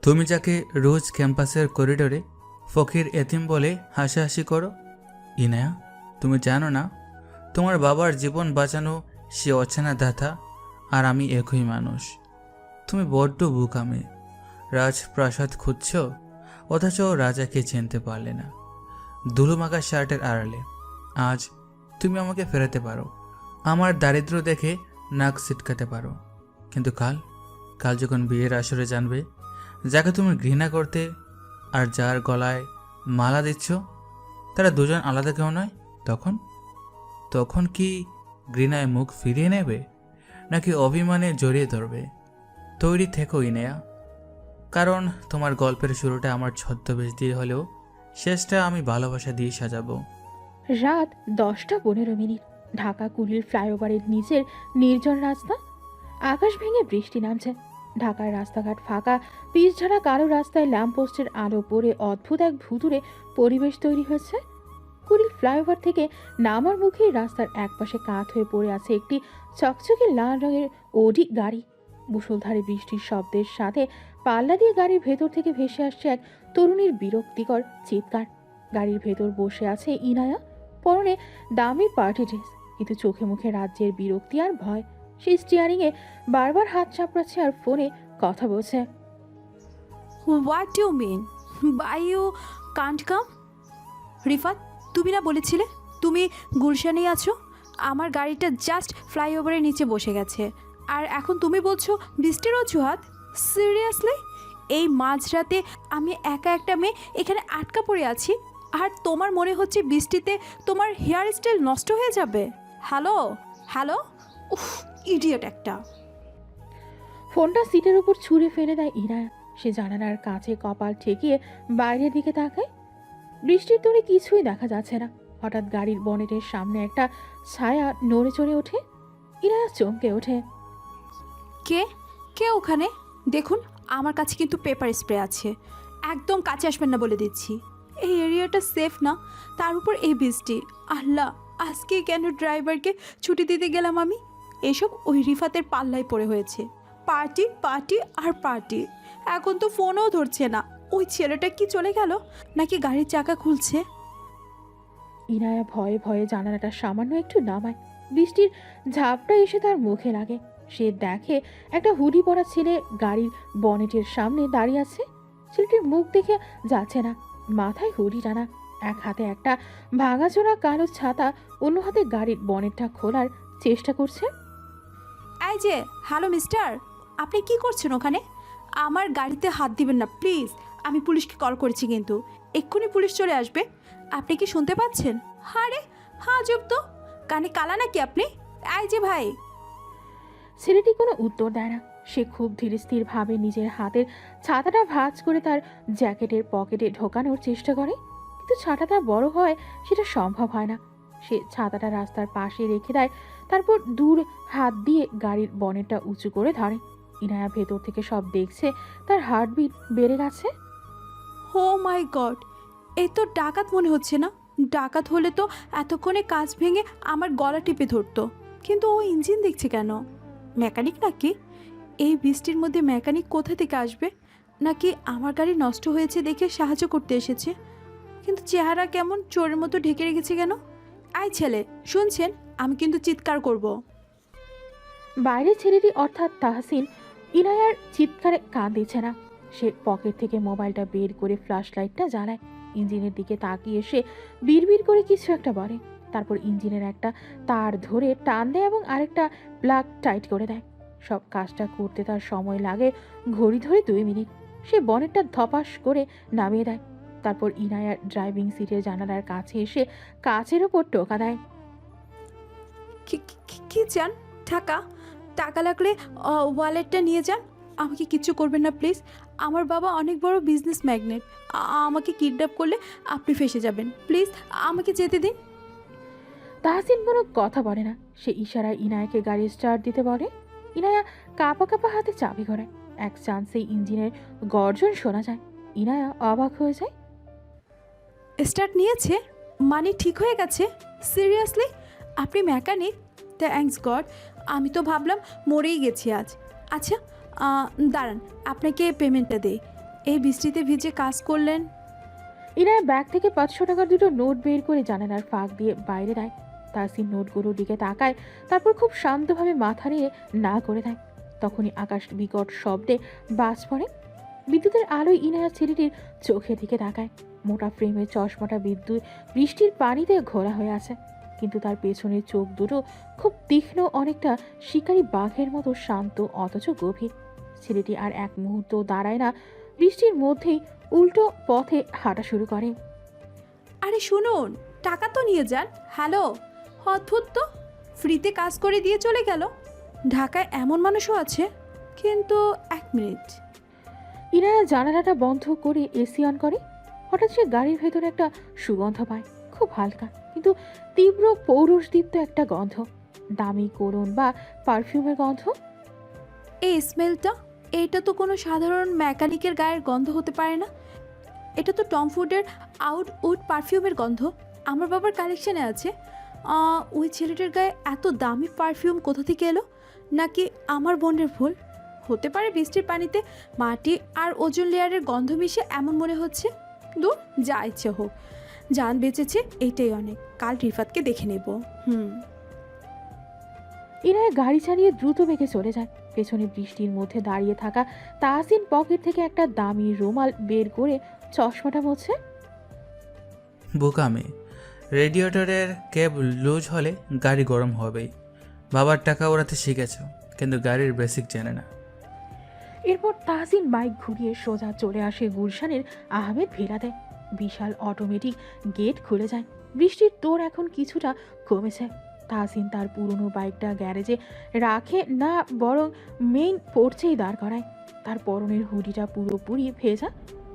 তুমি যাকে রোজ ক্যাম্পাসের করিডোরে ফকির এতিম বলে হাসাহাসি করো, ইনায়া, তুমি জানো না তোমার বাবার জীবন বাঁচানো সে অচেনা দাতা আর আমি একই মানুষ। তুমি বড্ড বোকামে রাজপ্রাসাদ খুঁজছ, অথচ রাজাকে চিনতে পারলে না ধুলোমাখা শার্টের আড়ালে। আজ তুমি আমাকে ফেরাতে পারো, আমার দারিদ্র্য দেখে নাক ছিটকাতে পারো, কিন্তু কাল কাল যখন বিয়ের আসরে জানবে যাকে তুমি ঘৃণা করতে আর যার গলায় মালা দিচ্ছ তারা দুজন আলাদা কেউ নয়, তখন তখন কি ঘৃণায় মুখ ফিরিয়ে নেবে নাকি অভিমানে জড়িয়ে ধরবে? তৈরি থেকো ইনেয়া, কারণ তোমার গল্পের শুরুটা আমার ছদ্মবেশ দিয়ে হলেও শেষটা আমি ভালোবাসা দিয়ে সাজাবো। রাত 10টা 15 মিনিট। ঢাকা কুলির ফ্লাইওভারের নিচের নির্জন রাস্তা। আকাশ ভেঙে বৃষ্টি নামছে। ঢাকার রাস্তাঘাট ফাঁকা, পিচঢালা কালো রাস্তায় ল্যাম্পপোস্টের আলো পড়ে অদ্ভুত এক ভুতুড়ে পরিবেশ তৈরি হয়েছে। কুড়িল ফ্লাইওভার থেকে নামার মুখে রাস্তার একপাশে কাত হয়ে পড়ে আছে একটি চকচকে লাল রঙের ওডি গাড়ি। মুষলধারে বৃষ্টির শব্দের সাথে পাল্লা দিয়ে গাড়ির ভেতর থেকে ভেসে আসছে এক তরুণীর বিরক্তিকর চিৎকার। গাড়ির ভেতর বসে আছে ইনায়া, পরনে দামি পার্টি ড্রেস, কিন্তু চোখে মুখে রাজ্যের বিরক্তি আর ভয়। সেই স্টিয়ারিংয়ে বারবার হাত চাপড়াচ্ছে আর ফোনে কথা বলছে। What you mean by you can't come? Rifat, তুমি না বলেছিলে তুমি গুলশানেই আছো? আমার গাড়িটা জাস্ট ফ্লাইওভারের নিচে বসে গেছে, আর এখন তুমি বলছো বৃষ্টির অজুহাত? সিরিয়াসলি? এই মাঝরাতে আমি একা একটা মেয়ে এখানে আটকা পড়ে আছি, আর তোমার মনে হচ্ছে বৃষ্টিতে তোমার হেয়ার স্টাইল নষ্ট হয়ে যাবে? হ্যালো হ্যালো, উফ, ইডিয়েট একটা। ফোনটা সিটের উপর ছুঁড়ে ফেলে দেয় ইনায়া। সে জানালার কাছে কপাল ঠেকিয়ে বাইরের দিকে তাকায়। বৃষ্টির দূরে কিছুই দেখা যাচ্ছে না। হঠাৎ গাড়ির বনেটের সামনে একটা ছায়া নড়ে চড়ে ওঠে। ইনায়া চমকে ওঠে। কে কে ওখানে? দেখুন, আমার কাছে কিন্তু পেপার স্প্রে আছে, একদম কাছে আসবেন না বলে দিচ্ছি। এই এরিয়াটা সেফ না, তার উপর এই বৃষ্টি। আল্লাহ, আজকে কেন ড্রাইভারকে ছুটি দিতে গেলাম আমি? এসব ওই রিফাতের পাল্লায় পড়ে হয়েছে। পার্টি পার্টি আর পার্টি, এখন তো ফোনও ধরছে না। ওই ছেলেটা কি চলে গেল, নাকি গাড়ির চাকা খুলছে? ইনায়া ভয়ে ভয়ে জানালাটা সামান্য একটু নামায়। বৃষ্টির ঝাপটা এসে তার মুখে লাগে। সে দেখে একটা হুডি পরা ছেলে গাড়ির বনেটের সামনে দাঁড়িয়ে আছে। ছেলেটির মুখ দেখে যাচ্ছে না, মাথায় হুডি টানা, এক হাতে একটা ভাঙাচোরা কালো ছাতা, অন্য হাতে গাড়ির বনেটটা খোলার চেষ্টা করছে। এই যে, হ্যালো মিস্টার, আপনি কি করছেন ওখানে? আমার গাড়িতে হাত দিবেন না প্লিজ। আমি পুলিশকে কল করেছি, কিন্তু এক্ষুনি পুলিশ চলে আসবে। আপনি কি শুনতে পাচ্ছেন? আরে হ্যাঁ, চুপ তো, কানে কালা নাকি আপনি? এই যে ভাই। ছেলেটি কোনো উত্তর দেয় না। সে খুব ধীরস্থির ভাবে নিজের হাতের ছাতাটা ভাঁজ করে তার জ্যাকেটের পকেটে ঢোকানোর চেষ্টা করে, কিন্তু ছাতাটা বড় হয় সেটা সম্ভব হয় না। সে ছাতাটা রাস্তার পাশে রেখে দেয়, তারপর দূর হাত দিয়ে গাড়ির বনেটটা উঁচু করে ধরে। ইনায়া ভেতর থেকে সব দেখছে। তার হার্টবিট বেড়ে গেছে। ও মাই গড, এই তো ডাকাত মনে হচ্ছে না? ডাকাত হলে তো এতক্ষণে কাজ ভেঙে আমার গলা টিপে ধরতো, কিন্তু ও ইঞ্জিন দেখছে কেন? মেকানিক নাকি? এই বৃষ্টির মধ্যে মেকানিক কোথা থেকে আসবে? নাকি আমার গাড়ি নষ্ট হয়েছে দেখে সাহায্য করতে এসেছে? কিন্তু চেহারা কেমন চোরের মতো ঢেকে রেখেছে কেন? আয় ছেলে, শুনছেন? আমি কিন্তু চিৎকার করব। বাইরে ছেলেটি অর্থাৎ তাহসিন ইনায়ার চিৎকারে কান দিচ্ছে না। সে পকেট থেকে মোবাইলটা বের করে ফ্ল্যাশ লাইটটা জ্বালায়। ইঞ্জিনের দিকে তাকিয়ে সে বিড়বিড় করে কিছু একটা বলে। তারপর ইঞ্জিনের একটা তার ধরে টান দেয় এবং আরেকটা প্লাগ টাইট করে দেয়। সব কাজটা করতে তার সময় লাগে ঘড়ি ধরে 2 মিনিট। সে বনেটটা ধপাস করে নামিয়ে দেয়। তারপর ইনায়ার ড্রাইভিং সিটের জানালার কাছে এসে কাচের ওপর টোকা দেয়। কি চান? টাকা? টাকা লাগলে ওয়ালেটটা নিয়ে যান। আমাকে কিচ্ছু করবেন না প্লিজ। আমার বাবা অনেক বড় বিজনেস ম্যাগনেট। আমাকে কিডন্যাপ করলে আপনি ফেঁসে যাবেন। প্লিজ আমাকে যেতে দিন। তাহসিন কোনো কথা বলে না। সে ইশারায় ইনায়াকে গাড়ি স্টার্ট দিতে বলে। ইনায়া কাঁপা কাঁপা হাতে চাবি ঘোরায়। এক চান্সেই ইঞ্জিনের গর্জন শোনা যায়। ইনায়া অবাক হয়ে যায়। স্টার্ট নিয়েছে মানে ঠিক হয়ে গেছে? সিরিয়াসলি? আপনি মেকানিক? থ্যাঙ্কস গড, আমি তো ভাবলাম মরেই গেছি আজ। আচ্ছা, দাঁড়ান, আপনাকে পেমেন্টটা দেই। এই বৃষ্টিতে ভিজে কাজ করলেন। ইনায়া ব্যাগ থেকে 500 টাকার দুটো নোট বের করে জানালার ফাঁক দিয়ে বাইরে দেয়। তাসিন নোটগুলোর দিকে তাকায়, তারপর খুব শান্তভাবে মাথা নিয়ে না করে দেয়। তখনই আকাশ বিকট শব্দে বাজ পড়ে। বিদ্যুতের আলোয় ইনায়ার ছেলেটির চোখের দিকে তাকায়। মোটা ফ্রেমের চশমাটা বৃষ্টির পানিতে ঘোরা হয়ে আছে, কিন্তু তার পেছনের চোখ দুটো খুব তীক্ষ্ণ, অনেকটা শিকারী বাঘের মতো শান্ত অথচ গভীর। ছেলেটি আর এক মুহূর্ত দাঁড়ায় না, বৃষ্টির মধ্যেই উল্টো পথে হাঁটা শুরু করে। আরে শুনুন, টাকা তো নিয়ে যান। হ্যালো, অদ্ভুত তো, ফ্রিতে কাজ করে দিয়ে চলে গেল। ঢাকায় এমন মানুষও আছে। কিন্তু 1 মিনিট। ইনায়া জানালাটা বন্ধ করে এসি অন করে। হঠাৎ সে গাড়ির ভেতরে একটা সুগন্ধ পায়, খুব হালকা কিন্তু তীব্র পৌরষদীপ্ত একটা গন্ধ। দামি কোরন বা পারফিউমের গন্ধ। এই স্মেলটা, এটা তো কোনো সাধারণ মেকানিকের গায়ের গন্ধ হতে পারে না। এটা তো টম ফুডের আউটউড পারফিউমের গন্ধ। আমার বাবার কালেকশানে আছে। ওই ছেলেটার গায়ে এত দামি পারফিউম কোথা থেকে এলো? নাকি আমার বোনের ভুল? হতে পারে বৃষ্টির পানিতে মাটি আর ওজোন লেয়ারের গন্ধ মিশে এমন মনে হচ্ছে। দূর, যা ইচ্ছে হোক, জান বেঁচেছে এইটাই অনেক। কাল রিফাতকে দেখে নেব। ইনায়া গাড়ি চালিয়ে দ্রুত বেগে চলে যায়। পেছনে বৃষ্টির মধ্যে দাঁড়িয়ে থাকা তাহসিন পকেট থেকে একটা দামি রুমাল বের করে চশমাটা মুছে। বোকামে, রেডিয়েটরের কেবল লুজ হলে গাড়ি গরম হবেই। বাবার টাকা ওড়াতে শিখেছ, কিন্তু গাড়ির বেসিক জানে না। এরপর তাহসিন বাইক ঘুরিয়ে সোজা চলে আসে গুলশানের আহমেদ ভিলাতে। বিশাল অটোমেটিক গেট খুলে যায়। বৃষ্টির তোর এখন কিছুটা কমেছে। তাহসিন তার পুরনো বাইকটা গ্যারেজে রাখে না, বরং মেইন পোর্চেই দাঁড় করায়। তার পরনের হুডিটা পুরোপুরি ভেজা।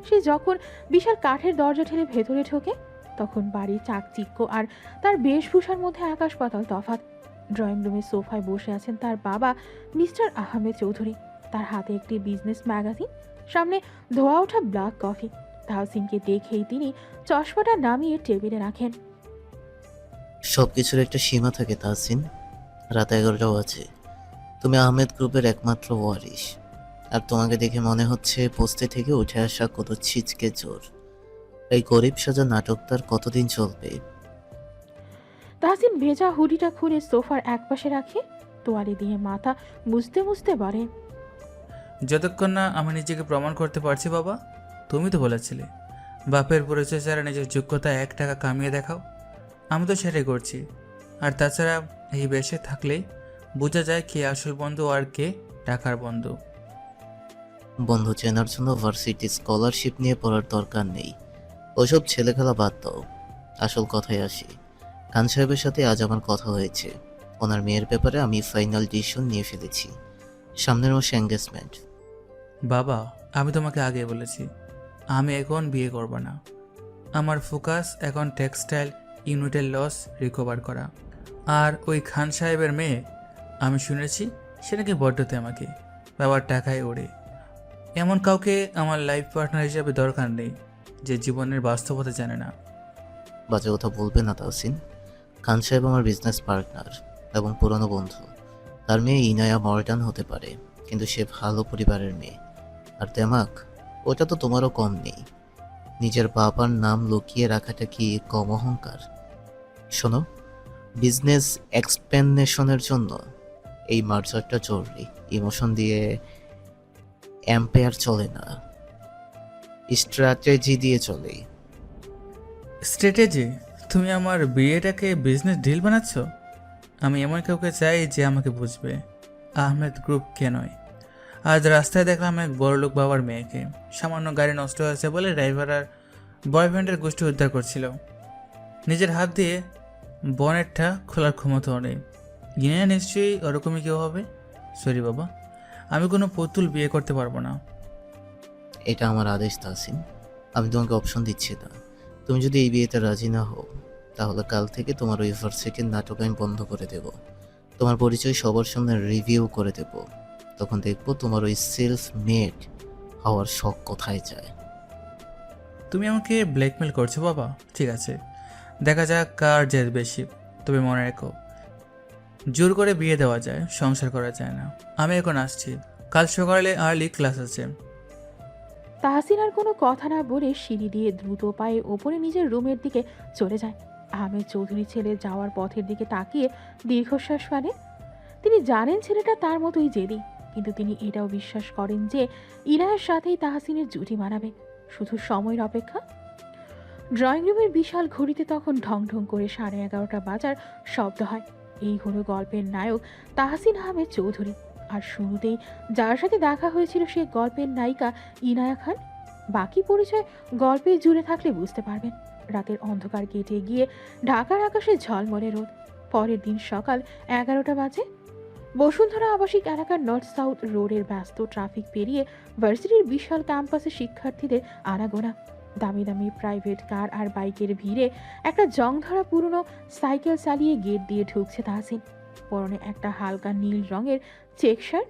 সে যখন বিশাল কাঠের দরজা ঠেলে ভেতরে ঢোকে, তখন বাড়ির চাকচিক্য আর তার বেশভূষার মধ্যে আকাশ পাতাল তফাৎ। ড্রয়িং রুমের সোফায় বসে আছেন তার বাবা মিস্টার আহমেদ চৌধুরী। তার হাতে একটি বিজনেস ম্যাগাজিন, সামনে ধোয়া ওঠা ব্ল্যাক কফি। তাহসিনকে দেখেই তিনি চশমাটা নামিয়ে টেবিলে রাখেন। সব কিছুর একটা সীমা থাকে তাহসিন। রাত 11টাও আছে। তুমি আহমেদ গ্রুপের একমাত্র ওয়ারিশ, আর তোমাকে দেখে মনে হচ্ছে পোস্টে থেকে উঠে আসা কত ছিচকে চোর। এই গরিব সাজা নাটকটার কতদিন চলবে? তাহসিন ভেজা হুডিটা খুলে সোফার একপাশে রাখে, তোয়ালে দিয়ে মাথা মুছতে মুছতে বলে, যতক্ষণ না আমি নিজেকে প্রমাণ করতে পারছি বাবা। তুমি তো বলেছিলে বাপের পরিচয় ছাড়া নিজের যোগ্যতা 1 টাকা কামিয়ে দেখাও। আমি তো সেটাই করছি। আর তাছাড়া এই বেশে থাকলেই বোঝা যায় কে আসল বন্ধু আর কে টাকার বন্ধু। বন্ধু চেনার জন্য ভার্সিটি স্কলারশিপ নিয়ে পড়ার দরকার নেই। ওসব ছেলেখেলা বাদ দাও, আসল কথায় আসি। খান সাহেবের সাথে আজ আমার কথা হয়েছে। ওনার মেয়ের ব্যাপারে আমি ফাইনাল ডিসিশন নিয়ে ফেলেছি। সামনের মাসে এঙ্গেজমেন্ট। বাবা, আমি তোমাকে আগে বলেছি আমি এখন বিয়ে করব না। আমার ফোকাস এখন টেক্সটাইল ইউনিটের লস রিকভার করা। আর ওই খান সাহেবের মেয়ে, আমি শুনেছি সে নাকি বড্ডতে আমাকে বাবার টাকায় ওড়ে। এমন কাউকে আমার লাইফ পার্টনার হিসেবে দরকার নেই যে জীবনের বাস্তবতা জানে না। বাজে কথা বলবে না তাহসিন। খান সাহেব আমার বিজনেস পার্টনার এবং পুরনো বন্ধু। তার মেয়ে ইনায়া মডার্ন হতে পারে, কিন্তু সে ভালো পরিবারের মেয়ে। আর দেমাক, ওটা তো তোমারও কম নেই। নিজের বাবার নাম লুকিয়ে রাখাটা কি কম অহংকার? শোনো, বিজনেস এক্সপ্যানশনের জন্য এই মার্জারটা জরুরি। ইমোশন দিয়ে এম্পায়ার চলে না, স্ট্র্যাটেজি দিয়ে চলে। স্ট্র্যাটেজি? তুমি আমার বিয়েটাকে বিজনেস ডিল বানাচ্ছ? আমি এমন কাউকে চাই যে আমাকে বুঝবে, আহমেদ গ্রুপ কে নয়। আজ রাস্তায় দেখলাম এক বড়লোক বাবার মেয়েকে, সামান্য গাড়ি নষ্ট হয়েছে বলে ড্রাইভার আর বয়ফ্রেন্ডের গোষ্ঠী উদ্ধার করছিল। নিজের হাত দিয়ে বনেটটা খোলার ক্ষমতাও নেই। গিনে নিশ্চয়ই ওরকমই কেউ হবে। সরি বাবা, আমি কোনো পুতুল বিয়ে করতে পারবো না। এটা আমার আদেশ তাহসিন, আমি তোমাকে অপশন দিচ্ছি না। তুমি যদি এই বিয়েতে রাজি না হও, তাহলে কাল থেকে তোমার ওই ভার্সিটির নাটক আমি বন্ধ করে দেব। তোমার পরিচয় সবার সামনে রিভিউ করে দেব। তখন দেখবো তোমার ওই সেলফ মেড হওয়ার শখ কোথায় যায়। তুমি আমাকে ব্ল্যাকমেল করছো বাবা? ঠিক আছে, দেখা যাক কার জেদ বেশি। তবে মনে রেখো, জোর করে বিয়ে দেওয়া যায়, সংসার করা যায় না। আমি এখন আসছি, কাল সকালে আর্লি ক্লাস আছে। তাহসিন আর কোনো কথা না বলে সিঁড়ি দিয়ে দ্রুত পায়ে ওপরে নিজের রুমের দিকে চলে যায়। আহমেদ চৌধুরী ছেলে যাওয়ার পথের দিকে তাকিয়ে দীর্ঘশ্বাস ফেলে। তিনি জানেন ছেলেটা তার মতোই জেদি, কিন্তু তিনি এটাও বিশ্বাস করেন যে ইনায়ের সাথেই তাহসিনের জুটি মানাবে, শুধু সময়ের অপেক্ষা। ড্রয়িং রুমের বিশাল ঘড়িতে তখন ঢং ঢং করে 11:30 বাজার শব্দ হয়। এই হলো গল্পের নায়ক তাহসিন আহমেদ চৌধুরী। আর শুরুতেই যার সাথে দেখা হয়েছিল সে গল্পের নায়িকা ইনায়া খান। বাকি পরিচয় গল্পে জুড়ে থাকলে বুঝতে পারবেন। রাতের অন্ধকার কেটে গিয়ে ঢাকার আকাশে ঝলমলে রোদ। পরের দিন সকাল 11টা বাজে। বসুন্ধরা আবাসিক এলাকার নর্থ সাউথ রোডের ব্যস্ত ট্রাফিক পেরিয়ে ভার্সিটির বিশাল ক্যাম্পাসে শিক্ষার্থীদের আনাগোনা। দামি দামি প্রাইভেট কার আর বাইকের ভিড়ে একটা জংধরা পুরনো সাইকেল চালিয়ে গেট দিয়ে ঢুকছে তাহসিন। পরনে একটা হালকা নীল রঙের চেক শার্ট,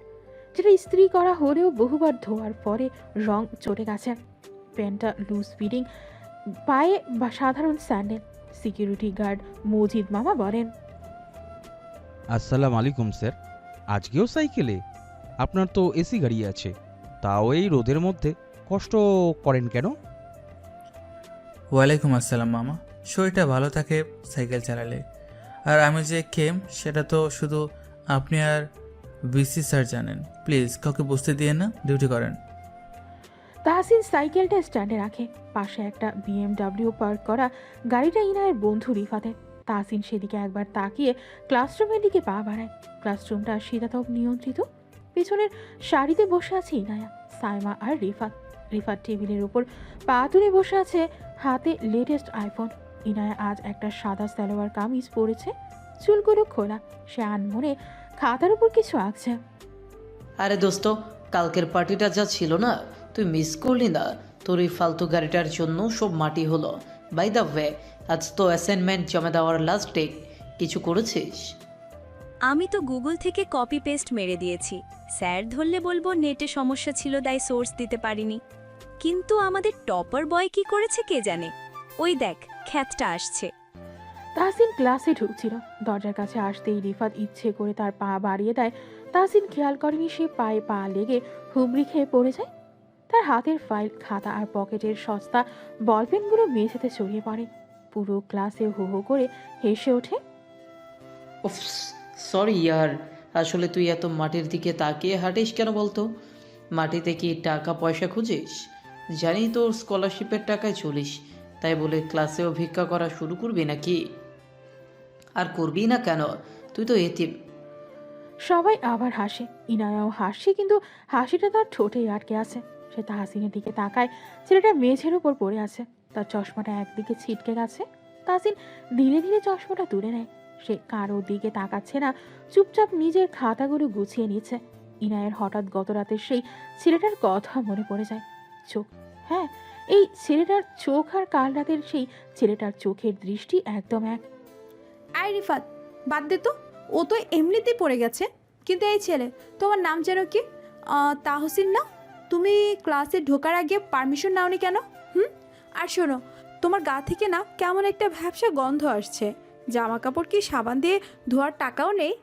যেটা ইস্ত্রি করা হলেও বহুবার ধোয়ার পরে রং চটে গেছে। প্যান্টটা লুজ ফিটিং, পায়ে বা সাধারণ স্যান্ডেল। সিকিউরিটি গার্ড মজিদ মামা বলেন, আসসালামু আলাইকুম স্যার। আজকেও সাইকেলে? আপনার তো এসি গাড়ি আছে, তাও এই রোদের মধ্যে কষ্ট করেন কেন? ওয়ালাইকুম আসসালাম মামা। শরীরটা ভালো থাকে সাইকেল চালালে, আর আমি যে কেম সেটা তো শুধু আপনি আর বিসি স্যার জানেন। প্লিজ কাউকে বুঝতে দিয়ে না, ডিউটি করেন। তাহসিন সাইকেলটা স্ট্যান্ডে রাখে। পাশে একটা BMW পার্ক করা গাড়িটা ইনায়ের বন্ধু রিফাতের। তাহসিন সেদিকে একবার তাকিয়ে ক্লাসরুমের দিকে পা বাড়ায়। ক্লাসরুমটা শীতাতপ নিয়ন্ত্রিত। পেছনের সারিতে বসে আছে ইনায়া, সাইমা আর রিফাত। রিফাত টেবিলের উপর পা তুলে বসে আছে, হাতে লেটেস্ট আইফোন। ইনায়া আজ একটা সাদা সালোয়ার কামিজ পরেছে, চুলগুলো খোলা। সে আনমনে খাতার উপর কিছু আঁকছে। আরে দোস্ত, কালকের পার্টিটা যা ছিল না, তুই মিস করলি না? তোর এই ফালতু গাড়িটার জন্য সব মাটি হলো। বাই দ্য ওয়ে, আজ তো অ্যাসাইনমেন্ট জমা দেওয়ার লাস্ট ডে। কিছু করেছিস? আমি তো গুগল থেকে কপি পেস্ট মেরে দিয়েছি। স্যার ধরলে বলবো নেটে সমস্যা ছিল, তাই সোর্স দিতে পারিনি। কিন্তু আমাদের টপার বয় কি করেছে কে জানে। ওই দেখ, খ্যাতটা আসছে। তাহসিন ক্লাসে ঢুকছিল, দরজার কাছে আসতেই রিফাত ইচ্ছে করে তার পা বাড়িয়ে দেয়। তাহসিন খেয়াল করেনি সে পায়ে পা লেগে হুমড়ি খেয়ে পড়ে যায়। তার হাতের ফাইল, খাতা আর পকেটের সস্তা বলপেনগুলো মেঝেতে ছড়িয়ে পড়ে। পুরো ক্লাসে হো হো করে হেসে ওঠে। উফ, সরি ইয়ার। আসলে তুই এত মাটির দিকে তাকিয়ে হাঁটিস কেন বলতো? মাটিতে কি টাকা পয়সা খুঁজিস? জানি তোর স্কলারশিপের টাকায় চলিস, তাই বলে ক্লাসেও ভিক্ষা করা শুরু করবি নাকি? আর করবি না কেন? তুই তো এতিম। সবাই আবার হাসে। ইনায়াও হাসছে, কিন্তু হাসিটা তার ঠোঁটেই আটকে আছে। সে তাহসিনের দিকে তাকায়। ছেলেটা মেঝের উপর পড়ে আছে, তার চশমাটা একদিকে ছিটকে গেছে। তাহসিন ধীরে ধীরে চশমাটা তুলে নেয়। সে কারোর দিকে তাকাচ্ছে না, চুপচাপ নিজের খাতাগুলো গুছিয়ে নিচ্ছে। ইনায়ের হঠাৎ গত রাতের সেই ছেলেটার কথা মনে পড়ে যায়। চোখ, হ্যাঁ, এই ছেলেটার চোখ আর কাল রাতের সেই ছেলেটার চোখের দৃষ্টি একদম এক। আই রিফাত, বাদ দে তো, ও তো এমনিতেই পড়ে গেছে। কিন্তু এই ছেলে, তোমার নাম যেন কি? তাহসিন না? তুমি ক্লাসে ঢোকার আগে পারমিশন নাওনি কেন? আর শোনো, তোমার গা থেকে না কেমন একটা ভ্যাবসা গন্ধ আসছে। জামা কাপড় কি সাবান দিয়ে ধোয়ার টাকাও নেই?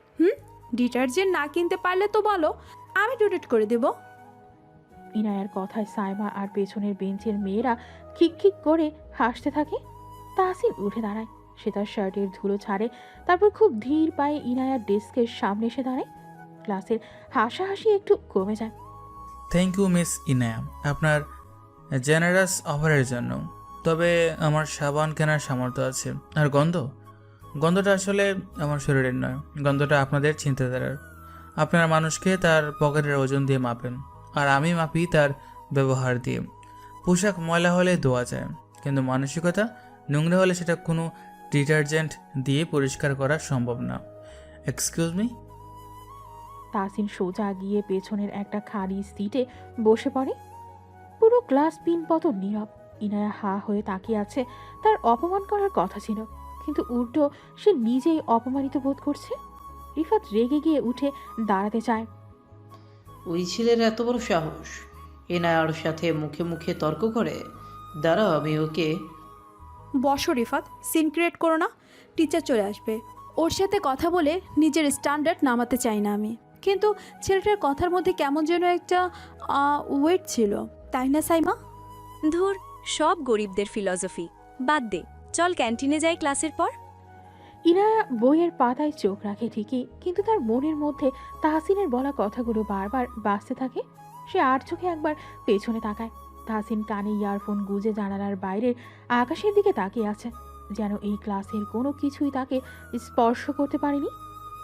ডিটারজেন্ট না কিনতে পারলে তো বলো, আমি ডোনেট করে দেব। ইনায়ার কথায় সাইমা আর পেছনের বেঞ্চের মেয়েরা খিকখিক করে হাসতে থাকে। তাহসিন উঠে দাঁড়ায়। সে তার শার্টের ধুলো ছাড়ে, তারপর খুব ধীর পায়ে ইনায়ার ডেস্কের সামনে এসে দাঁড়ায়। ক্লাসের হাসাহাসি একটু কমে যায়। থ্যাংক ইউ মিস ইনায়া, আপনার জেনারাস অফারের জন্য। তবে আমার সাবান কেনার সামর্থ্য আছে। আর গন্ধটা আসলে আমার শরীরের নয়, গন্ধটা আপনাদের চিন্তাধারার। আপনার মানুষকে তার পকেটের ওজন দিয়ে মাপেন, আর আমি মাপি তার ব্যবহার দিয়ে। পোশাক ময়লা হলে ধোয়া যায়, কিন্তু মানসিকতা নোংরা হলে সেটা কোনো ডিটারজেন্ট দিয়ে পরিষ্কার করা সম্ভব না। Excuse me. তাহসিন সোজা গিয়ে পেছনের একটা খালি সিটে বসে পড়ে। পুরো ক্লাস পিনপতন নীরব। ইনায়া হা হয়ে তাকিয়ে আছে। তার অপমান করার কথা ছিল, কিন্তু উল্টো সে নিজেই অপমানিত বোধ করছে। রিফাত রেগে গিয়ে উঠে দাঁড়াতে চায়। ওই ছেলের এত বড় সাহস, এনায়ার সাথে মুখে মুখে তর্ক করে? দাঁড়াও, আমি ওকে। বসো রিফাত, সিন ক্রিয়েট করো না। টিচার চলে আসবে, ওর সাথে কথা বলে নিজের স্ট্যান্ডার্ড নামাতে চাই না আমি, কিন্তু ছেলেটার কথার মধ্যে কেমন যেন একটা ওয়েট ছিল, তাই না সাইমা? ধুর, সব গরিবদের ফিলসফি। বাদ দে, চল ক্যান্টিনে যাই ক্লাসের পর। ইনায়া বইয়ের পাতায় চোখ রাখে ঠিকই, কিন্তু তার মনের মধ্যে তাহসিনের বলা কথাগুলো বারবার বাজতে থাকে। সে আর চোখে একবার পেছনে তাকায়। তাহসিন কানে ইয়ারফোন গুজে জানালার বাইরের আকাশের দিকে তাকিয়ে আছে, যেন এই ক্লাসের কোনো কিছুই তাকে স্পর্শ করতে পারেনি।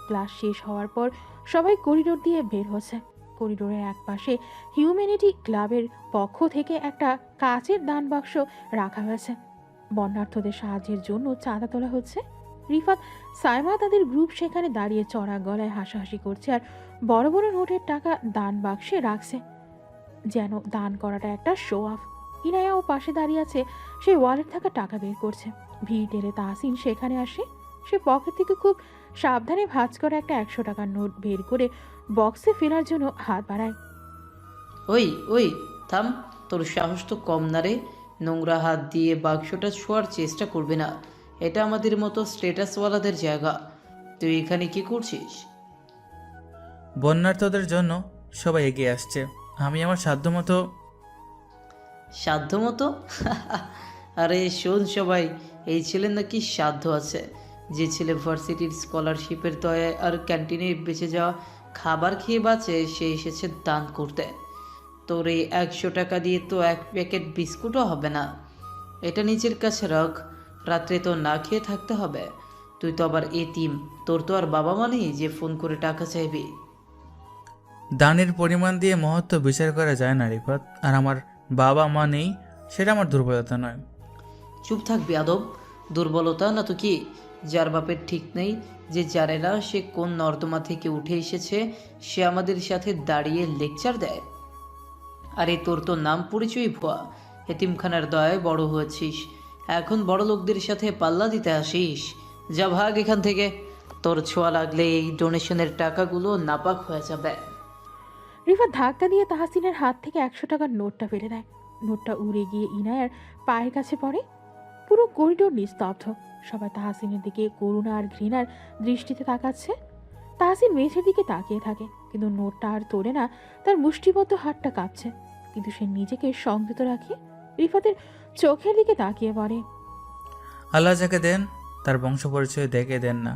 ক্লাস শেষ হওয়ার পর সবাই করিডোর দিয়ে বের হচ্ছে। করিডোরের একপাশে হিউম্যানিটি ক্লাবের পক্ষ থেকে একটা কাচের দান বাক্স রাখা হয়েছে। বন্যার্থদের সাহায্যের জন্য চাঁদা তোলা হচ্ছে। রিফাত, সাইমা তাদের গ্রুপ সেখানে দাঁড়িয়ে চড়া গলায় হাসাহাসি করছে আর বড় বড় নোটের টাকা দান বাক্সে রাখছে, যেন দান করাটা একটা শো অফ। ইনায়াও পাশে দাঁড়িয়ে আছে, সে ওয়ালেট থাকা টাকা বের করছে। ভিড় টেলে তাহসিন সেখানে আসে। সে পকেট থেকে খুব সাবধানে ভাঁজ করা একটা 100 টাকার নোট বের করে বক্সে ফেলার জন্য হাত বাড়ায়। ওই ওই থাম, তোর সাহস তো কম না রে। নোংরা হাত দিয়ে বাক্সটা ছোঁয়ার চেষ্টা করবে না, এটা আমাদের মতো স্ট্যাটাসওয়ালাদের জায়গা। তুই এখানে কি করছিস? বন্যার্থদের জন্য সবাই এগিয়ে আসছে, আমি আমার সাধ্যমতো। সাধ্যমতো? আরে শোন সবাই, এই ছেলের নাকি সাধ্য আছে। যে ছেলে ভার্সিটির স্কলারশিপের দয়ায় আর ক্যান্টিনে বেঁচে যাওয়া খাবার খেয়ে বাঁচে, সে এসেছে দান করতে। তোর এই 100 টাকা দিয়ে তো এক প্যাকেট বিস্কুটও হবে না। এটা নিজের কাছে রাখ, রাত্রে তো না খেয়ে থাকতে হবে। তুই তো আবার এতিম, তোর তো আর বাবা মা নেই যে ফোন করে টাকা চাইবি। দানের পরিমাণ দিয়ে মহত্ব বিচার করা যায় না রিফাত, আর আমার বাবা মা নেই সেটা আমার দুর্বলতা নয়। চুপ থাকবি আদব। দুর্বলতা না তো কি? যার বাপের ঠিক নেই, যে জানে না সে কোন নর্দমা থেকে উঠে এসেছে, সে আমাদের সাথে দাঁড়িয়ে লেকচার দেয়। আরে তোর তো নাম পরিচয় ভুয়া। এতিমখানার দয়ায় বড় হয়েছিস, এখন বড় লোকদের সাথে পাল্লা দিতে আসিস? যা ভাগ এখান থেকে, তোর ছোঁয়া লাগলে এই ডোনেশনের টাকাগুলো নাপাক হয়ে যাবে। রিফাত ধাক্কা দিয়ে তাহসিনের হাত থেকে 100 টাকার নোটটা ফেলে দেয়। নোটটা উড়ে গিয়ে ইনায়ার পায়ের কাছে পড়ে। পুরো করিডোর নিস্তব্ধ। সবাই তাহসিনের দিকে করুণা আর ঘৃণার দৃষ্টিতে তাকাচ্ছে। তাহসিন মেঝের দিকে তাকিয়ে থাকে, কিন্তু নোটটা আর তোলে না। তার মুষ্টিবদ্ধ হাতটা কাঁপছে, কিন্তু সে নিজেকে সংযত রাখে। রিফাতের চোখের দিকে তাকিয়ে পড়ে। আল্লাহ যাকে দেন তার বংশ পরিচয় দেখে দেন না,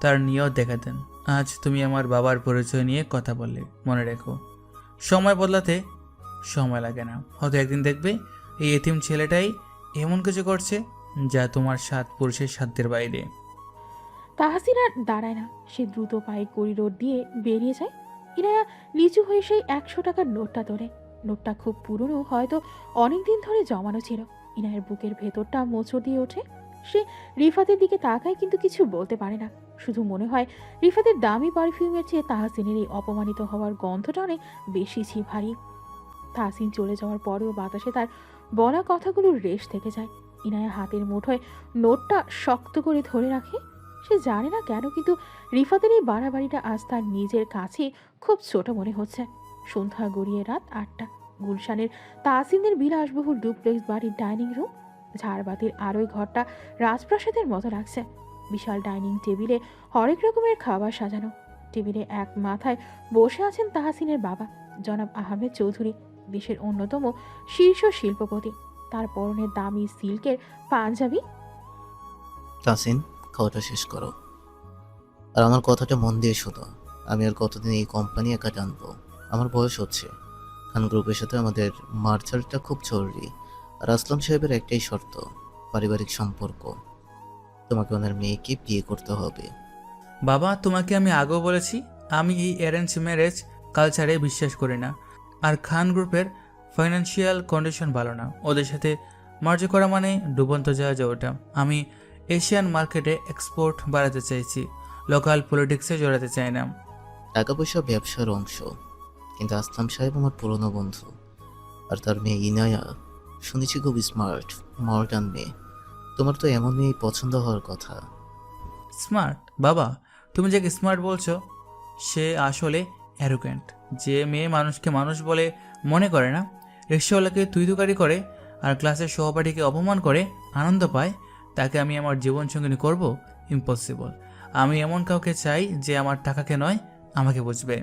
তার নিয়ত দেখে দেন। আজ তুমি আমার বাবার পরিচয় নিয়ে কথা বললে, মনে রেখো সময় বদলাতে সময় লাগে না। হয়তো একদিন দেখবে এই এতিম ছেলেটাই এমন কিছু করছে যা তোমার সাত পুরুষের সাধ্যের বাইরে। তাহসিন আর দাঁড়ায় না, সে দ্রুত পায়ে করিডোর দিয়ে বেরিয়ে যায়। ইনায়া নিচু হয়ে সেই 100 টাকার নোটটা তোলে। নোটটা খুব পুরনো, হয়তো অনেকদিন ধরে জমানো ছিল। ইনায়ের বুকের ভেতরটা মোচড় দিয়ে ওঠে। সে রিফাতের দিকে তাকায়, কিন্তু কিছু বলতে পারে না। শুধু মনে হয় রিফাতের দামি পারফিউমের চেয়ে তাহসিনের এই অপমানিত হওয়ার গন্ধটা অনেক বেশি ভারী। তাহসিন চলে যাওয়ার পরেও বাতাসে তার বলা কথাগুলোর রেশ থেকে যায়। ইনায়া হাতের মুঠোয় নোটটা শক্ত করে ধরে রাখে। সে জানে না কেন, কিন্তু রিফাতের এই বাড়াবাড়িটা আজ তার নিজের কাছে খুব ছোট মনে হচ্ছে। সন্ধ্যা গড়িয়ে রাত 8টা। গুলশানের তাহসিনের বিলাসবহুল ডুপ্লেক্স বাড়ির ডাইনিং রুম। ঝাড়বাতির আলোয় ঘরটা রাজপ্রাসাদের মতো লাগছে। বিশাল ডাইনিং টেবিলে হরেক রকমের খাবার সাজানো। টেবিলে এক মাথায় বসে আছেন তাহসিনের বাবা, জনাব আহমেদ চৌধুরী, দেশের অন্যতম শীর্ষ শিল্পপতি। তার পরনে দামি সিল্কের পাঞ্জাবি। তাসিন, খাওয়াটা শেষ করো। আর আমার কথাটা মন দিয়ে শোনো। আমি আর কতদিন এই কোম্পানি একা টানবো? আমার বয়স হচ্ছে। খান গ্রুপের সাথে আমাদের মার্জারটা খুব জরুরি। আর আসলাম সাহেবের একটাই শর্ত, পারিবারিক সম্পর্ক। তোমাকে ওনার মেয়েকে বিয়ে করতে হবে। বাবা, তোমাকে আমি আগেও বলেছি আমি এই অ্যারেঞ্জ ম্যারেজ কালচারে বিশ্বাস করি না। আর খান গ্রুপের ফাইন্যান্সিয়াল কন্ডিশন ভালো না, ওদের সাথে মার্জ করা মানে ডুবন্ত যাওয়া যায়। ওটা আমি এশিয়ান মার্কেটে এক্সপোর্ট বাড়াতে চাইছি, লোকাল পলিটিক্সে জড়াতে চাই না। টাকা পয়সা ব্যবসার অংশ, কিন্তু আসলাম সাহেব আমার পুরনো বন্ধু। আর তার মেয়ে ইনায়া শুনেছি খুব স্মার্ট, মডার্ন মেয়ে। তোমার তো এমন মেয়ে পছন্দ হওয়ার কথা। স্মার্ট? বাবা, তুমি যাকে স্মার্ট বলছো সে আসলে অ্যারোগ্যান্ট। যে মেয়ে মানুষকে মানুষ বলে মনে করে না, রিক্সাওয়ালাকে তুই তুকারি করে আর ক্লাসের সহপাঠীকে অপমান করে আনন্দ পায়, তাকে আমি আমার জীবনসঙ্গিনী করব? ইম্পসিবল। আমি এমন কাউকে চাই যে আমার টাকাকে নয় আমাকে বুঝবে।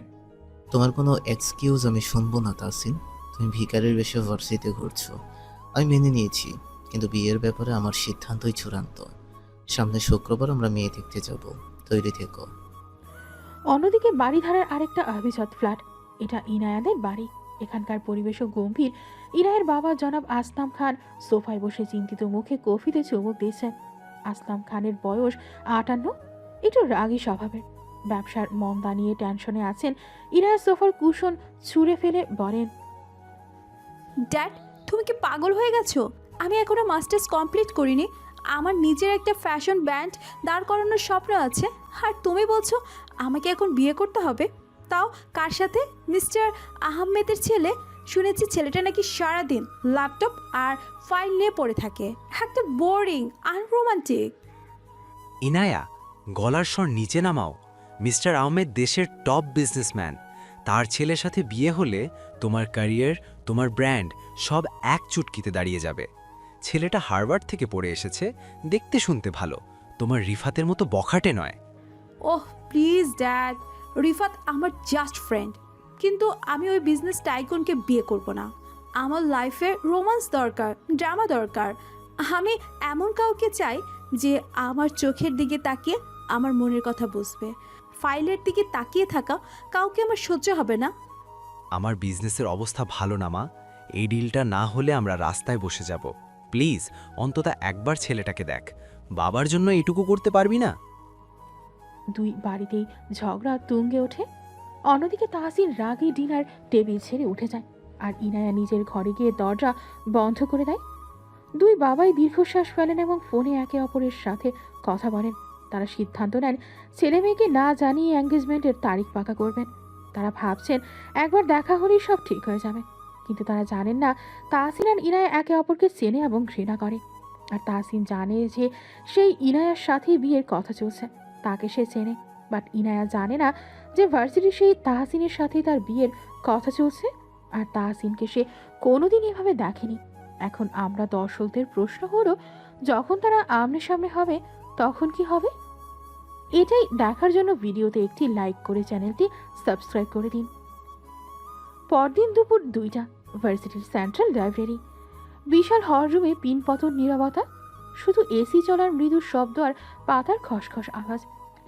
তোমার কোনো এক্সকিউজ আমি শুনবো না তাহসিন। তুমি ভিকারির বেশে ভার্সিটিতে ঘুরছো, আমি মেনে নিয়েছি, কিন্তু বিয়ের ব্যাপারে আমার সিদ্ধান্তই চূড়ান্ত। সামনে শুক্রবার আমরা মেয়ে দেখতে যাব, তৈরি থেকো। অন্যদিকে বাড়িধারার আরেকটা অভিজাত ফ্ল্যাট। এটা ইনায়াদের বাড়ি। এখানকার পরিবেশও গম্ভীর। ইনায়ের বাবা জনাব আসলাম খান সোফায় বসে চিন্তিত মুখে কফিতে চুমুক দিয়েছেন। আসলাম খানের বয়স 58, একটু রাগী স্বভাবের। ব্যবসার মন্দা নিয়ে টেনশনে আছেন। ইনায়ের সোফার কুশন ছুঁড়ে ফেলে বলেন, ড্যাড, তুমি কি পাগল হয়ে গেছো? আমি এখনো মাস্টার্স কমপ্লিট করিনি। আমার নিজের একটা ফ্যাশন ব্র্যান্ড দাঁড় করানোর স্বপ্ন আছে, আর তুমি বলছো আমাকে এখন বিয়ে করতে হবে? তাও কার সাথে? মিস্টার আহমেদের ছেলে। শুনেছি ছেলেটা নাকি সারাদিন ল্যাপটপ আর ফাইল নিয়ে পড়ে থাকে। একটা বোরিং, আনরোমান্টিক। ইনায়া, গলার স্বর নিচে নামাও। মিস্টার আহমেদ দেশের টপ বিজনেসম্যান। তার ছেলের সাথে বিয়ে হলে তোমার ক্যারিয়ার, তোমার ব্র্যান্ড সব এক চুটকিতে দাঁড়িয়ে যাবে। ছেলেটা হার্ভার্ড থেকে পড়ে এসেছে, দেখতে শুনতে ভালো, তোমার রিফাতের মতো বখাটে নয়। ওহ প্লিজ ড্যাড, রিফাত আমার জাস্ট ফ্রেন্ড। কিন্তু আমি ওই বিজনেস টাইকুনকে বিয়ে করব না। আমার লাইফে রোমান্স দরকার, ড্রামা দরকার। আমি এমন কাউকে চাই যে আমার চোখের দিকে তাকিয়ে আমার মনের কথা বুঝবে। ফাইলের দিকে তাকিয়ে থাকা কাউকে আমার সহ্য হবে না। আমার বিজনেসের অবস্থা ভালো না মা। এই ডিলটা না হলে আমরা রাস্তায় বসে যাব। প্লিজ অন্তত একবার ছেলেটাকে দেখ। বাবার জন্য এটুকু করতে পারবি না? দুই বাড়িতেই ঝগড়া তুঙ্গে ওঠে। অন্যদিকে তাহসিন রাগে ডিনার টেবিল ছেড়ে উঠে যায়, আর ইনায়া নিজের ঘরে গিয়ে দরজা বন্ধ করে দেয়। দুই বাবাই দীর্ঘশ্বাস ফেলেন এবং ফোনে একে অপরের সাথে কথা বলেন। তারা সিদ্ধান্ত নেন ছেলে মেয়েকে না জানিয়ে এঙ্গেজমেন্টের তারিখ পাকা করবেন। তারা ভাবছেন একবার দেখা হলেই সব ঠিক হয়ে যাবে, কিন্তু তারা জানেন না তাহসিন আর ইনায়া একে অপরকে চেনে এবং ঘৃণা করে। আর তাহসিন জানে যে সেই ইনায়ার সাথেই বিয়ের কথা চলছে, তাকে সে চেনে। বাট ইনায়া জানে না যে ভার্সিটির সেই তাহসিনের সাথেই তার বিয়ের কথা চলছে, আর তাহসিনকে সে কোনোদিন এভাবে দেখেনি। এখন আমরা দর্শকদের প্রশ্ন হলো, যখন তারা আমনে সামনে হবে তখন কি হবে? এটাই দেখার জন্য ভিডিওতে একটি লাইক করে চ্যানেলটি সাবস্ক্রাইব করে দিন। পরদিন দুপুর 2টা, ভার্সিটির সেন্ট্রাল লাইব্রেরি। বিশাল হলরুমে পিনপতন নীরবতা, শুধু এসি চলার মৃদু শব্দ আর পাতার খসখস আওয়াজ।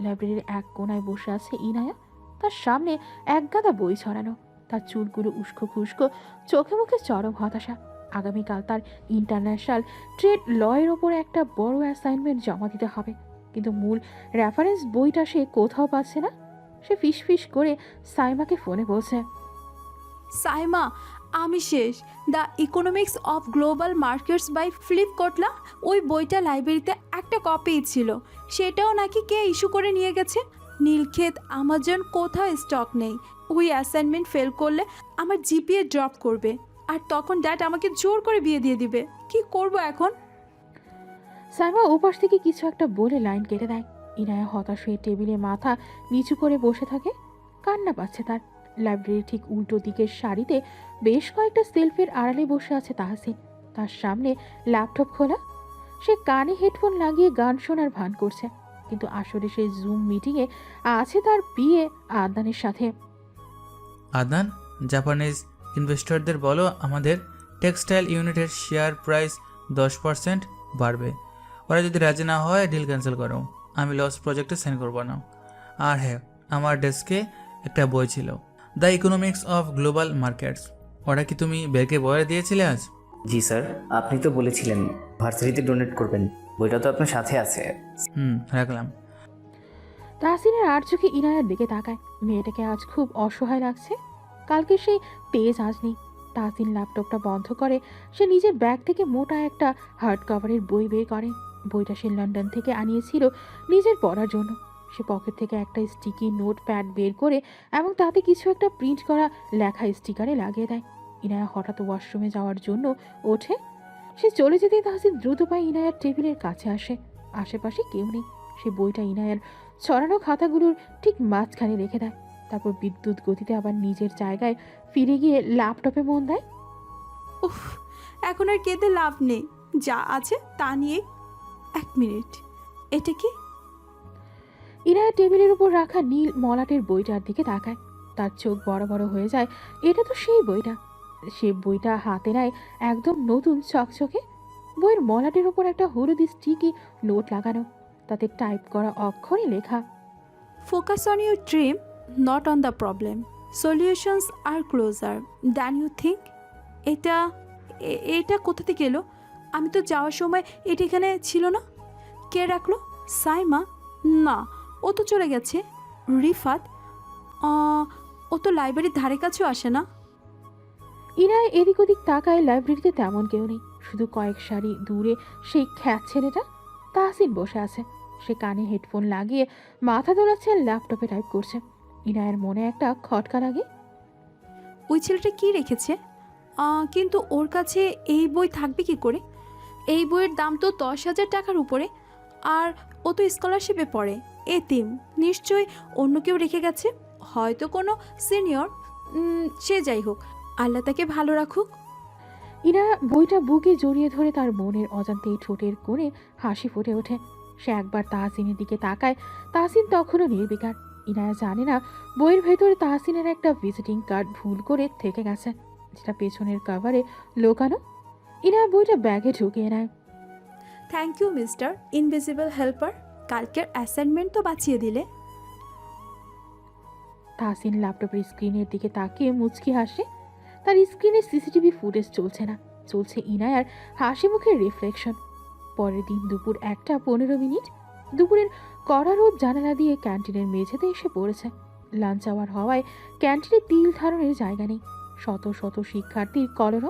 লাইব্রেরির এক কোনায় বসে আছে ইনায়া। তার সামনে এক গাদা বই ছড়ানো, তার চুলগুলো উস্কো খুস্কো, চোখে মুখে চরম হতাশা। আগামীকাল তার ইন্টারন্যাশনাল ট্রেড লয়ের ওপর একটা বড় অ্যাসাইনমেন্ট জমা দিতে হবে, কিন্তু মূল রেফারেন্স বইটা সে কোথাও পাচ্ছে না। সে ফিস করে সাইমাকে ফোনে বলছে, সাইমা, আমি শেষ। The economics of global markets by Philip Kotler. ওই বইটা লাইব্রেরিতে একটা কপিই ছিল, সেটাও নাকি কে ইস্যু করে নিয়ে গেছে। নীলক্ষেত আমাজন কোথাও স্টক নেই। ওই অ্যাসাইনমেন্ট ফেল করলে আমার জিপিএ ড্রপ করবে, আর তখন ড্যাড আমাকে জোর করে বিয়ে দিয়ে দিবে। কি করব এখন? সাইমা ওপাশ থেকে কিছু একটা বলে লাইন কেটে দেয়। ইনায়া হতাশ হয়ে টেবিলে মাথা নিচু করে বসে থাকে, কান্না পাচ্ছে তার। লাইব্রেরির ঠিক উল্টো দিকের সারিতে বেশ কয়েকটা সেলফের আড়ালে বসে আছে তাহসিন। তার সামনে ল্যাপটপ খোলা, সে কানে হেডফোন লাগিয়ে গান শোনার ভান করছে, কিন্তু আসলে সেই জুম মিটিংয়ে আছে তার বিয়ে আদনানের সাথে। আদনান, জাপানিজ ইনভেস্টরদের বলো আমাদের টেক্সটাইল ইউনিটের শেয়ার প্রাইস 10% বাড়বে। ওরা যদি রাজি না হয় ডিল ক্যান্সেল করো, আমি লস প্রজেক্টে সাইন করবো না। আর হ্যাঁ, আমার ডেস্কে একটা বই ছিল, the economics of global markets. ওটা কি তুমি বেরকে বয়ে দিয়েছিলে আজ? জি স্যার, আপনি তো বলেছিলেন ভার্সিটিতে ডোনেট করবেন, বইটা তো আপনার সাথে আছে। রাখলাম। তাহসিনের আর চোখে ইনায়ার দিকে তাকায়। মেয়েটাকে আজ খুব অসহায় লাগছে। কালকে সেই তেজ আজ নেই। তাহসিন ল্যাপটপটা বন্ধ করে সে নিজের ব্যাগ থেকে মোটা একটা হার্ড কভারের বই বের করে। বইটা সে লন্ডন থেকে আনিয়েছিল নিজের পড়ার জন্য। সে পকেট থেকে একটা স্টিকি নোট প্যাড বের করে এবং তাতে কিছু একটা প্রিন্ট করা লেখা স্টিকারে লাগিয়ে দেয়। ইনায়া হঠাৎ ওয়াশরুমে যাওয়ার জন্য ওঠে। সে চলে যেতেই তাহসিন দ্রুত পায়ে ইনায়ার টেবিলের কাছে আসে। আশেপাশে কেউ নেই। সে বইটা ইনায়ার ছড়ানো খাতাগুলোর ঠিক মাঝখানে রেখে দেয়। তারপর বিদ্যুৎ গতিতে আবার নিজের জায়গায় ফিরে গিয়ে ল্যাপটপে মন দেয়। উফ, এখন আর কেঁদে লাভ নেই, যা আছে তা নিয়ে। 1 মিনিট, এটা কি? ইনায়া টেবিলের উপর রাখা নীল মলাটের বইটার দিকে তাকায়। তার চোখ বড় বড় হয়ে যায়। এটা তো সেই বইটা। সে বইটা হাতে নেয়, একদম নতুন চকচকে। বইয়ের মলাটের উপর একটা হলুদি স্টিকি নোট লাগানো, তাতে টাইপ করা অক্ষরে লেখা, focus on your dream, not on the problem, solutions are closer than you think. এটা এটা কোথা থেকে এলো? আমি তো যাওয়ার সময় এটা এখানে ছিল না। কে রাখলো? সাইমা? না, ও তো চলে গেছে। রিফাত? ও তো লাইব্রেরির ধারে কাছেও আসে না। ইনায় এদিক ওদিক তাকায়। লাইব্রেরিতে তেমন কেউ নেই, শুধু কয়েক সারি দূরে সেই খ্যাত ছেলেটা তাহসিন বসে আছে। সে কানে হেডফোন লাগিয়ে মাথা দোলাচ্ছে আর ল্যাপটপে টাইপ করছে। ইনায়ের মনে একটা খটকা লাগে। ওই ছেলেটা কি রেখেছে? কিন্তু ওর কাছে এই বই থাকবে কি করে? এই বইয়ের দাম তো 10,000 টাকার উপরে। আর ও তো স্কলারশিপে পড়ে। এতিম, নিশ্চয়ই অন্য কেউ রেখে গেছে, হয়তো কোনো সিনিয়র। সে যাই হোক, আল্লাহ তাকে ভালো রাখুক। ইনা বইটা বুকে জড়িয়ে ধরে তার মনের অজান্তেই ঠোঁটের কোণে হাসি ফুটে ওঠে। সে একবার তাহসিনের দিকে তাকায়। তাহসিন তখনও নির্বিকার। ইনায়া জানে না বইয়ের ভেতরে তাহসিনের একটা ভিজিটিং কার্ড ভুল করে থেকে গেছে, যেটা পেছনের কভারে লোকানো। ইনায়া বইটা ব্যাগে ঢুকিয়ে নেয়। Thank you mister invisible helper, কালকের অ্যাসাইনমেন্ট তো বাঁচিয়ে দিলে। তাহসিন ল্যাপটপের স্ক্রিনের দিকে তাকিয়ে মুচকি হাসে। তার স্ক্রিনে সিসিটিভি ফুটেজ চলছে না, চলছে ইনায়ার হাসি মুখের রিফ্লেকশন। পরের দিন দুপুর 1:15। দুপুরের কড়া রোদ জানালা দিয়ে ক্যান্টিনের মেঝেতে এসে পড়েছে। লাঞ্চ আওয়ার হওয়ায় ক্যান্টিনে তিল ধারণের জায়গা নেই। শত শত শিক্ষার্থীর কলরব,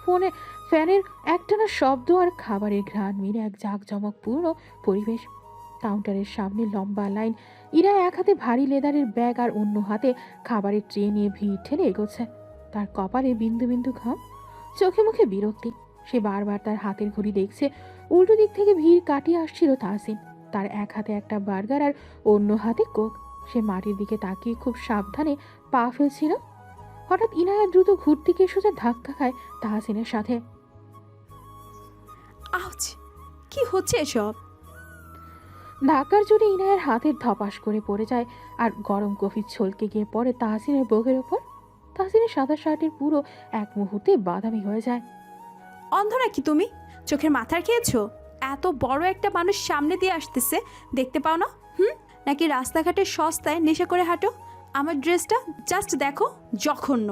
ফোনে ফ্যানের একটানা শব্দ আর খাবারের ঘ্রাণ মিলে এক জাঁকজমকপূর্ণ পরিবেশ। কাউন্টারের সামনে লম্বা লাইন। ইরা এক হাতে ভারী লেদারের ব্যাগ আর অন্য হাতে খাবারের ট্রে নিয়ে ভিড় ঠেলে এগোচ্ছে। তার কপালে বিন্দু বিন্দু ঘাম, চোখে মুখে বিরক্তি। সে বারবার তার হাতের ঘড়ি দেখছে। উল্টো দিক থেকে ভিড় কাটিয়ে আসছিল তাহসিন, তার এক হাতে একটা বার্গার আর অন্য হাতে কোক। সে মাটির দিকে তাকিয়ে খুব সাবধানে পা ফেলছিল। হঠাৎ ইনায়া দ্রুত ঘুরতে গিয়ে সোজা ধাক্কা খায় তাহসিনের সাথে। আউচ! কি হচ্ছে এসব? ধাক্কার জোরে ইনায়ের হাতের ধপাস করে পড়ে যায় আর গরম কফি ছলকে গিয়ে পড়ে তাহসিনের বুকের ওপর। তাহসিনের সাদা শার্টের পুরো এক মুহূর্তে বাদামি হয়ে যায়। অন্ধ নাকি তুমি? চোখের মাথার খেয়েছো? এত বড় একটা মানুষ সামনে দিয়ে আসতেছে, দেখতে পাও না? নাকি রাস্তাঘাটে সস্তায় নেশা করে হাঁটো? আমার ড্রেসটা জাস্ট দেখো, জঘন্য।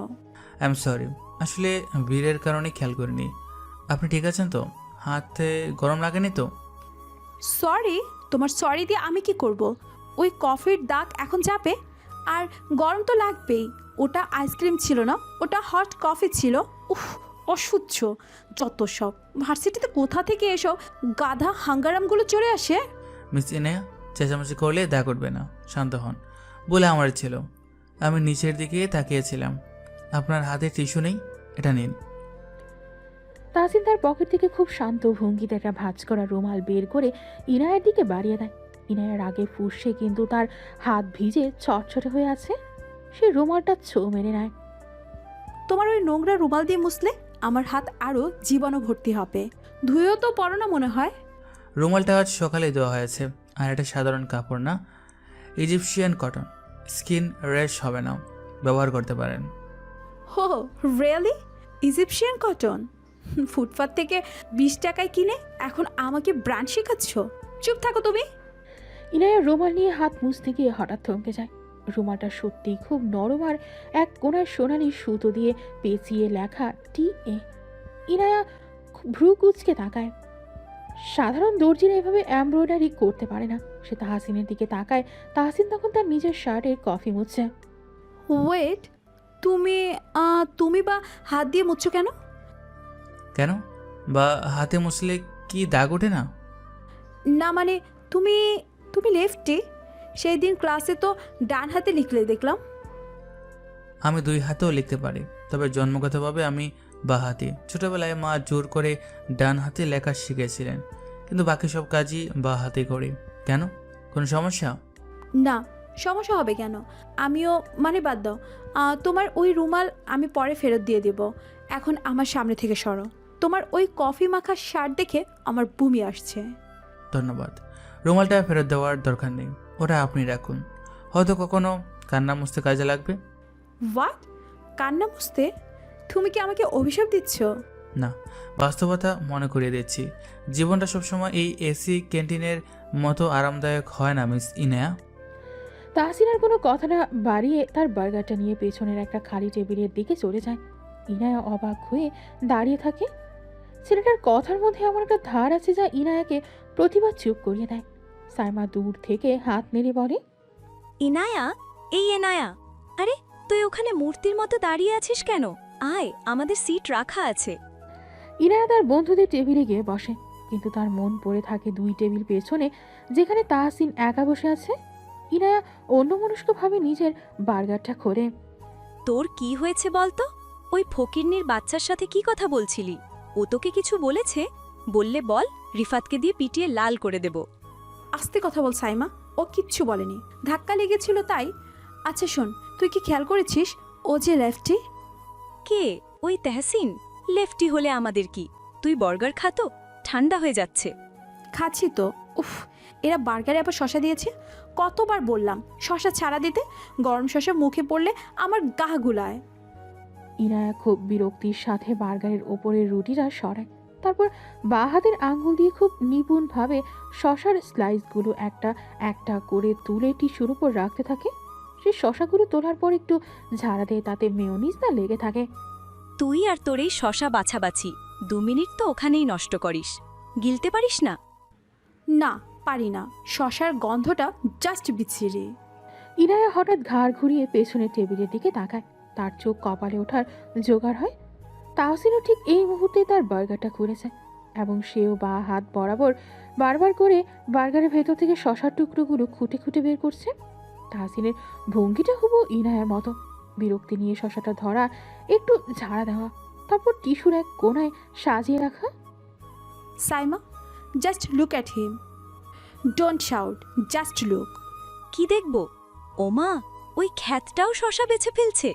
আই এম সরি, আসলে ভিড়ের কারণে খেয়াল করিনি। আপনি ঠিক আছেন তো? হাতে গরম লাগেনি তো? সরি? তোমার সরি দিয়ে আমি কি করব? ওই কফির দাগ এখন যাবে? আর গরম তো লাগবেই। ওটা আইসক্রিম ছিল না, ওটা হট কফি ছিল। উফ, অসহ্য যত সব। ভার্সিটিতে কোথা থেকে এসব গাধা হাঙ্গারামগুলো চলে আসে? মিস ইনায়া, চেঁচামেচি করলে দা করবে না, শান্ত হন বলে আমার ছিল। আমি নিচের দিকে তাকিয়েছিলাম। আপনার হাতে টিস্যু নেই? এটা নিন। তাহসিন তার পকেট থেকে খুব শান্ত ভঙ্গিতে একটা ভাঁজ করা রুমাল বের করে ইনায়ের দিকে বাড়িয়ে দেয়। ইনায়ের আগে ফুসছে, কিন্তু তার হাত ভিজে চটচটে হয়ে আছে। সে রুমালটা ছো মেরে নেয়। তোমার ওই নোংরা রুমাল দিয়ে মুছলে আমার হাত আরও জীবাণু ভর্তি হবে। ধুয়েও তো পড়ো না মনে হয়। রুমালটা আজ সকালে দেওয়া হয়েছে, আর এটা সাধারণ কাপড় না, ইজিপশিয়ান কটন। স্কিন র্যাশ হবে না, ব্যবহার করতে পারেন। হো, রিয়েলি? Egyptian cotton? ফুটপাত থেকে 20 টাকায় কিনে এখন আমাকে ব্র্যান্ড শেখাচ্ছ? চুপ থাকো তুমি। ইনায়ের রুমাল নিয়ে হাত মুছতে গিয়ে হঠাৎ থমকে যায়। রুমালটা সত্যিই খুব নরম আর এক কোণার সোনালি সুতো দিয়ে পেঁচিয়ে লেখা TA। ইনায়া ভ্রু কুচকে তাকায়। সাধারণ দর্জিরা এভাবে এমব্রয়ডারি করতে পারে না। সে তাহসিনের দিকে তাকায়। তাহসিন তখন তার নিজের শার্টের কফি মুছছে। ওয়েট, তুমি বা হাত দিয়ে মুছছো কেন? কেন? বা হাতে মুছলে কি দাগ ওঠে না? না মানে তুমি তুমি লেফটে। সেই দিন ক্লাসে তো ডান হাতে লিখলে দেখলাম। আমি দুই হাতেও লিখতে পারি, তবে জন্মগতভাবে আমি বাঁ হাতি। ছোটবেলায় মা জোর করে ডান হাতে লেখা শিখেছিলেন, কিন্তু বাকি সব কাজই বাঁ হাতে করি। কেন, কোনো সমস্যা? না, সমস্যা হবে কেন? আমিও মানে বাদ দাও। তোমার ওই রুমাল আমি পরে ফেরত দিয়ে দেব। এখন আমার সামনে থেকে সরো। তোমার ওই কফি মাখা শার্ট দেখে আমার বমি আসছে। ধন্যবাদ, রুমালটা ফেরত দেওয়ার দরকার নেই। ওটা আপনি রাখুন, হয়তো কখনো কান্না মুছতে কাজে লাগবে। হোয়াট? কান্না মুছতে? তুমি কি আমাকে অভিশাপ দিচ্ছ? না, বাস্তবতা মনে করিয়ে দিচ্ছি, জীবনটা সবসময় এই এসি ক্যান্টিনের মতো আরামদায়ক হয় না মিস ইনায়া। তাহসিন আর কোনো কথা না বাড়িয়ে তার বার্গারটা নিয়ে পেছনের একটা খালি টেবিলের দিকে চলে যায়। ইনায়া অবাক হয়ে দাঁড়িয়ে থাকে। ছেলেটার কথার মধ্যে এমন একটা ধার আছে যা ইনায়াকে প্রতিবার চুপ করিয়ে দেয়। সাইমা দূর থেকে হাত নেড়ে বলে, ইনায়া, এই এনায়া, আরে তুই ওখানে মূর্তির মতো দাঁড়িয়ে আছিস কেন? আয়, আমাদের সিট রাখা আছে। ইনায়া তার বন্ধুদের টেবিলে গিয়ে বসে, কিন্তু তার মন পড়ে থাকে 2 টেবিল পেছনে, যেখানে তাহসিন একা বসে আছে। ইনায়া অন্যমনস্কভাবে নিজের বার্গারটা খোলে। তোর কি হয়েছে বলতো? ওই ফকিরনির বাচ্চার সাথে কি কথা বলছিলি? ও তোকে কিছু বলেছে? বললে বল, রিফাতকে দিয়ে পিটিয়ে লাল করে দেব। আস্তে কথা বল সাইমা, ও কিচ্ছু বলেনি, ধাক্কা লেগেছিল তাই। আচ্ছা শোন, তুই কি খেয়াল করেছিস ও যে লেফটি? কে? ওই তেহসিন? লেফটি হলে আমাদের কি? তুই বার্গার খাতো, ঠান্ডা হয়ে যাচ্ছে। খাচ্ছি তো। উফ, এরা বার্গারে আবার শশা দিয়েছে। কতবার বললাম শশা ছাড়া দিতে, গরম শশা মুখে পড়লে আমার গা গুলায়। ইনায়া খুব বিরক্তির সাথে বার্গারের ওপরের রুটিটা সরায়, তারপর বাঁ হাতের আঙ্গুল দিয়ে খুব নিপুণভাবে শশার স্লাইসগুলো একটা একটা করে তুলে টিস্যুর উপর রাখতে থাকে। সেই শশাগুলো তোলার পর একটু ঝাড়া দিয়ে তাতে মেয়োনিজ না লেগে থাকে। তুই আর তোর এই শশা বাছাবাছি 2 মিনিট তো ওখানেই নষ্ট করিস। গিলতে পারিস না? না, পারি না, শশার গন্ধটা জাস্ট বিচ্ছিরি। ইনায়া হঠাৎ ঘাড় ঘুরিয়ে পেছনের টেবিলের দিকে তাকায়, তার চোখ কপালে ওঠার জোগাড় হয়। তাহসিনও ঠিক এই মুহূর্তে তার বার্গারটা খুলেছে এবং সেও বা হাত বরাবর বারবার করে বার্গারের ভেতর থেকে শশার টুকরোগুলো খুঁটে খুঁটে বের করছে। তাহসিনের ভঙ্গিটা হুবহু ইনায়ার মতো, বিরক্তি নিয়ে শশাটা ধরা, একটু ঝাড়া দেওয়া, তারপর টিস্যুর এক কোণায় সাজিয়ে রাখা। Saima, just look at him, don't shout, just look. কি দেখব? ওমা, ওই খ্যাতটাও শশা বেছে ফেলছে।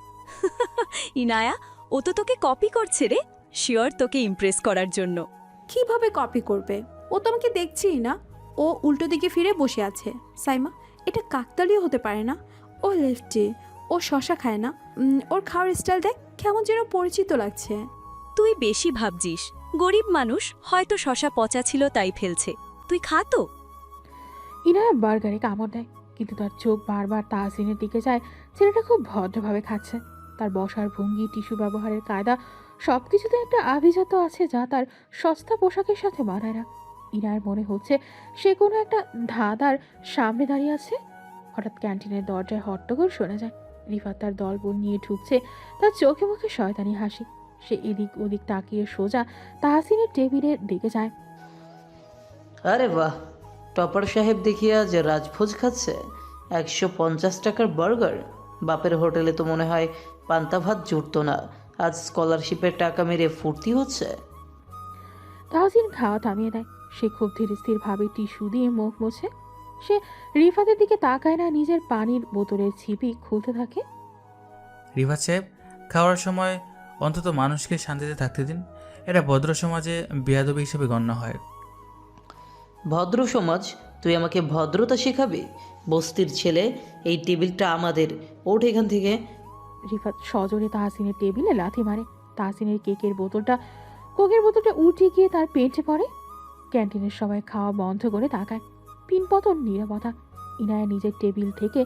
ইনায়া, ও তো তোকে কপি করছে রে, শিওর তোকে ইমপ্রেস করার জন্য। কিভাবে কপি করবে? ও তো আমাকে দেখছেই না, ও উল্টো দিকে ফিরে বসে আছে। সাইমা, এটা কাকতালীয় হতে পারে না। ও লেফটে, ও শশা খায় না। ওর খাওয়ার স্টাইল দেখ, কেমন যেন পরিচিত লাগছে। তুই বেশি ভাবছিস, গরিব মানুষ, হয়তো শশা পচা ছিল তাই ফেলছে। তুই খা তো। ইনায়া বার্গারে কামড় দেয়, কিন্তু তার চোখ বারবার তাহসিনের দিকে যায়। ছেলেটা খুব ভদ্রভাবে খাচ্ছে, তার বসার ভঙ্গি, টিস্যু ব্যবহারের কায়দা, সবকিছুতে একটা আভিজাত আছে যা তার সস্তা পোশাকের সাথে মানায় না। ইনার মনে হচ্ছে সে কোনো একটা ধাঁধার সামনে দাঁড়িয়ে আছে। হঠাৎ ক্যান্টিনের দরজায় হট্টগোল শোনা যায়। রিফাত তার দলবল নিয়ে ঢুকছে, তার চোখে মুখে শয়তানি হাসি। সে এদিক ওদিক তাকিয়ে সোজা তাহসিনের টেবিলের দিকে যায়। আরে বাহ, টপার সাহেব দেখি আজ রাজভোজ খাচ্ছে। 150 টাকার বার্গার। বাপের হোটেলে তো মনে হয় পান্তা ভাত জুটতো না, আজ স্কলারশিপের টাকা মেরে ফুর্তি হচ্ছে। তাহসিন খাওয়া থামিয়ে দেয়। সে খুব ধীর স্থিরভাবে টিস্যু দিয়ে মুখ মোছে। সে রিফাতের দিকে তাকায় না, নিজের পানির বোতলের ছিপি খুলতে থাকে। রিফাত সাহেব, খাওয়ার সময় অন্তত মানুষকে শান্তিতে থাকতে দিন, এটা ভদ্র সমাজে বেয়াদবি হিসেবে গণ্য হয়। ভদ্র সমাজ? তুই আমাকে ভদ্রতা শেখাবি? বস্তির ছেলে, এই টেবিলটা আমাদের, ওঠ এখান থেকে। রিফাত সজোরে তাহসিনের টেবিলে লাথি মারে। তাহসিনের কোকের বোতলটা উল্টে গিয়ে তার পেটে পড়ে। ক্যান্টিনের সবাই খাওয়া বন্ধ করে তাকায়। পিনপতন নীরবতা। ইনায়া নিজের টেবিল থেকে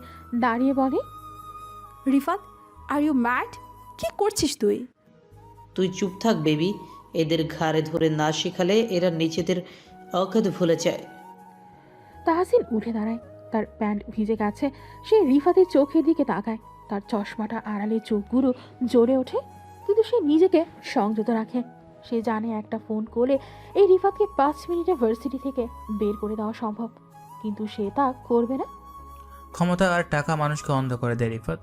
দাঁড়িয়ে বলে, রিফাত, আর ইউ ম্যাড? কি করছিস তুই? তুই চুপ থাক বেবি, এদের ঘাড়ে ধরে না শেখালে এরা নিজেদের অকাত ভুলে যায়। তাহসিন উঠে দাঁড়ায়, তার প্যান্ট ভিজে গেছে। সে রিফাতের চোখের দিকে তাকায়, তার চশমাটা আড়ালে চোখগুলো জ্বলে ওঠে, কিন্তু সে নিজেকে সংযত রাখে। সে জানে একটা ফোন করলে এই রিফাতকে 5 মিনিটে ভার্সিটি থেকে বের করে দেওয়া সম্ভব, কিন্তু সে তা করবে না। ক্ষমতা আর টাকা মানুষকে অন্ধ করে দেয় রিফাত।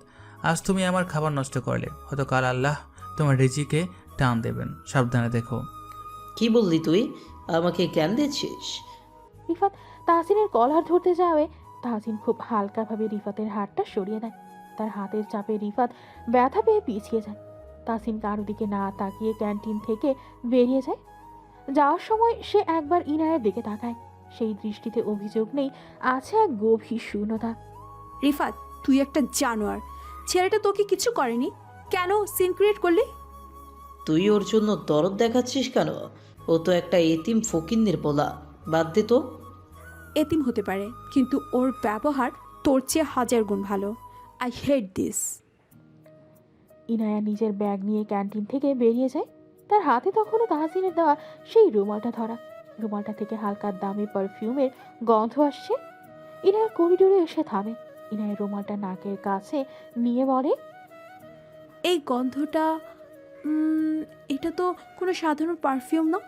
আজ তুমি আমার খাবার নষ্ট করলে, হয়তো কাল আল্লাহ তোমার রিজিকে টান দেবেন, সাবধানে দেখো। কি বললি তুই? আমাকে জ্ঞান দিচ্ছিস? রিফাত তাহসিনের কলার ধরতে যাবে, তাহসিন খুব হালকাভাবে রিফাতের হাতটা সরিয়ে দেয়। তার হাতের চাপে রিফাত ব্যথা পেয়ে পিছিয়ে যায়। তাহসিন কারো দিকে না তাকিয়ে ক্যান্টিন থেকে বেরিয়ে যায়। যাওয়ার সময় সে একবার ইনায়ের দিকে তাকায়। সেই দৃষ্টিতে অভিযোগ নেই, আছে এক গভীর শূন্যতা। রিফাত, তুই একটা জানোয়ার। ছেলেটা তোকে কিছু করেনি, কেন সিন ক্রিয়েট করলি? তুই ওর জন্য দরদ দেখাচ্ছিস কেন? ও তো একটা এতিম ফকিন্নির পোলা, বাদ দে তো। এতিম হতে পারে, কিন্তু ওর ব্যবহার তোর চেয়ে 1000 গুণ ভালো। I hate this. ইনায়া নিজের ব্যাগ নিয়ে ক্যান্টিন থেকে বেরিয়ে যায়। তার হাতে তখনও তাহসিনের দেওয়া সেই রুমালটা ধরা। রুমালটা থেকে হালকা দামি পারফিউমের গন্ধ আসছে। ইনায়া করিডোরে এসে থামে। ইনায়া রুমালটা নাকের কাছে নিয়ে বলে, এই গন্ধটা, এটা তো কোনো সাধারণ পারফিউম না।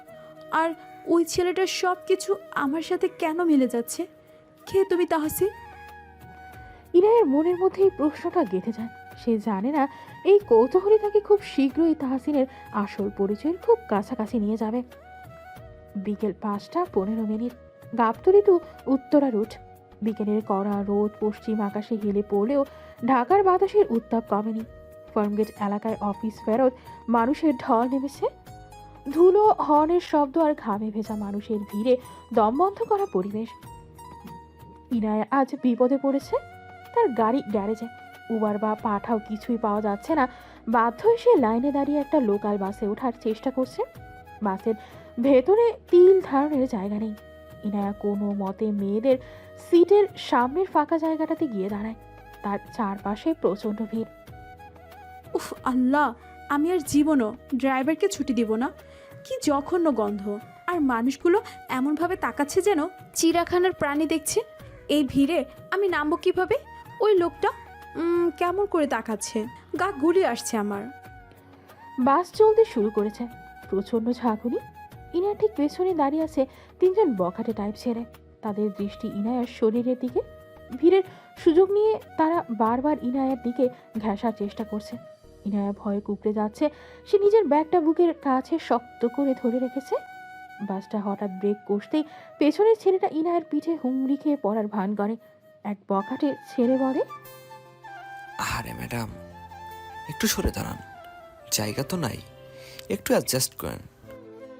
আর ওই ছেলেটার সব কিছু আমার সাথে কেন মিলে যাচ্ছে? কে তুমি তাহসিন? ইনায়ের মনের মধ্যে এই প্রশ্নটা গেঁথে যায়। সে জানে না এই কৌতূহলী তাকে খুব শীঘ্রই তাহসিনের আসল পরিচয়ের খুব কাছাকাছি নিয়ে যাবে। বিকেল 5:15 গাবতলী টু উত্তরা রুট। বিকেলের কড়া রোদ পশ্চিম আকাশে হেলে পড়লেও ঢাকার বাতাসের উত্তাপ কমেনি। ফার্মগেট এলাকায় অফিস ফেরত মানুষের ঢল নেমেছে। ধুলো, হর্নের শব্দ আর ঘামে ভেজা মানুষের ভিড়ে দমবন্ধ করা পরিবেশ। ইনায়া আজ বিপদে পড়েছে। তার গাড়ি গ্যারেজে, উবার বা পাঠাও কিছুই পাওয়া যাচ্ছে না। বাধ্য হয়ে সে লাইনে দাঁড়িয়ে একটা লোকাল বাসে ওঠার চেষ্টা করছে। বাসের ভেতরে তিল ধারণের জায়গা নেই। ইনায়া কোনো মতে মেয়েদের সিটের সামনের ফাঁকা জায়গাটাতে গিয়ে দাঁড়ায়। তার চারপাশে প্রচণ্ড ভিড়। উফ আল্লাহ, আমি আর জীবনও ড্রাইভারকে ছুটি দিব না। কি জঘন্য গন্ধ! আর মানুষগুলো এমনভাবে তাকাচ্ছে যেন চিড়িয়াখানার প্রাণী দেখছে। এই ভিড়ে আমি নামবো কিভাবে? ওই লোকটা কেমন করে তাকাচ্ছে, গা গুলি আসছে আমার। বাস চলতে শুরু করেছে। প্রচণ্ড ঝাঁকুনি। ইনায়ার ঠিক পেছনে দাঁড়িয়ে আছে 3জন বখাটে টাইপ ছেলে। তাদের দৃষ্টি ইনায়ার শরীরের দিকে। ভিড়ের সুযোগ নিয়ে তারা বারবার ইনায়ার দিকে ঘেঁষার চেষ্টা করছে। ইনায়া ভয়ে কুঁকড়ে যাচ্ছে। সে নিজের ব্যাগটা বুকের কাছে শক্ত করে ধরে রেখেছে। বাসটা হঠাৎ ব্রেক কষতেই পেছনের ছেলেটা ইনায়ার পিঠে হুমড়ি খেয়ে পড়ার ভান করে। এক বখাটে ছেলে বলে, আরে ম্যাডাম, একটু সরে দাঁড়ান, জায়গা তো নাই, একটু অ্যাডজাস্ট করেন।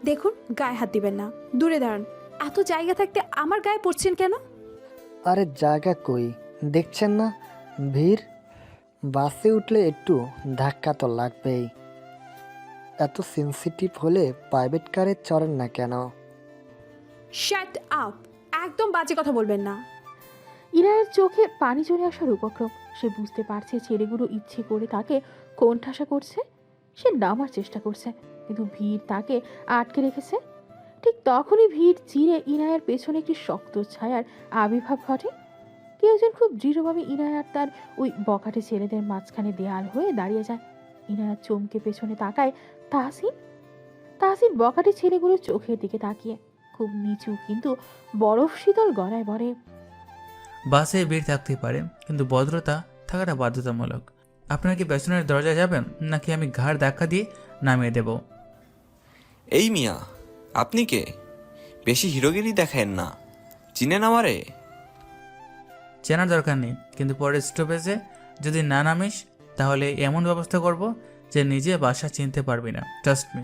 দেখুন, গায়ে হাত দিবেন না, দূরে দাঁড়ান। এত জায়গা থাকতে আমার গায়ে পড়ছেন কেন? আরে জায়গা কই, দেখছেন না ভিড়? বাসে উঠলে একটু ধাক্কা তো লাগবেই। এত সেন্সিটিভ হলে প্রাইভেট কারে চড়েন না কেন? Shut up! একদম বাজে কথা বলবেন না। ইনায়ের চোখে পানি চলে আসার উপক্রম। সে বুঝতে পারছে ছেলেগুলো ইচ্ছে করে তাকে কোণঠাসা করছে। সে নামার চেষ্টা করছে, কিন্তু ভিড় তাকে আটকে রেখেছে। ঠিক তখনই ভিড় চিরে ইনায়ের পেছনে একটি শক্ত ছায়ার আবির্ভাব ঘটে। কেউ একজন খুব দৃঢ়ভাবে ইনায়ার তার ওই বখাটে ছেলেদের মাঝখানে দেয়াল হয়ে দাঁড়িয়ে যায়। ইনায়ার চমকে পেছনে তাকায় তাহসিন। তাহসিন বখাটে ছেলেগুলোর চোখের দিকে তাকিয়ে খুব নিচু কিন্তু বরফ শীতল গলায় বলে, বাসে ভিড় থাকতেই পারে, কিন্তু ভদ্রতা থাকাটা বাধ্যতামূলক। আপনারা কি পেছনের দরজায় যাবেন, নাকি আমি ঘাড় ধাক্কা দিয়ে নামিয়ে দেব? এই মিয়া, আপনি কে? বেশি হিরোগিরি দেখায়েন না, চিনেন আমারে? চেনার দরকার নেই, কিন্তু পরের স্টপেজে যদি না নামিস তাহলে এমন ব্যবস্থা করব যে নিজে বাসা চিনতে পারবি না। Trust me.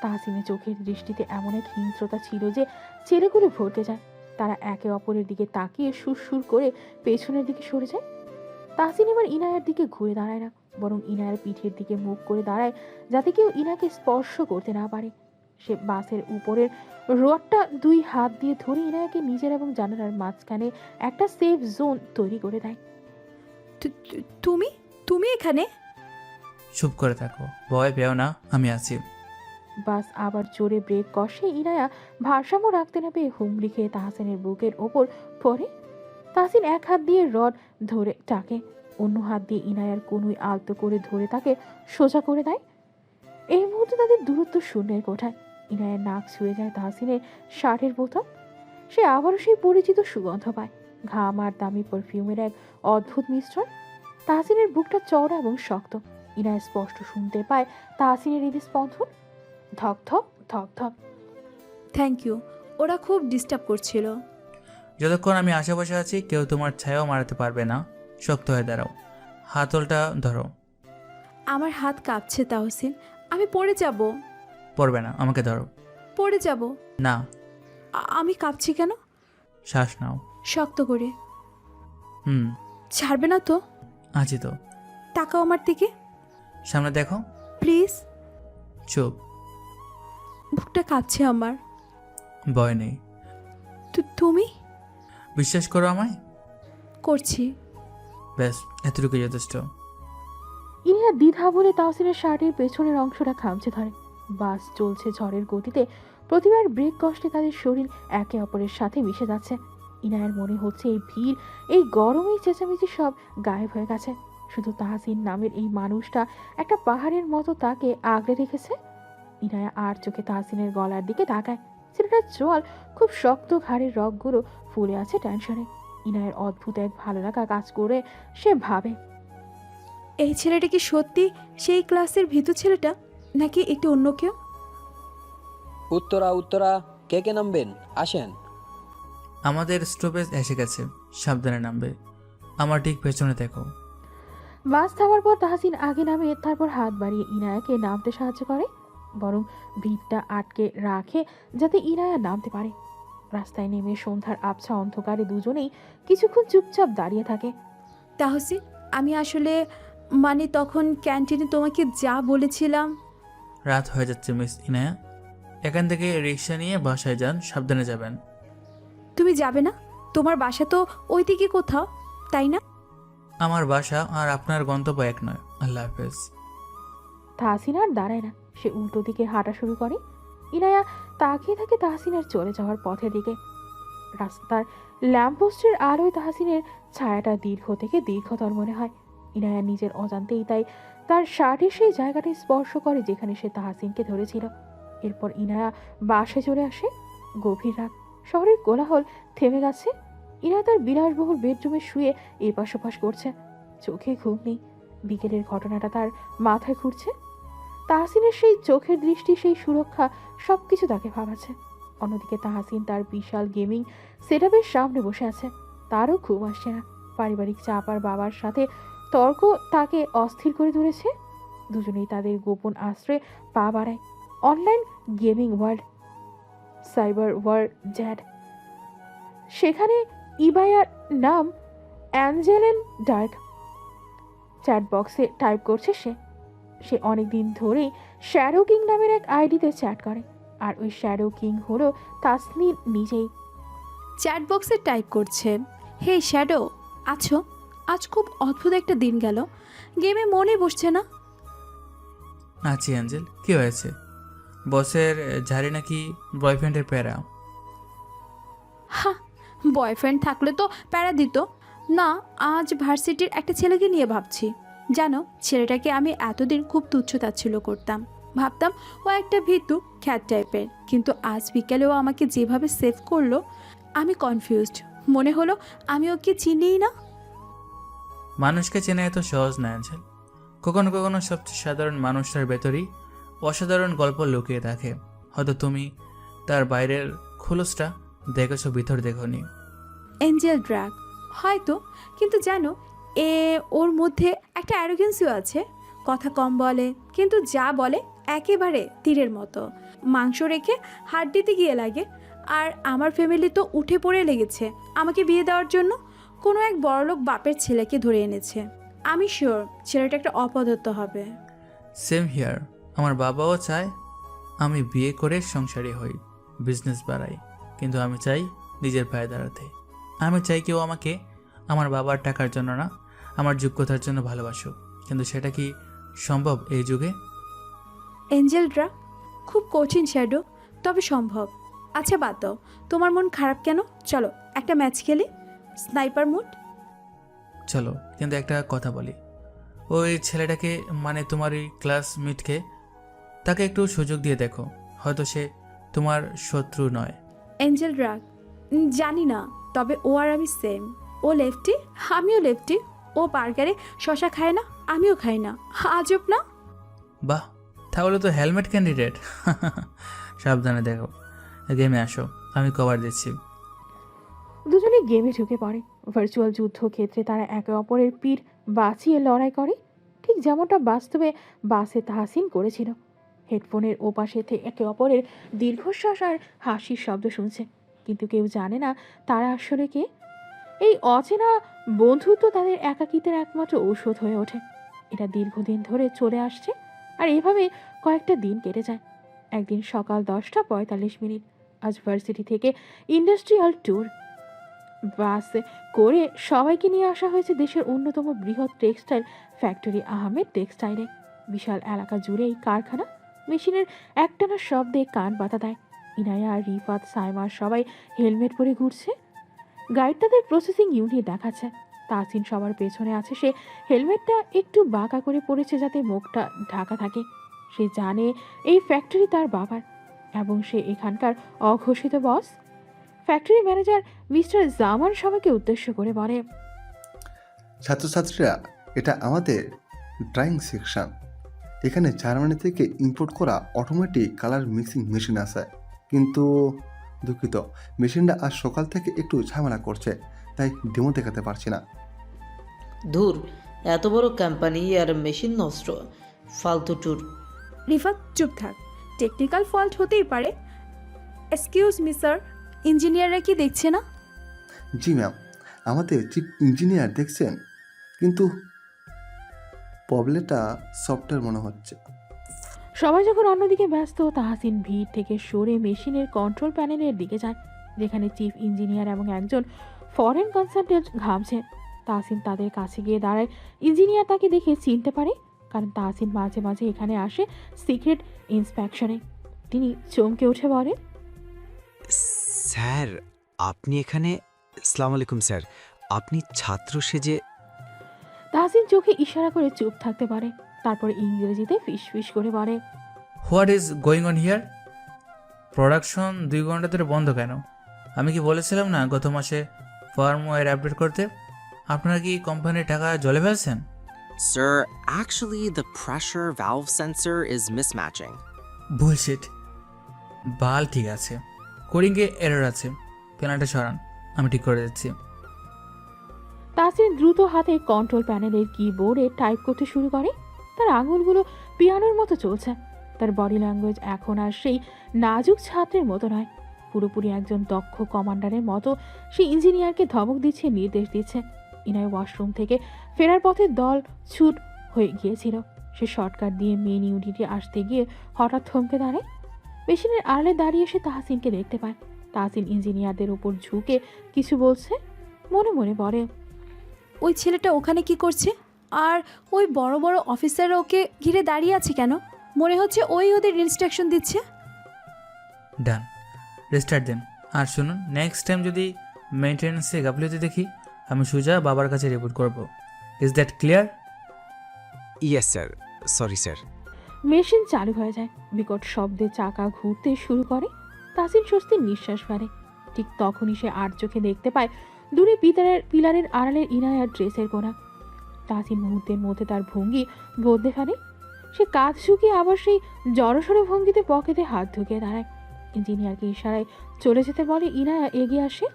তাহসিনের চোখের দৃষ্টিতে এমন এক হিংস্রতা ছিল যে ছেলেগুলো ভরতে যায়। তারা একে অপরের দিকে তাকিয়ে সুরসুর করে পেছনের দিকে সরে যায়। তাহসিন এবার ইনায়ার দিকে ঘুরে দাঁড়ায় না, বরং ইনায়ার পিঠের দিকে মুখ করে দাঁড়ায় যাতে কেউ ইনাকে স্পর্শ করতে না পারে। সে বাসের উপরের রডটা 2 হাত দিয়ে ধরে ইনায়াকে নিজের এবং জানালার মাঝখানে একটা সেফ জোন তৈরি করে দেয়। তুমি তুমি এখানে? চুপ করে থাকো, ভয় পেও না, আমি আছি। বাস আবার জোরে ব্রেক কষে ইনায়া ভারসাম্য রাখতে না পেয়ে হুমড়ি খেয়ে তাহসিনের বুকের ওপর পড়ে। তাহসিন এক হাত দিয়ে রড ধরে টাকে, অন্য হাত দিয়ে ইনায়ার কনুই আলতো করে ধরে তাকে সোজা করে দেয়। এই মুহূর্তে তাদের দূরত্ব শূন্যের কোঠায়। ইনায়ের নাক ছুঁয়ে যায় তাহসিনের শার্টের বোতাম। সে আবারও সেই পরিচিত সুগন্ধ পায়, ঘাম আর দামি পারফিউমের এক অদ্ভুত মিশ্রণ। তাহসিনের বুকটা চওড়া এবং শক্ত। ইনায় স্পষ্ট শুনতে পায় তাহসিনের হৃদস্পন্দন, ধক ধক ধক ধক। থ্যাংক ইউ, ওরা খুব ডিস্টার্ব করছিল। যতক্ষণ আমি আশেপাশে আছি কেউ তোমার ছায়াও মারাতে পারবে না। শক্ত হয়ে দাঁড়াও, হাতলটা ধরো। আমার হাত কাঁপছে তাহসিন, আমি পড়ে যাব। পড়বে না, আমাকে ধরো। পড়ে যাব। না। আমি কাঁপছি কেন? শ্বাস নাও। শক্ত করে। হুম, ছাড়বে না তো? আছি তো। তাকাও আমার দিকে সামনে দেখো। প্লিজ। চুপ। বুকটা কাঁপছে আমার। ভয় নেই। তুমি? বিশ্বাস করো আমায়। করছি। ব্যাস, এতটুকুই যথেষ্ট। ইনিয়া দ্বিধা বলে তাহসিনের শার্টের পেছনের অংশটা খামচে ধরে। বাস চলছে ঝড়ের গতিতে, প্রতিবার ব্রেক কষ্টে তাদের শরীর একে অপরের সাথে মিশে যাচ্ছে। ইনায়ের মনে হচ্ছে এই ভিড়, এই গরম, এই চেঁচামেচি সব গায়েব হয়ে গেছে। শুধু তাহসিন নামের এই মানুষটা একটা পাহাড়ের মতো তাকে আগলে রেখেছে। ইনায়া আর চোখে তাহসিনের গলার দিকে তাকায়। ছেলেটার চোয়াল খুব শক্ত, ঘাড়ের রগগুলো ফুলে আছে টেনশনে। ইনায়ের অদ্ভুত এক ভালো লাগা কাজ করে। সে ভাবে, এই ছেলেটা কি সত্যি সেই ক্লাসের ভীতু ছেলেটা, নাকি একটু অন্য কেউ? উত্তরা উত্তরা, কে কে নামবেন? আসেন। আমাদের স্টপেজ এসে গেছে, সাবধানে নামবে। আমার ঠিক পেছনে দেখো। বাস থামার পর তাহসিন আগে নামে, তারপর হাত বাড়িয়ে ইনায়াকে নামতে সাহায্য করে, বরং ভিড়টা আটকে রাখে যাতে ইনায়া নামতে পারে। রাস্তায় নেমে সন্ধ্যার আবছা অন্ধকারে দুজনেই কিছুক্ষণ চুপচাপ দাঁড়িয়ে থাকে। তাহসিন, আমি আসলে তখন ক্যান্টিনে তোমাকে যা বলেছিলাম। রাত হয়ে যাচ্ছে মিস ইনায়া, এখান থেকে রিক্সা নিয়ে বাসায় যান, সাবধানে যাবেন। তুমি যাবে না? তোমার বাসা তো ওই দিকে কোথাও, তাই না? আমার বাসা আর আপনার গন্তব্য এক নয়। আল্লাহ হাফেজ। তাহসিন আর দাঁড়ায় না, সে উল্টো দিকে হাঁটা শুরু করে। ইনায়া তাকিয়ে থাকে তাহসিনের চলে যাওয়ার পথের দিকে। রাস্তার ল্যাম্পপোস্টের আলোয় তাহসিনের ছায়াটা দীর্ঘ থেকে দীর্ঘতর মনে হয়। ইনায়া নিজের অজান্তেই তাই তার শার্টের সেই জায়গাটি স্পর্শ করে যেখানে সে তাহসিনকে ধরেছিল। এরপর ইনায়া বাসায় চলে আসে। গভীর রাত, শহরের কোলাহল থেমে গেছে। ইনায়া তার বিলাসবহুল বেডরুমে শুয়ে এপাশ ওপাশ করছে। চোখে ঘুম নেই। বিকেলের ঘটনাটা তার মাথায় ঘুরছে। তাহসিনের সেই চোখের দৃষ্টি, সেই সুরক্ষা, সবকিছু তাকে ভাবাচ্ছে। অন্যদিকে তাহসিন তার বিশাল গেমিং সেটআপের সামনে বসে আছে। তারও ঘুম আসছে না। পারিবারিক চাপ আর বাবার সাথে তর্ক তাকে অস্থির করে তুলেছে। দুজনেই তাদের গোপন আশ্রয়ে পা বাড়ায়। Online gaming world, cyber war জ্যাড। সেখানে ইবায়ার নাম অ্যাঞ্জেলেন ডার্ক। চ্যাট বক্সে টাইপ করছে সে অনেক দিন ধরেই শ্যাডো কিং নামের এক আইডিতে চ্যাট করে। আর ওই শ্যাডো কিং হলো তাসনিন নিজেই। চ্যাট বক্সে টাইপ করছে, হে শ্যাডো, আছো? আজ খুব অদ্ভুত একটা দিন গেল, গেমে মনে বসছে না। আছি অ্যাঞ্জেল, কি হয়েছে? বসের ঝাড়ি নাকি বয়ফ্রেন্ডের প্যারা? হা, বয়ফ্রেন্ড থাকলে তো প্যারা দিত না। আজ ভার্সিটির একটা ছেলেকে নিয়ে ভাবছি। জানো, ছেলেটাকে আমি এতদিন খুব তুচ্ছ তাচ্ছিল্য করতাম, ভাবতাম ও একটা ভীতু খ্যাত টাইপের। কিন্তু আজ বিকেলে ও আমাকে যেভাবে সেভ করলো, আমি কনফিউজড। মনে হলো আমি ওকে চিনিই না। মানুষকে চেনা এত সহজ না অ্যাঞ্জেল। কখনো কখনো সবচেয়ে সাধারণ মানুষটার ভেতরেই অসাধারণ গল্প লুকিয়ে থাকে। হয়তো তুমি তার বাইরের খোলসটা দেখেছো, ভিতর দেখোনি। এঞ্জেল ড্রাগ হয়তো, কিন্তু জানো, ওর মধ্যে একটা অ্যারোগেন্সিও আছে। কথা কম বলে, কিন্তু যা বলে একেবারে তীরের মতো। মাংস রেখে হাড্ডিতে গিয়ে লাগে। আর আমার ফ্যামিলি তো উঠে পড়ে লেগেছে আমাকে বিয়ে দেওয়ার জন্য। কোনো এক বড়লোক বাপের ছেলেকে ধরে এনেছে। আমি শিওর ছেলেটা একটা অপদার্থ হবে। Same here. আমার বাবাও চায় আমি বিয়ে করে সংসারী হই, বিজনেস বাড়াই। কিন্তু আমি চাই নিজের পায়ে দাঁড়াতে। আমি চাই কেউ আমাকে আমার বাবার টাকার জন্য না, আমার যোগ্যতার জন্য ভালোবাসুক। কিন্তু সেটা কি সম্ভব এই যুগে? এঞ্জেলরা খুব কঠিন শ্যাডো, তবে সম্ভব। আচ্ছা বাদ দাও, তোমার মন খারাপ কেন? চলো একটা ম্যাচ খেলি, স্নাইপার মুড। চলো, কিন্তু একটা কথা বলি। ওই ছেলেটাকে, মানে তোমার ওই ক্লাসমেটকে, তাকে একটু সুযোগ দিয়ে দেখো। হয়তো সে তোমার শত্রু নয়। এঞ্জেল ড্রাগ জানি না, তবে ও আর আমি সেম। ও লেফটি, আমিও লেফটি। ও বার্গারে শশা খায় না, আমিও খাই না। আজব না? বাহ, তাহলে তো হেলমেট ক্যান্ডিডেট। সাবধানে দেখো, গেমে আসো, আমি কভার দিচ্ছি। দুজনে গেমে ঢুকে পড়ে। ভার্চুয়াল যুদ্ধক্ষেত্রে তারা একে অপরের পিঠ বাঁচিয়ে লড়াই করে, ঠিক যেমনটা বাস্তবে বাসে তাহসিন করেছিল। হেডফোনের ওপাশে একে অপরের দীর্ঘশ্বাস আর হাসির শব্দ শুনছে। কিন্তু কেউ জানে না তারা আসলে কে। এই অচেনা বন্ধুত্ব তাদের একাকিত্বের একমাত্র ঔষধ হয়ে ওঠে। এটা দীর্ঘদিন ধরে চলে আসছে, আর এভাবে কয়েকটা দিন কেটে যায়। একদিন সকাল 10:45, আজ ভার্সিটি থেকে ইন্ডাস্ট্রিয়াল ট্যুর বাসে করে সবাইকে নিয়ে আসা হয়েছে দেশের অন্যতম বৃহৎ টেক্সটাইল ফ্যাক্টরি আহমেদ টেক্সটাইলে। বিশাল এলাকা জুড়ে এই কারখানা মেশিনের একটানা শব্দে কান বাতা দেয়। ইনায়া, রিফাত, সাইমা সবাই হেলমেট পরে ঘুরছে। গাইড তাদের প্রসেসিং ইউনিট দেখাচ্ছে। তাসিন সবার পেছনে আছে। সে হেলমেটটা একটু বাঁকা করে পড়েছে যাতে মুখটা ঢাকা থাকে। সে জানে এই ফ্যাক্টরি তার বাবার এবং সে এখানকার অঘোষিত বস। ফ্যাক্টরি ম্যানেজার মিস্টার জামান সবাইকে উদ্দেশ্য করে বলে, ছাত্রছাত্রীরা, এটা আমাদের ড্রয়িং সেকশন। এখানে জার্মানি থেকে ইম্পোর্ট করা অটোমেটিক কালার মিক্সিং মেশিন আছে, কিন্তু দুঃখিত, মেশিনটা আজ সকাল থেকে একটু ঝামেলা করছে, তাই ডেমো দেখাতে পারছি না। ধুর, এত বড় কোম্পানি আর মেশিন নষ্ট, ফালতু ট্যুর। রিফাত চুপ থাক, টেকনিক্যাল ফল্ট হতেই পারে। এক্সকিউজ মি স্যার, ইঞ্জিনিয়াররা কি দেখছে না? জি ম্যাম, আমাদের চিফ ইঞ্জিনিয়ার দেখছেন, কিন্তু প্রবলেমটা সফটওয়্যার মনে হচ্ছে। সবাই যখন অন্যদিকে ব্যস্ত, তাহসিন ভিড় থেকে সরে মেশিনের কন্ট্রোল প্যানেলের দিকে যায়, যেখানে চিফ ইঞ্জিনিয়ার এবং একজন ফরেন কনসালটেন্ট ঘামছে। তাহসিন তাদের কাছে গিয়ে দাঁড়ায়। ইঞ্জিনিয়ার তাকে দেখে চিনতে পারে, কারণ তাহসিন মাঝে মাঝে এখানে আসে সিক্রেট ইন্সপেকশনে। তিনি চমকে উঠে বলে, স্যার আপনি এখানে? আসসালামু আলাইকুম স্যার, আপনি ছাত্র সেজে? তাহসিন চোখে ইশারা করে চুপ থাকতে পারে, তারপর ইংরেজিতে ফিস ফিস করে বলে, what is going on here? Production 2 ঘন্টা ধরে বন্ধ কেন? আমি কি বলেছিলাম না গত মাসে ফার্মওয়্যার আপডেট করতে? আপনারা কি কোম্পানির টাকা জলে ফেলছেন? Sir, actually the pressure valve sensor is mismatching. Bullshit. বাল ঠিক আছে, কোডিংয়ে এরর আছে, প্যানেলটা সরান, আমি ঠিক করে দিচ্ছি। তাহসিন দ্রুত হাতে কন্ট্রোল প্যানেলের কিবোর্ডে টাইপ করতে শুরু করে। তার আঙুলগুলো পিয়ানোর মতো চলছে। তার বডি ল্যাঙ্গুয়েজ এখন আর সেই নাজুক ছাত্রের মতো নয়, পুরোপুরি একজন দক্ষ কমান্ডারের মতো। সে ইঞ্জিনিয়ারকে ধমক দিচ্ছে, নির্দেশ দিচ্ছে। ইনায় ওয়াশরুম থেকে ফেরার পথে দল ছুট হয়ে গিয়েছিল। সে শর্টকাট দিয়ে মেন ইউনিটে আসতে গিয়ে হঠাৎ থমকে দাঁড়ায়। মেশিনের আড়ালে দাঁড়িয়ে সে তাহসিনকে দেখতে পায়। তাহসিন ইঞ্জিনিয়ারদের উপর ঝুঁকে কিছু বলছে, মনে মনে বলে, ওই ছেলেটা ওখানে কি করছে? আর ওই বড় বড় অফিসাররা ওকে ঘিরে দাঁড়িয়ে আছে কেন? মনে হচ্ছে ওই ওদের ইনস্ট্রাকশন দিচ্ছে। ডান, রেস্টার্ট দেন। আর শুনুন, নেক্সট টাইম যদি মেনটেন্যান্সে গাফিলতি দেখি, আমি সোজা বাবার কাছে রিপোর্ট করব। Is that clear? Yes sir, sorry sir. Machine চালু হয়ে যায়। বিকট শব্দে চাকা ঘুরতে শুরু করে। তাসিন স্বস্তির নিঃশ্বাস ফেলে। ঠিক তখনই সে আর চোখে দেখতে পায় দূরে পিলারের আড়ালের ইনায়ার ড্রেসের কোনা। তাসিন মুহূর্তের মধ্যে তার ভঙ্গি বদলে ফেলে। সে কাঁধ ঝুঁকিয়ে আবার সেই জড়সড় ভঙ্গিতে পকেটে হাত ঢুকিয়ে দাঁড়ায়। ইঞ্জিনিয়ারকে ইশারায় চলে যেতে বলে। ইনায়া এগিয়ে আসে।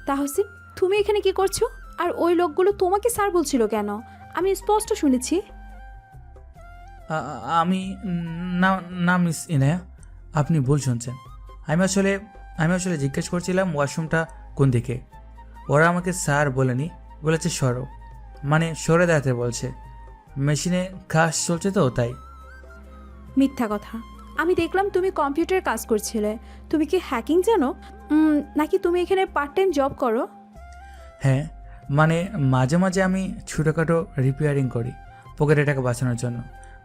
তাহসিন, তুমি এখানে কি করছো? আর ওই লোকগুলো তোমাকে স্যার বলছিল কেন? আমি স্পষ্ট শুনেছি। আমি না না মিস ইনায়া, আপনি ভুল শুনছেন। আমি আসলে জিজ্ঞেস করছিলাম ওয়াশরুমটা কোন দিকে। ওরা আমাকে স্যার বলেনি, বলেছে সরো, মানে সরে দাঁড়াতে বলছে। মেশিনে কাজ চলছে তো তাই। মিথ্যা কথা। আমি দেখলাম তুমি কম্পিউটার কাজ করছিলে। তুমি কি হ্যাকিং জানো? নাকি তুমি এখানে পার্ট টাইম জব করো? হ্যাঁ, মানে মাঝে মাঝে আমি ছোটোখাটো রিপেয়ারিং করি পকেটে টাকা বাঁচানোর জন্য।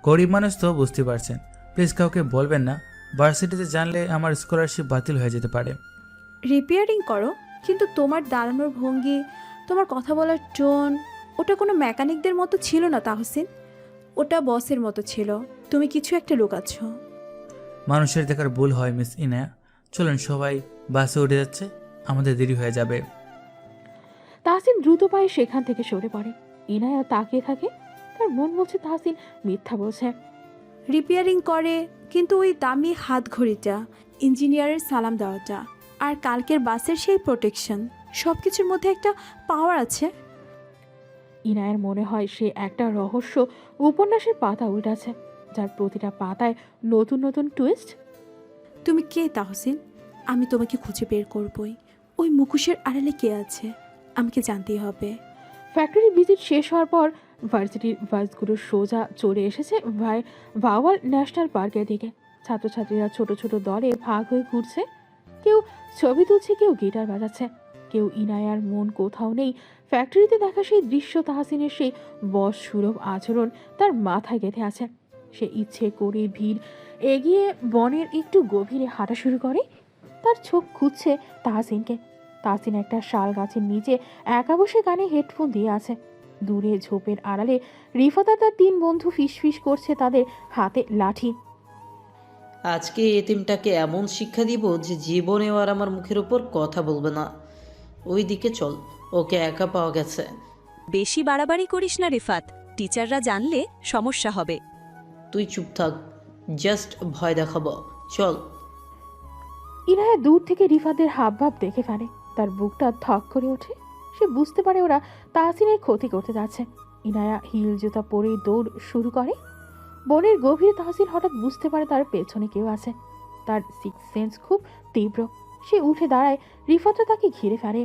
গরিব মানুষ তো বুঝতে পারছেন। প্লিজ কাউকে বলবেন না, ভার্সিটিতে জানলে আমার স্কলারশিপ বাতিল হয়ে যেতে পারে। রিপেয়ারিং করো? কিন্তু তোমার দাঁড়ানোর ভঙ্গি, তোমার কথা বলার টোন, ওটা কোনো মেকানিকদের মতো ছিল না তাহসিন। ওটা বসের মতো ছিল। তুমি কিছু একটা লুকাচ্ছ। মানুষের দেখার ভুল হয় মিস ইনায়া। চলুন সবাই, বাসে উঠে যাচ্ছে, আমাদের দেরি হয়ে যাবে। তাহসিন দ্রুত পায়ে সেখান থেকে সরে পড়ে। ইনায়া তাকিয়ে থাকে। তার মন বলছে তাহসিন মিথ্যা বলছে। রিপেয়ারিং করে, কিন্তু ওই দামি হাত ঘড়িটা, ইঞ্জিনিয়ারের সালাম দেওয়াটা, আর কালকের বাসের সেই প্রোটেকশন, সব কিছুর মধ্যে একটা পাওয়ার আছে। ইনায়ের মনে হয় সে একটা রহস্য উপন্যাসের পাতা উল্টাছে, যার প্রতিটা পাতায় নতুন নতুন টুইস্ট। তুমি কে তাহসিন? আমি তোমাকে খুঁজে বের করবই। ওই মুখোশের আড়ালে কে আছে আমাকে জানতেই হবে। ফ্যাক্টরি ভিজিট শেষ হওয়ার পর ভার্সিটির বাসগুলো সোজা চলে এসেছে ভাওয়াল ন্যাশনাল পার্কের দিকে। ছাত্রছাত্রীরা ছোট ছোট দলে ভাগ হয়ে ঘুরছে, কেউ ছবি তুলছে, কেউ গিটার বাজাচ্ছে, কেউ ইনায়ার মন কোথাও নেই। ফ্যাক্টরিতে দেখা সেই দৃশ্য, তাহসিনের সেই বস সুলভ আচরণ তার মাথায় গেঁথে আছে। সে ইচ্ছে করে ভিড় এগিয়ে বনের একটু গভীরে হাঁটা শুরু করে। তার চোখ খুঁজছে তাহসিনকে। তাহসিন একটা শাল গাছের নিচে একা বসে কানে হেডফোন দিয়ে আছে। দূরে ঝোপের আড়ালে রিফাত আর তার 3 বন্ধু ফিসফিস করছে, তাদের হাতে লাঠি। আজকে এতিমটাকে এমন শিক্ষা দিব যে জীবনেও আর আমার মুখের উপর কথা বলবে না। ওই দিকে চল, ওকে একা পাওয়া গেছে। বেশি বাড়াবাড়ি করিস না রিফাত, টিচাররা জানলে সমস্যা হবে। তুই চুপ থাক, জাস্ট ভয় দেখাবো, চল। ইনায়া দূর থেকে রিফাতের হাবভাব দেখে ফেলে। তার বুকটা থক করে ওঠে। সে বুঝতে পারে ওরা তাহসিনের ক্ষতি করতে যাচ্ছে। ইনায়া হিল জুতা পরেই দৌড় শুরু করে। বনের গভীরে তাহসিন হঠাৎ বুঝতে পারে তার পেছনে কেউ আছে। তার সিক্স সেন্স খুব তীব্র। সে উঠে দাঁড়ায়। রিফাতরা তাকে ঘিরে ফেলে।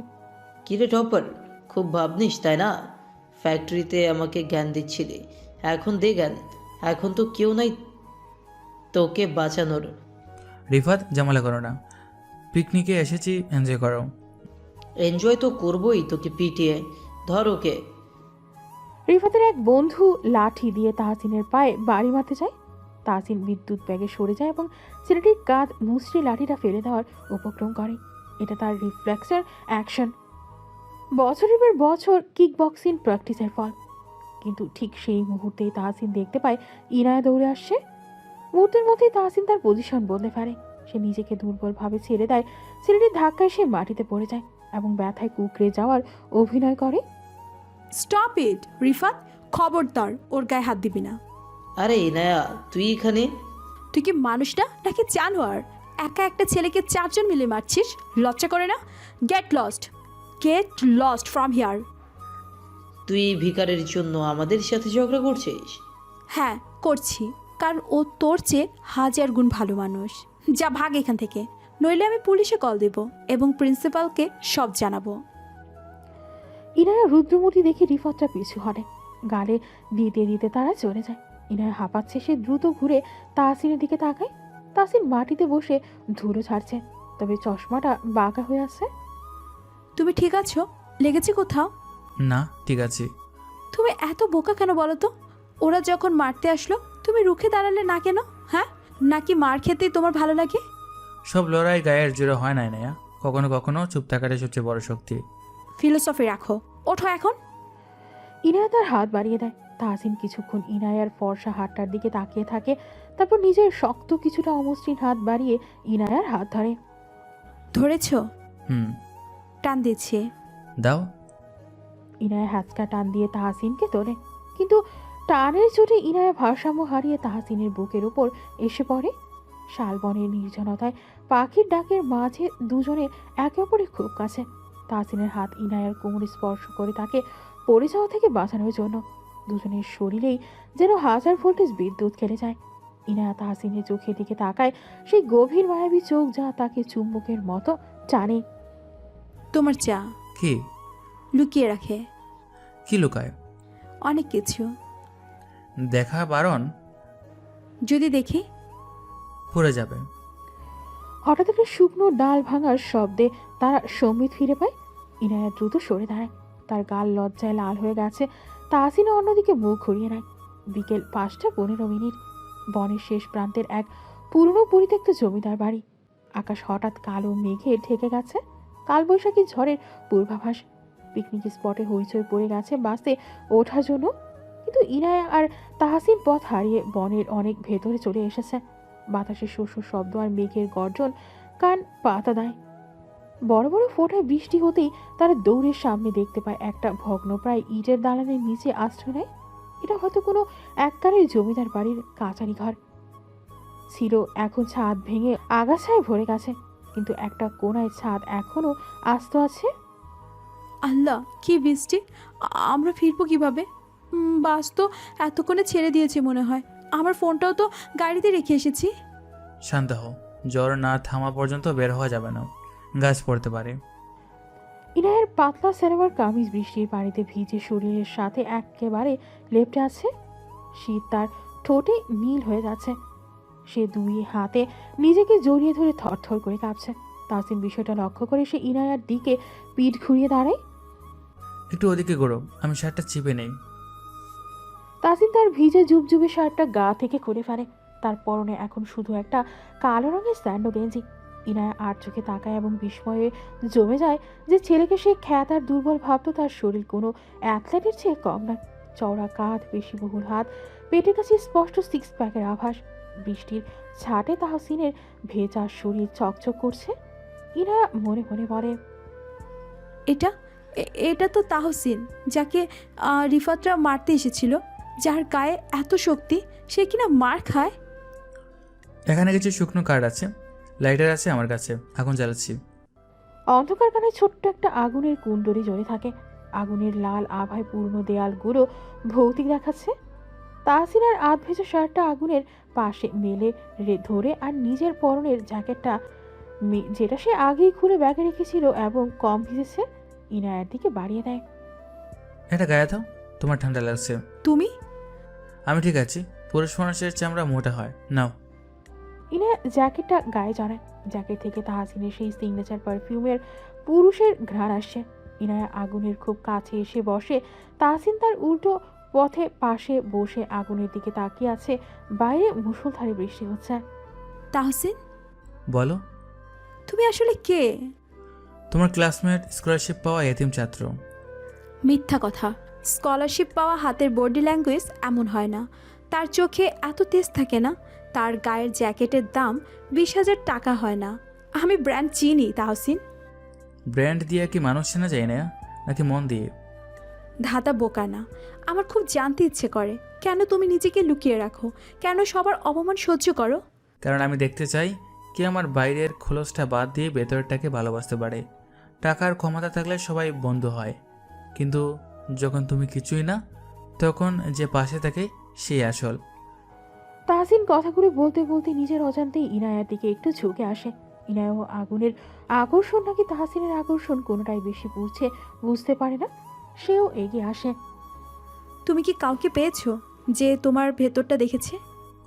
কিরে টপার, খুব ভাবনিস তাই না? ফ্যাক্টরিতে আমাকে জ্ঞান দিচ্ছিলি, এখন দে জ্ঞান। এখন তো কেউ নাই তোকে বাঁচানোর। রিফাত, ঝামেলা করো না, পিকনিকে এসেছি, এনজয় করো। এনজয় তো করবোই, তোকে পিটিয়ে। ধর ওকে। রিফাতের এক বন্ধু লাঠি দিয়ে তাহসিনের পায়ে বাড়ি মারতে যায়। তাহসিন বিদ্যুৎ ব্যাগে সরে যায় এবং ছেলেটির কাঁধ মুচড়ে লাঠিটা ফেলে দেওয়ার উপক্রম করে। এটা তার রিফ্লেক্সের অ্যাকশন, বছরের পর বছর কিক বক্সিং প্র্যাকটিসের ফল। কিন্তু ঠিক সেই মুহূর্তেই তাহসিন দেখতে পায় ইনায়া দৌড়ে আসছে। মুহূর্তের মধ্যেই তাহসিন তার পজিশন বদলে ফেলে। সে নিজেকে দুর্বলভাবে ছেড়ে দেয়। ছেলেটির ধাক্কায় সে মাটিতে পড়ে যায় এবং ব্যথায় কুকড়ে যাওয়ার অভিনয় করে। স্টপ ইট রিফাত, খবরদার ওর গায়ে হাত দিবি না। আরে ইনায়া, তুই এখানে? তুই কি মানুষ না নাকি জানোয়ার? একা একটা ছেলেকে 4 জন মিলে মারছিস, লজ্জা করে না? Get lost from here. তুই এই ভিকারের জন্য আমাদের সাথে ঝগড়া করছিস? হ্যাঁ করছি, কারণ ও তোর চেয়ে 1000 গুণ ভালো মানুষ। যা ভাগ এখান থেকে, নইলে আমি পুলিশে কল দেব এবং প্রিন্সিপালকে সব জানাবো। ইনায়া রুদ্রমূর্তি দেখে রিফাতরা পিছু হটে। গালে দিতে দিতে তারা চলে যায়। ইনায়া হাঁপাচ্ছে। সে দ্রুত ঘুরে তাহসিনের দিকে তাকায়। তাহসিন মাটিতে বসে ধুলো ছাড়ছে, তবে চশমাটা বাঁকা হয়ে আছে। তুমি ঠিক আছো? লেগেছে কোথাও? না, ঠিক আছে। তুমি এত বোকা কেন বলো তো? ওরা যখন মারতে আসলো তুমি রুখে দাঁড়ালে না কেন? হ্যাঁ, নাকি মার খেতেই তোমার ভালো লাগে? সব লড়াই গায়ের জোরে হয় না ইনায়া, কখনো কখনো চুপ থাকাটাই সবচেয়ে বড় শক্তি। ফিলোসফি রাখো, ওঠো এখন। ইনায়া তার হাত বাড়িয়ে দেয়। তাহসিন কিছুক্ষণ ইনায়ার ফর্সা হাতটার দিকে তাকিয়ে থাকে, তারপর নিজের শক্ত কিছুটা অমসৃণ হাত বাড়িয়ে ইনায়ার হাত ধরে। ধরেছ? হুম। টান দিচ্ছে। দাও। ইনায়া হ্যাচকা টান দিয়ে তাহসিনকে তোলে, কিন্তু টানের চোটে ইনায়া ভারসাম্য হারিয়ে তাহসিনের বুকের উপর এসে পড়ে। শালবনের নির্জনতায় পাখির ডাকের মাঝে দুজনে একে অপরের খুব কাছে। তাহসিনের হাত ইনায়ার কোমরে স্পর্শ করে তাকে পড়ে যাওয়া থেকে বাঁচানোর জন্য। দুজনের শরীরেই যেন 1000 ভোল্টেজ বিদ্যুৎ খেলে যায়। ইনায়া তাহসিনের চোখের দিকে তাকায়, সেই গভীর মায়াবী চোখ যা তাকে চুম্বকের মতো টানে। তোমার চা কি লুকিয়ে রাখে? কি লুকায়? অনেক কিছু। দেখা বারণ। যদি দেখি পড়ে যাবে। হঠাৎ একটা শুকনো ডাল ভাঙার শব্দে তারা সম্বিত ফিরে পায়। ইনায়া দ্রুত সরে দাঁড়ায়। তার গাল লজ্জায় লাল হয়ে গেছে। তাহসিনা অন্যদিকে মুখ ঘুরিয়ে নেয়। বিকেল 5:15। বনের শেষ প্রান্তের এক পুরনো পরিত্যক্ত জমিদার বাড়ি। আকাশ হঠাৎ কালো মেঘে ঢেকে গেছে। কালবৈশাখী ঝড়ের পূর্বাভাস। পিকনিক স্পটে হইচই পড়ে গেছে বাসে ওঠার জন্য, কিন্তু ইনায়া আর তাহসিন পথ হারিয়ে বনের অনেক ভেতরে চলে এসেছে। বাতাসে শস্য শব্দ আর মেঘের গর্জন কান পাতা দেয়। বড় বড় ফোঁটায় বৃষ্টি হতেই তারা দৌড়ের সামনে দেখতে পায় একটা ভগ্নপ্রায় ইটের দালানের নিচে আশ্রয় নেয়। এটা হয়তো কোনো এককালের জমিদার বাড়ির কাচারি ঘর ছিল। এখন ছাদ ভেঙে আগাছায় ভরে গেছে, কিন্তু একটা কোনায় ছাদ এখনো আস্ত আছে। আল্লাহ, কি বৃষ্টি! আমরা ফিরবো কিভাবে? বাস তো এতক্ষণে ছেড়ে দিয়েছে মনে হয়। আমার ফোনটাও তো গাড়িতে রেখে এসেছি। শান্ত হও, জ্বর না থামা পর্যন্ত বের হওয়া যাবে না, গাছ পড়তে পারে। ইনায়ের পাতলা সালোয়ার কামিজ বৃষ্টির পানিতে ভিজে শরীরের সাথে একেবারে লেপ্টে আছে। শীত তার ঠোঁটে নীল হয়ে যাচ্ছে। সে দুই হাতে নিজেকে জড়িয়ে ধরে থরথর করে কাঁপছে। তাসিন বিষয়টা লক্ষ্য করে সে ইনায়ার দিকে পিঠ ঘুরিয়ে দাঁড়ায়। একটু ওদিকে গড়ো, আমি শার্টটা চিপে নেই। তাসিন তার ভিজে জুবজুবে শার্টটা গা থেকে খুলে ফেলে। তার পরনে এখন শুধু একটা কালো রঙের স্যান্ডো গেঞ্জি। ইনায়া আর চোখে তাকায় এবং বিস্ময়ে জমে যায় যে ছেলেকে সে খ্যাত আর দুর্বল ভাবতো তার শরীর কোনো অ্যাথলেটের চেয়ে কম নয়। চওড়া কাঁধ, পেশিবহুল হাত, পেটের কাছে স্পষ্ট সিক্স প্যাকের আভাস। বৃষ্টির ছাটে তাহসিনের ভেজা শরীর চকচক করছে। ইনায়া মনে মনে বলে, এটা তো তাহসিন, যাকে রিফাতরা মারতে এসেছিল, যার গায়ে এত শক্তি, সে কিনা মার খায়। এখানে কিছু শুকনো কাঠ আছে, লাইটার আছে আমার কাছে, আগুন জ্বালাচ্ছি। অন্ধকার কানে ছোট্ট একটা আগুনের কুণ্ডলি জ্বলে থাকে। আগুনের লাল আভায় পুরনো দেয়ালগুলো ভৌতিক দেখাচ্ছে। তাহসিনার আধ ভেজা শার্টটা আগুনের পাশে মেলে ধরে আর নিজের পরনের জ্যাকেটটা যেটা সে আগেই খুলে ব্যাগে রেখেছিল এবং কম ভিজেছে, ইনায়ার দিকে বাড়িয়ে দেয়। এটা গায়ে দাও, তোমার ঠান্ডা লাগছে। তুমি? আমি ঠিক আছি, পুরুষ মানুষের চামড়া মোটা হয়, নাও। ইনায়া জ্যাকেটটা গায়ে জড়ায়। জ্যাকেট থেকে তাহসিনের সেই সিগনেচার পারফিউমের পুরুষের ঘ্রাণ আসছে। ইনায়া আগুনের খুব কাছে এসে বসে। তাহসিন তার উল্টো পথে পাশে বসে আগুনের দিকে তাকিয়ে আছে। বাইরে মুষলধারে বৃষ্টি হচ্ছে। তাহসিন, বলো। তুমি আসলে কে? তোমার ক্লাসমেট, স্কলারশিপ পাওয়া এতিম ছাত্র। মিথ্যা কথা। স্কলারশিপ পাওয়া হাতের বডি ল্যাঙ্গুয়েজ এমন হয় না। তার চোখে এত তেজ থাকে না। তার গায়ের জ্যাকেটের দাম 20,000 টাকা হয় না। আমি ব্র্যান্ড চিনি তাহসিন। ব্র্যান্ড দিয়ে কি মানুষ চেনা যায় না, নাকি মন দিয়ে? ধাতা বোকা না। আমার খুব জানতে ইচ্ছে করে, কেন তুমি নিজেকে লুকিয়ে রাখো? কেন সবার অপমান সহ্য করো? কারণ আমি দেখতে চাই কে আমার বাইরের খোলসটা বাদ দিয়ে ভেতরটাকে ভালোবাসতে পারে। টাকার ক্ষমতা থাকলে সবাই বন্ধু হয়, কিন্তু যখন তুমি কিছুই না, তখন যে পাশে থাকে সেই আসল। তাহসিন কথাগুলো বলতে বলতে নিজের অজান্তেই ইনায়ার দিকে একটু ঝুঁকে আসে। ইনায়াও আগুনের আকর্ষণ নাকি তাহসিনের আকর্ষণ কোনোটাই বেশি পড়ছে বুঝতে পারে না। সেও এগিয়ে আসে। তুমি কি কাউকে পেয়েছো যে তোমার ভেতরটা দেখেছে?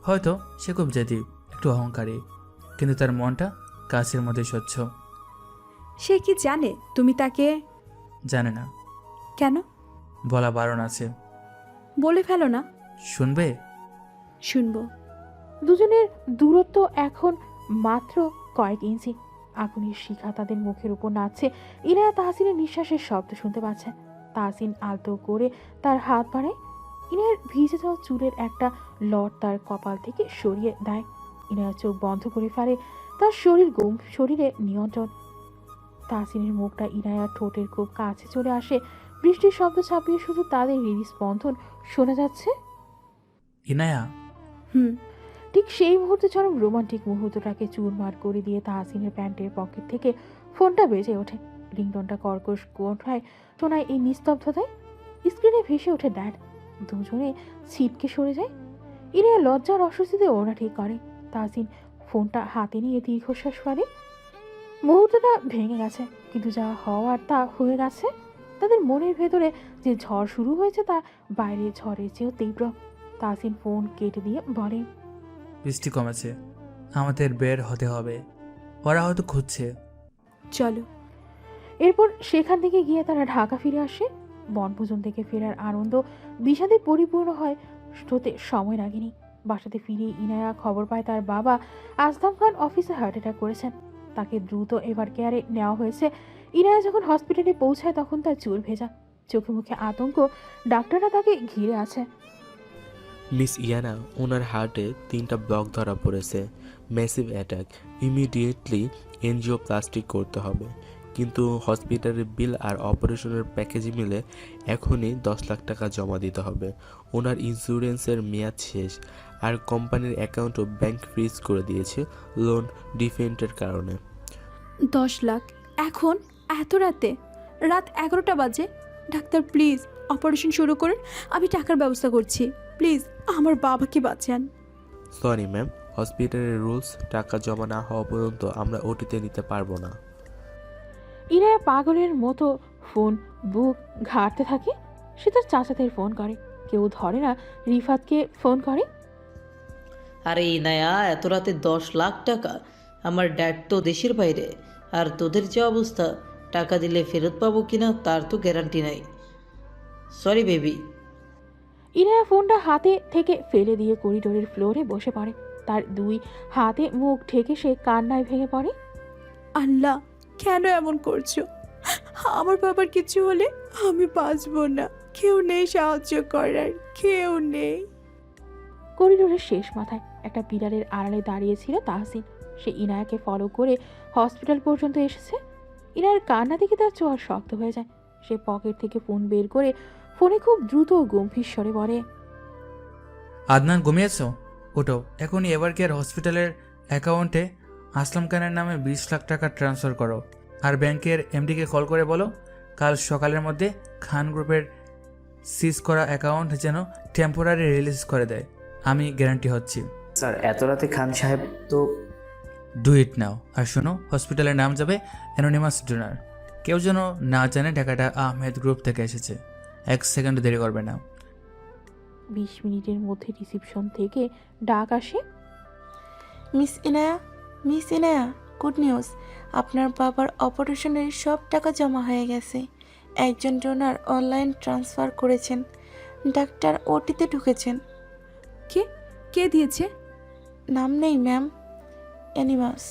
হয়তো সে খুব জেদি, একটু অহংকারী, কিন্তু তার মনটা কাছের মধ্যে স্বচ্ছ। সে কি জানে তুমি তাকে? জানে না। কেন? বলা বারণ আছে। বলে ফেলো না। শুনবে? শুনবো। দুজনের দূরত্ব এখন মাত্র কয়েক ইঞ্চি। আগুনের শিখা তাদের মুখের উপর নাচছে। ইনায়া তাহসিনের নিঃশ্বাসের শব্দ শুনতে পাচ্ছে। তাহসিন আলতো করে তার হাত বাড়ায়। ইনায়ার ভিজে যাওয়া চুলের একটা লট তার কপাল থেকে সরিয়ে দেয়। ইনায়া চোখ বন্ধ করে ফেলে। তার শরীরে নিয়ন্ত্রণ। তাহসিনের মুখটা ইনায়ার ঠোঁটের খুব কাছে চলে আসে। বৃষ্টির শব্দ ছাপিয়ে শুধু তাদের হৃদস্পন্দন শোনা যাচ্ছে। ইনায়া। ঠিক সেই মুহূর্তে চরম রোমান্টিক মুহূর্তটাকে চুরমার করে দিয়ে তাহসিনের প্যান্টের পকেট থেকে ফোনটা বেজে ওঠে। রিংটনটা কর্কশ কোঠায় শোনায় এই নিস্তব্ধতায়। স্ক্রিনে ভেসে ওঠে ড্যাড। দুজনে ছিটকে সরে যায়। ইনায়া লজ্জার অস্বস্তিতে ওড়না ঠিক করে। তাহসিন ফোনটা হাতে নিয়ে দীর্ঘশ্বাস ফেলে। মুহূর্তটা ভেঙে গেছে, কিন্তু যা হওয়ার তা হয়ে গেছে। তাদের মনের ভেতরে যে ঝড় শুরু হয়েছে তা বাইরে ঝড়ের চেয়েও তীব্র। তাহসিন ফোন কেটে দিয়ে বলে, বৃষ্টি কমেছে, আমাদের বের হতে হবে, ওরা হয়তো খুঁজছে। চলো। এরপর সেখান থেকে গিয়ে তারা ঢাকা ফিরে আসে। বনভোজন থেকে ফেরার আনন্দ বিষাদে পরিপূর্ণ হতে সময় লাগেনি। বাসাতে ফিরে ইনায়া খবর পায় তার বাবা আসলাম খান অফিসে হার্ট অ্যাটাক করেছেন। তাকে দ্রুত এভার কেয়ারে নেওয়া হয়েছে। ইনায়া যখন হসপিটালে পৌঁছায় তখন তার চুল ভেজা, চোখে মুখে আতঙ্ক। ডাক্তাররা তাকে ঘিরে আছে। মিস ইয়ানা, ওনার হার্টে 3টা ব্লক ধরা পড়েছে, ম্যাসিভ অ্যাটাক, ইমিডিয়েটলি এনজিওপ্লাস্টিক করতে হবে। কিন্তু হসপিটালের বিল আর অপারেশনের প্যাকেজ মিলে এখনই 10 লাখ টাকা জমা দিতে হবে। ওনার ইন্স্যুরেন্সের মেয়াদ শেষ, আর কোম্পানির অ্যাকাউন্টও ব্যাংক ফ্রিজ করে দিয়েছে লোন ডিফেন্টের কারণে। 10 লাখ এখন? এত রাতে? রাত 11টা বাজে। ডাক্তার প্লিজ অপারেশন শুরু করুন, আমি টাকার ব্যবস্থা করছি। প্লিজ আমার বাবাকে বাঁচান। সরি ম্যাম, হসপিটালের রুলস, টাকা জমা না হওয়া পর্যন্ত আমরা ওটিতে নিতে পারবো না। ইনায়া পাগলের মতো ফোন বুক ঘাঁটতে থাকে। সে তার চাচাদের ফোন করে, কেউ ধরে না। রিফাতকে ফোন করে। আরে ইনায়া, এত রাতে 10 লাখ টাকা! আমার ড্যাড তো দেশের বাইরে, আর তোদের যে অবস্থা, টাকা দিলে ফেরত পাবো কিনা তার তো গ্যারান্টি নাই। Sorry baby. ইনায়া ফোনটা হাতে থেকে ফেলে দিয়ে করিডোরের ফ্লোরে বসে পড়ে। তার দুই হাতে মুখ ঢেকে সে কান্নায় ভেঙে পড়ে। আল্লাহ, কেন এমন করছো? আমার বাবার কিছু হলে আমি বাঁচবো না। কেউ নেই সাহায্য করার, কেউ নেই। করিডোরের শেষ মাথায় একটা পিলারের আড়ালে দাঁড়িয়েছিল তাহসিন। সে ইনায়াকে ফলো করে হসপিটাল পর্যন্ত এসেছে। ইনায়ার কান্না দেখে তার চোয়াল শক্ত হয়ে যায়। সে পকেট থেকে ফোন বের করে ফোনে খুব দ্রুত ও গম্ভীর স্বরে বলে, আদনান, ঘুমিয়েছো? ওঠো, এখনই এভার কেয়ার হসপিটালের অ্যাকাউন্টে আসলাম খানের নামে 20 লাখ টাকা ট্রান্সফার করো। আর ব্যাংকের এমডিকে কল করে বলো কাল সকালের মধ্যে খান গ্রুপের সিজ করা অ্যাকাউন্ট যেন টেম্পোরারি রিলিজ করে দেয়। আমি গ্যারান্টি হচ্ছি। স্যার, এত রাতে খান সাহেব তো। ডু ইট নাও। আর শোনো, হসপিটালের নাম যাবে অ্যানোনিমাস ডোনার। কেউ যেন না জানে টাকাটা আহমেদ গ্রুপ থেকে এসেছে। 1 সেকেন্ড দেরি করবে না। 20 মিনিটের মধ্যে রিসিপশন থেকে ডাক আসে। Miss Inaya, good news. আপনার বাবার অপারেশনের সব টাকা জমা হয়ে গেছে। একজন ডোনার অনলাইন ট্রান্সফার করেছেন। ডাক্তার ওটিতে ঢুকেছেন। কে কে দিয়েছে? নাম নেই ম্যাম, অ্যানিমাস।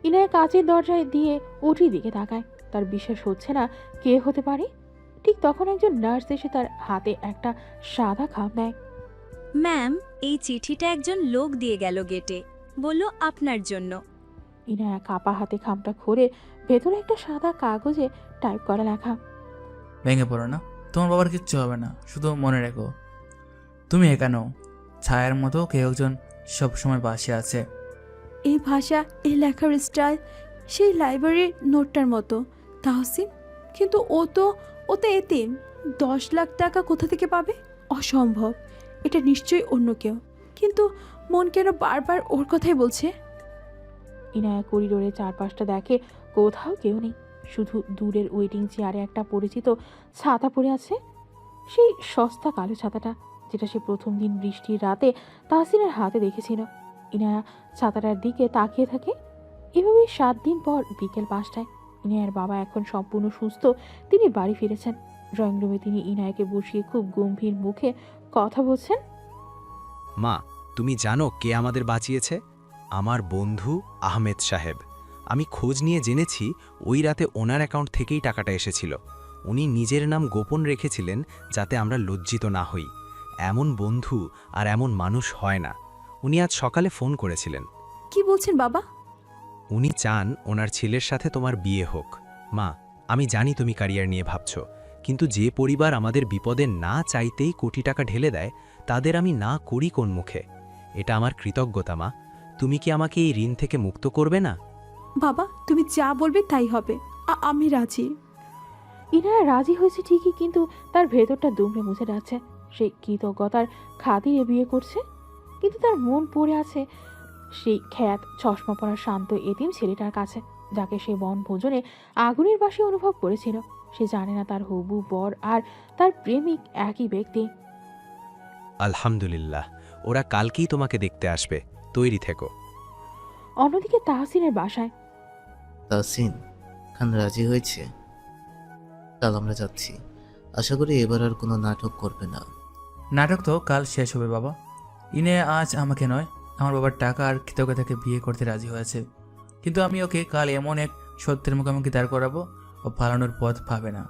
ইনায়া কাচের দরজায় দিয়ে ওটির দিকে তাকায়। তার বিশ্বাস হচ্ছে না কে হতে পারে। ঠিক তখন একজন নার্স এসে তার হাতে একটা সাদা খাম দেয়। ম্যাম, এই চিঠিটা একজন লোক দিয়ে গেল গেটে, বলল আপনার জন্য। ইনায়া কাপা হাতে খামটা খুলে ভেতরে একটা সাদা কাগজে টাইপ করা লেখা। ভেঙে পড়ো না, তোমার বাবার কিচ্ছু হবে না। শুধু মনে রেখো, তুমি এখানেও ছায়ার মতো কেউ একজন সবসময় পাশে আছে। এই ভাষা, এই লেখার স্টাইল সেই লাইব্রেরির নোটটার মতো। তাহসিন, কিন্তু ও তো এতিম। 10 লাখ টাকা কোথা থেকে পাবে? অসম্ভব। এটা নিশ্চয়ই অন্য কেউ। কিন্তু মন কেন বারবার ওর কথাই বলছে? ইনায়া করিডোরে চারপাশটা দেখে, কোথাও কেউ নেই। শুধু দূরের ওয়েটিং চেয়ারে একটা পরিচিত ছাতা পড়ে আছে। সেই সস্তা কালো ছাতাটা, যেটা সে প্রথম দিন বৃষ্টির রাতে তাহসিনের হাতে দেখেছিল। ইনায়া ছাতাটার দিকে তাকিয়ে থাকে। এভাবেই 7 দিন পর বিকেল 5টায় ইনায়ার বাবা এখন সম্পূর্ণ সুস্থ। তিনি বাড়ি ফিরেছেন। ড্রয়িং রুমে তিনি ইনায়াকে বসিয়ে খুব গম্ভীর মুখে কথা বলছেন। মা, তুমি জানো কে আমাদের বাঁচিয়েছে? আমার বন্ধু আহমেদ সাহেব। আমি খোঁজ নিয়ে জেনেছি ওই রাতে ওনার অ্যাকাউন্ট থেকেই টাকাটা এসেছিল। উনি নিজের নাম গোপন রেখেছিলেন যাতে আমরা লজ্জিত না হই। এমন বন্ধু আর এমন মানুষ হয় না। উনি আজ সকালে ফোন করেছিলেন। কি বলছেন বাবা? উনি চান ওনার ছেলের সাথে তোমার বিয়ে হোক। মা, আমি জানি তুমি ক্যারিয়ার নিয়ে ভাবছ, কিন্তু যে পরিবার আমাদের বিপদে না চাইতেই কোটি টাকা ঢেলে দেয়, তাদের আমি না করি কোন মুখে? এটা আমার কৃতজ্ঞতা মা। তুমি কি আমাকে এই ঋণ থেকে মুক্ত করবে না? বাবা, তুমি যা বলবে তাই হবে। আমি রাজি। ইনায়া রাজি হয়েছে ঠিকই, কিন্তু তার ভেতরটা দুমড়ে মুছে যাচ্ছে। সে কৃতজ্ঞতার খাতিরে বিয়ে করছে, কিন্তু তার মন পড়ে আছে সেই খ্যাত চশমা পরা শান্ত এতিম ছেলেটার কাছে, যাকে সে বনভোজনে আগুনের বাসি অনুভব করেছিল। সে জানে না তার হবু বর আর তার প্রেমিক একই ব্যক্তি। আলহামদুলিল্লাহ, ওরা কালকেই তোমাকে দেখতে আসবে। তৈরি থেকো। অন্যদিকে তাহসিনের বাসায়। তাহসিন খান রাজি হয়েছে। কাল আমরা যাচ্ছি। আশা করি এবার আর কোনো নাটক করবে না। নাটক তো কাল শেষ হবে বাবা। ইনে আজ আমাকে নয়, আমার বাবার টাকা আর কৃতজ্ঞতাকে বিয়ে করতে রাজি হয়েছে। কিন্তু আমি ওকে কাল এমন এক সত্যের মুখোমুখি দাঁড় করাবো, ও পালানোর পথ পাবে না।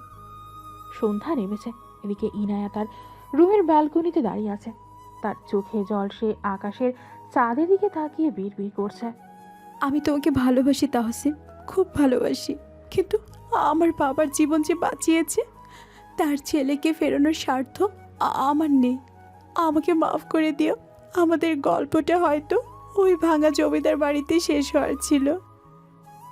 সন্ধ্যা নেমেছে। এদিকে ইনায়া তার রুমের ব্যালকনিতে দাঁড়িয়ে আছে। তার চোখে জল। সে আকাশের চাঁদের দিকে তাকিয়ে বিড়বিড় করছে। আমি তোমাকে ভালোবাসি তাহসিন, খুব ভালোবাসি। কিন্তু আমার বাবার জীবন যে বাঁচিয়েছে, তার ছেলেকে ফেরানোর স্বার্থ আমার নেই। আমাকে মাফ করে দিও। আমাদের গল্পটা হয়তো ওই ভাঙা জমিদার বাড়িতে শেষ হওয়ার ছিল।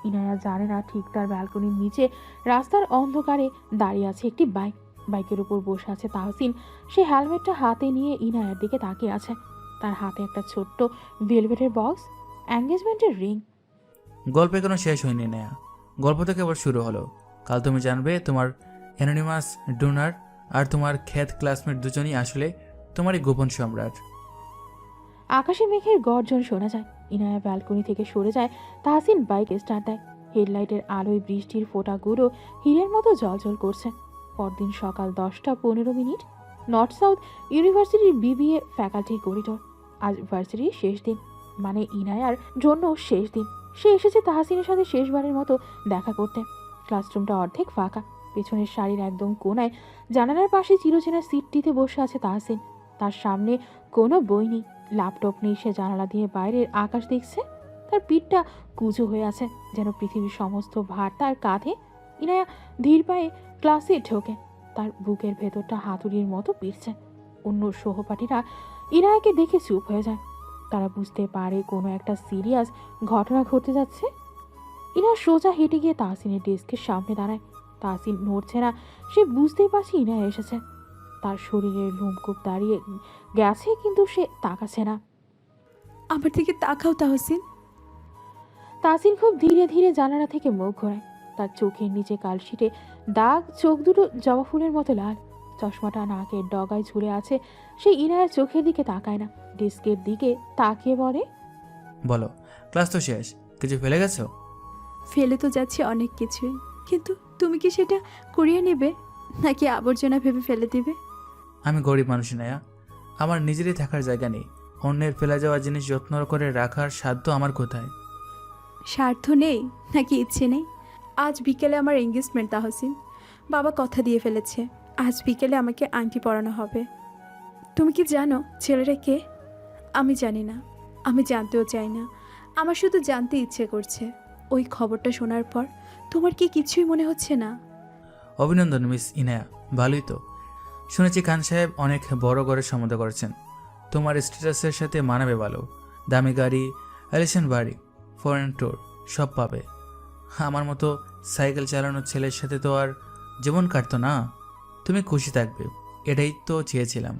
ইনায়া জানে না ঠিক তার ব্যালকনির নিচে রাস্তার অন্ধকারে দাঁড়িয়ে আছে একটি বাইক। বাইকের উপর বসে আছে তাহসিন। সে হেলমেটটা হাতে নিয়ে ইনায়ার দিকে তাকিয়ে আছে। তার হাতে একটা ছোট্ট ভেলভেটের বক্স, এঙ্গেজমেন্টের রিং। গল্পে কোনো শেষ হয়নি নেয়া, গল্প তো কেবল শুরু হলো। কাল তুমি জানবে তোমার অ্যানোনিমাস ডোনার আর তোমার খ্যাত ক্লাসমেট দুজনই আসলে তোমারই গোপন সম্রাট। আকাশে মেঘের গর্জন শোনা যায়। ইনায়া ব্যালকনি থেকে সরে যায়। তাহসিন বাইক স্টার্ট দেয়। হেডলাইটের আলোয় বৃষ্টির ফোঁটাগুলো হীরের মতো জ্বলজ্বল করছে। পরদিন সকাল 10:15। নর্থ সাউথ ইউনিভার্সিটির বিবিএ ফ্যাকাল্টি করিডোর। আজ ভার্সিটির শেষ দিন, মানে ইনায়ার জন্য শেষ দিন। সে এসেছে তাহসিনের সাথে শেষবারের মতো দেখা করতে। ক্লাসরুমটা অর্ধেক ফাঁকা। পেছনের সারির একদম কোনায় জানালার পাশে চিরচেনা সিটটিতে বসে আছে তাহসিন। তার সামনে কোনো বই নেই, ল্যাপটপ নেই। সে জানালা দিয়ে বাইরের আকাশ দেখছে। তার পিঠটা কুঁজো হয়ে আছে, যেন পৃথিবীর সমস্ত ভার তার কাঁধে। ইনায়া ধীর পায়ে ক্লাসে ঢোকে। তার বুকের ভেতরটা হাতুড়ির মতো পিটছে। অন্য সহপাঠীরা ইনায়াকে দেখে চুপ হয়ে যায়। তারা বুঝতে পারে কোনো একটা সিরিয়াস ঘটনা ঘটতে যাচ্ছে। ইনায়া সোজা হেঁটে গিয়ে তাহসিনের ডেস্কের সামনে দাঁড়ায়। তাহসিন নড়ছে না। সে বুঝতেই পারছে ইনায়া এসেছে। তার শরীরের লোমকূপ দাঁড়িয়ে গেছে, কিন্তু সে তাকাচ্ছে না। আমার দিকে তাকাও তাহসিন। তাহসিন খুব ধীরে ধীরে জানালা থেকে মুখ ঘোরায়। তার চোখের নিচে কালশিটে দাগ, চোখ দুটো জবা ফুলের মতো লাল। চশমাটা নাকের ডগায় ঝুলে আছে। সে ইনায়ার চোখের দিকে তাকায় না, ডেস্কের দিকে তাকিয়ে বলে, বলো, ক্লাস তো শেষ, কিছু ফেলে গেছো? ফেলে তো যাচ্ছে অনেক কিছুই, কিন্তু তুমি কি সেটা কুড়িয়ে নেবে নাকি আবর্জনা ভেবে ফেলে দিবে? আমি গরিব মানুষ নেয়া, আমার নিজেরই থাকার জায়গা নেই। অন্যের ফেলে যাওয়া জিনিস যত্ন করে রাখার সাধ্য আমার কোথায়? স্বার্থ নেই নাকি ইচ্ছে নেই? আজ বিকেলে আমার এঙ্গেজমেন্ট তাহসিন। বাবা কথা দিয়ে ফেলেছে, আজ বিকেলে আমাকে আংটি পরানো হবে। তুমি কি জানো ছেলেটা কে? আমি জানি না, আমি জানতেও চাই না। আমার শুধু জানতে ইচ্ছে করছে। ওই খবরটা শোনার পর তোমার কি কিছুই মনে হচ্ছে না? অভিনন্দন মিস ইনায়া, ভালোই তো। শুনেছি খান সাহেব অনেক বড় ঘরের সম্বন্ধ করেছেন। তোমার স্ট্যাটাসের সাথে মানাবে ভালো। দামি গাড়ি, অ্যালিশন বাড়ি, ফরেন ট্যুর সব পাবে। আমার মতো সাইকেল চালানোর ছেলের সাথে তো আর জীবন কাটতো না। তুমি খুশি থাকবে, এটাই তো চেয়েছিলাম।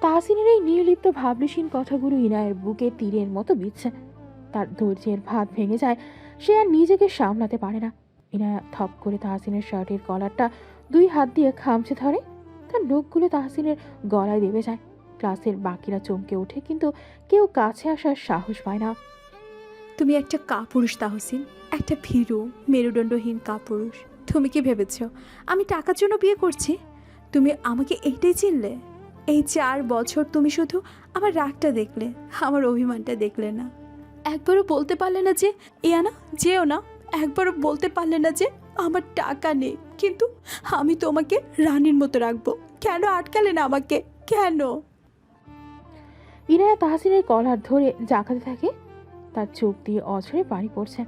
তাহসিনের এই নির্লিপ্ত ভাবলেশীন কথাগুলো ইনায়ের বুকে তীরের মতো বিচ্ছে। তার ধৈর্যের ভাত ভেঙে যায়। সে আর নিজেকে সামলাতে পারে না। ইনায়া থপ করে তাহসিনের শার্টের কলারটা 2 হাত দিয়ে খামচে ধরে। তার নখগুলো তাহসিনের গলায় দেবে যায়। ক্লাসের বাকিরা চমকে ওঠে, কিন্তু কেউ কাছে আসার সাহস পায় না। তুমি একটা কাপুরুষ তাহসিন, একটা ভীরু মেরুদণ্ডহীন কাপুরুষ। তুমি কি ভেবেছ আমি টাকার জন্য বিয়ে করছি? তুমি আমাকে এইটাই চিনলে? এই 4 বছর তুমি শুধু আমার রাগটা দেখলে, আমার অভিমানটা দেখলে না। একবারও বলতে পারলে না যে ইয়ানা যেও না। একবারও বলতে পারলে না যে আমার টাকা নেই, কিন্তু আমি তোমাকে রানীর মতো রাখবো। কেন আটকালে না আমাকে? কেন? ইনায়া তাহসিনের কলার ধরে জাকাতে থাকে। তার চোখ দিয়ে অঝরে পানি পড়ছে।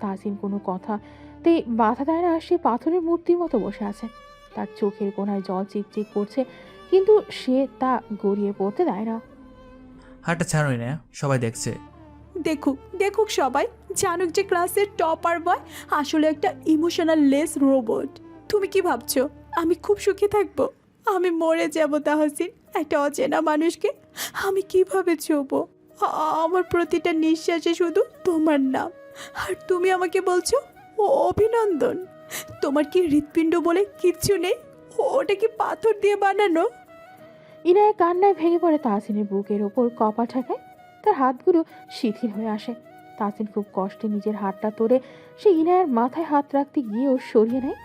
তাহসিন কোনো কথাতে বাধা দেয় না। সে পাথরের মূর্তির মতো বসে আছে। তার চোখের কোণায় জল চিকচিক করছে, কিন্তু সে তা গড়িয়ে পড়তে দেয় না। হাটটা ছাড়োই না, সবাই দেখছে। দেখুক দেখুক সবাই, জানুক যে ক্লাসের টপার বয় আসলে একটা ইমোশনাল লেস রোবট। তুমি কি ভাবছো আমি খুব সুখী থাকবো? আমি মরে যাব তাহসিন। একটা অচেনা মানুষকে আমি কিভাবে ছোবো? আমার প্রতিটা নিঃশ্বাসে শুধু তোমার নাম, আর তুমি আমাকে বলছো ও অভিনন্দন। তোমার কি হৃৎপিণ্ড বলে কিচ্ছু নেই? ওটা কি পাথর দিয়ে বানানো? ইনায়া কান্নায় ভেঙে পড়ে। তাহসিনের বুকের ওপর কপা ঠেকায়। তার হাতগুলো শিথিল হয়ে আসে। তাহসিন খুব কষ্টে নিজের হাতটা তোড়ে সে ইনায়ার মাথায় হাত রাখতে গিয়েও সরিয়ে নেয়।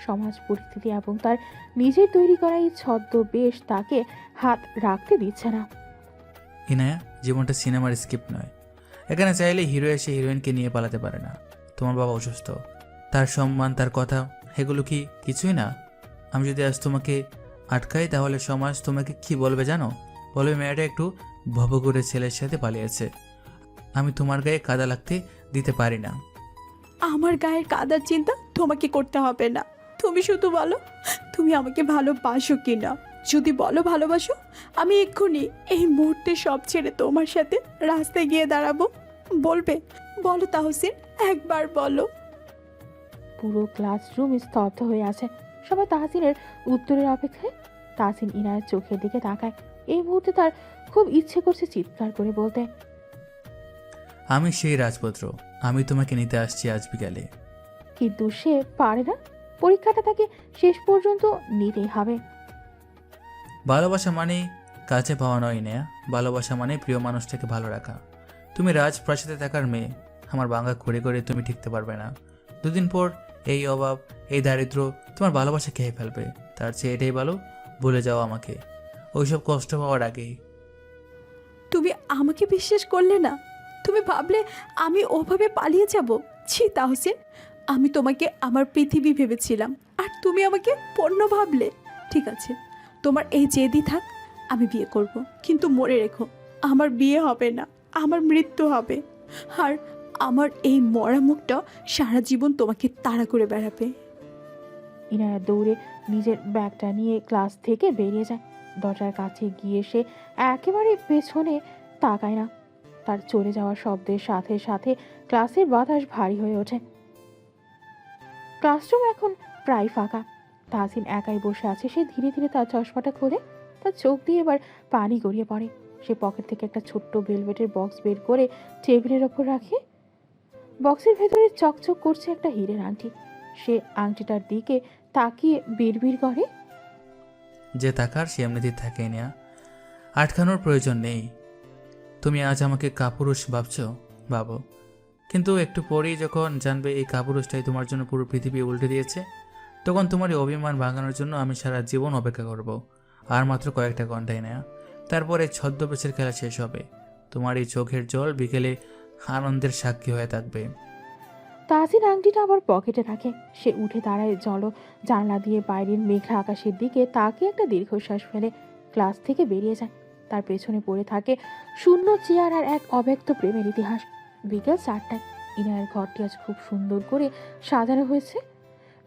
সমাজ পরিস্থিতি এবং তার নিজের তৈরি করা এই ছদ্মবেশ তাকে হাত রাখতে দিচ্ছে না। ইনায়া, জীবনটা সিনেমার স্ক্রিপ্ট নয়। এখানে চাইলে হিরো এসে হিরোইনকে নিয়ে পালাতে পারে না। তোমার বাবা অসুস্থ, তার সম্মান, তার কথা, এগুলো কি কিছুই না? আমি যদি আজ তোমাকে আটকাই তাহলে সমাজ তোমাকে কি বলবে জানো? বলবে মেয়েটা একটু ভবঘুরে ছেলের সাথে পালিয়েছে। আমি তোমার গায়ে কাদা লাগতে দিতে পারি না। আমার গায়ের কাদার চিন্তা তোমাকে করতে হবে না। তুমি শুধু বলো তুমি আমাকে ভালোবাসো কি না। যদি বলো ভালোবাসো, আমি এক্ষুনি এই মুহূর্তে সব ছেড়ে তোমার সাথে রাস্তায় গিয়ে দাঁড়াবো। বলবে? বলো তাহসিন, একবার বলো। পুরো ক্লাসরুম স্তব্ধ হয়ে আছে। সবাই তাহসিনের উত্তরের অপেক্ষায়। তাহসিন ইনায়ের চোখের দিকে তাকায়। এই মুহূর্তে তার খুব ইচ্ছে করছে চিৎকার করে বলতে, আমি সেই রাজপুত্র, আমি তোমাকে নিতে আসছি আজ বিকালে। কিন্তু সে পারে না। পরীক্ষাটা তাকে শেষ পর্যন্ত নিতেই হবে। ভালোবাসা মানে কাছে পাওয়া নয় নেয়া, ভালোবাসা মানে প্রিয় মানুষটাকে ভালো রাখা। তুমি রাজপ্রাসাদে থাকার মেয়ে, আমার বাঙ্গা করে করে তুমি ঠিকতে পারবে না। দুদিন পর এই অভাব, এই দারিদ্র তোমার ভালোবাসা খেয়ে ফেলবে। তার চেয়ে এটাই ভালো, ভুলে যাও আমাকে ওইসব কষ্ট পাওয়ার আগেই। তুমি আমাকে বিশ্বাস করলে না? তুমি ভাবলে আমি ওভাবে পালিয়ে যাব? ছি তাহসিন, আমি তোমাকে আমার পৃথিবী ভেবেছিলাম আর তুমি আমাকে পণ্য ভাবলে। ঠিক আছে, তোমার এই জেদি থাক, আমি বিয়ে করব, কিন্তু মনে রেখো আমার বিয়ে হবে না, আমার মৃত্যু হবে। আর আমার এই মরা মুখটা সারা জীবন তোমাকে তাড়া করে বেড়াবে। ইনায়া দৌড়ে নিজের ব্যাগটা নিয়ে ক্লাস থেকে বেরিয়ে যায়। দরজার কাছে গিয়ে সে একেবারে পেছনে তাকায় না। তার চলে যাওয়ার শব্দের সাথে সাথে ক্লাসের বাতাস ভারী হয়ে ওঠে। ক্লাসরুম এখন প্রায় ফাঁকা। তাহসিন একাই বসে আছে। সে ধীরে ধীরে তার চশমাটা খোলে। তার চোখ দিয়ে এবার পানি গড়িয়ে পড়ে। সে পকেট থেকে একটা ছোট্ট ভেলভেটের বক্স বের করে টেবিলের ওপর রাখে। বক্সের ভেতরে চকচক করছে একটা হীরের আংটি। সে আংটিটার দিকে তাকিয়ে বিড়বিড় করে, যে তাকার সে এমনিতেই থাকে নেয়া, আটকানোর প্রয়োজন নেই। তুমি আজ আমাকে কাপুরুষ ভাবছো, ভাবো, কিন্তু একটু পরেই যখন জানবে এই কাপুরুষটাই তোমার জন্য পুরো পৃথিবী উল্টে দিয়েছে, তখন তোমার এই অভিমান ভাঙানোর জন্য আমি সারা জীবন অপেক্ষা করব। আর মাত্র কয়েকটা ঘন্টাই নেয়া, তারপরে ছদ্মবেশের খেলা শেষ হবে। তোমার এই চোখের জল বিকেলে আনন্দের সাক্ষী হয়ে থাকবে। তাহসিন আংটিটা আবার পকেটে রাখে। সে উঠে দাঁড়ায়, জানলা দিয়ে বাইরের মেঘলা আকাশের দিকে তাকিয়ে একটা দীর্ঘশ্বাস ফেলে ক্লাস থেকে বেরিয়ে যায়। তার পেছনে পড়ে থাকে শূন্য চেয়ার আর এক অব্যক্ত প্রেমের ইতিহাস। বিকেল 4টায় ইনায়ের ঘরটি আজ খুব সুন্দর করে সাজানো হয়েছে।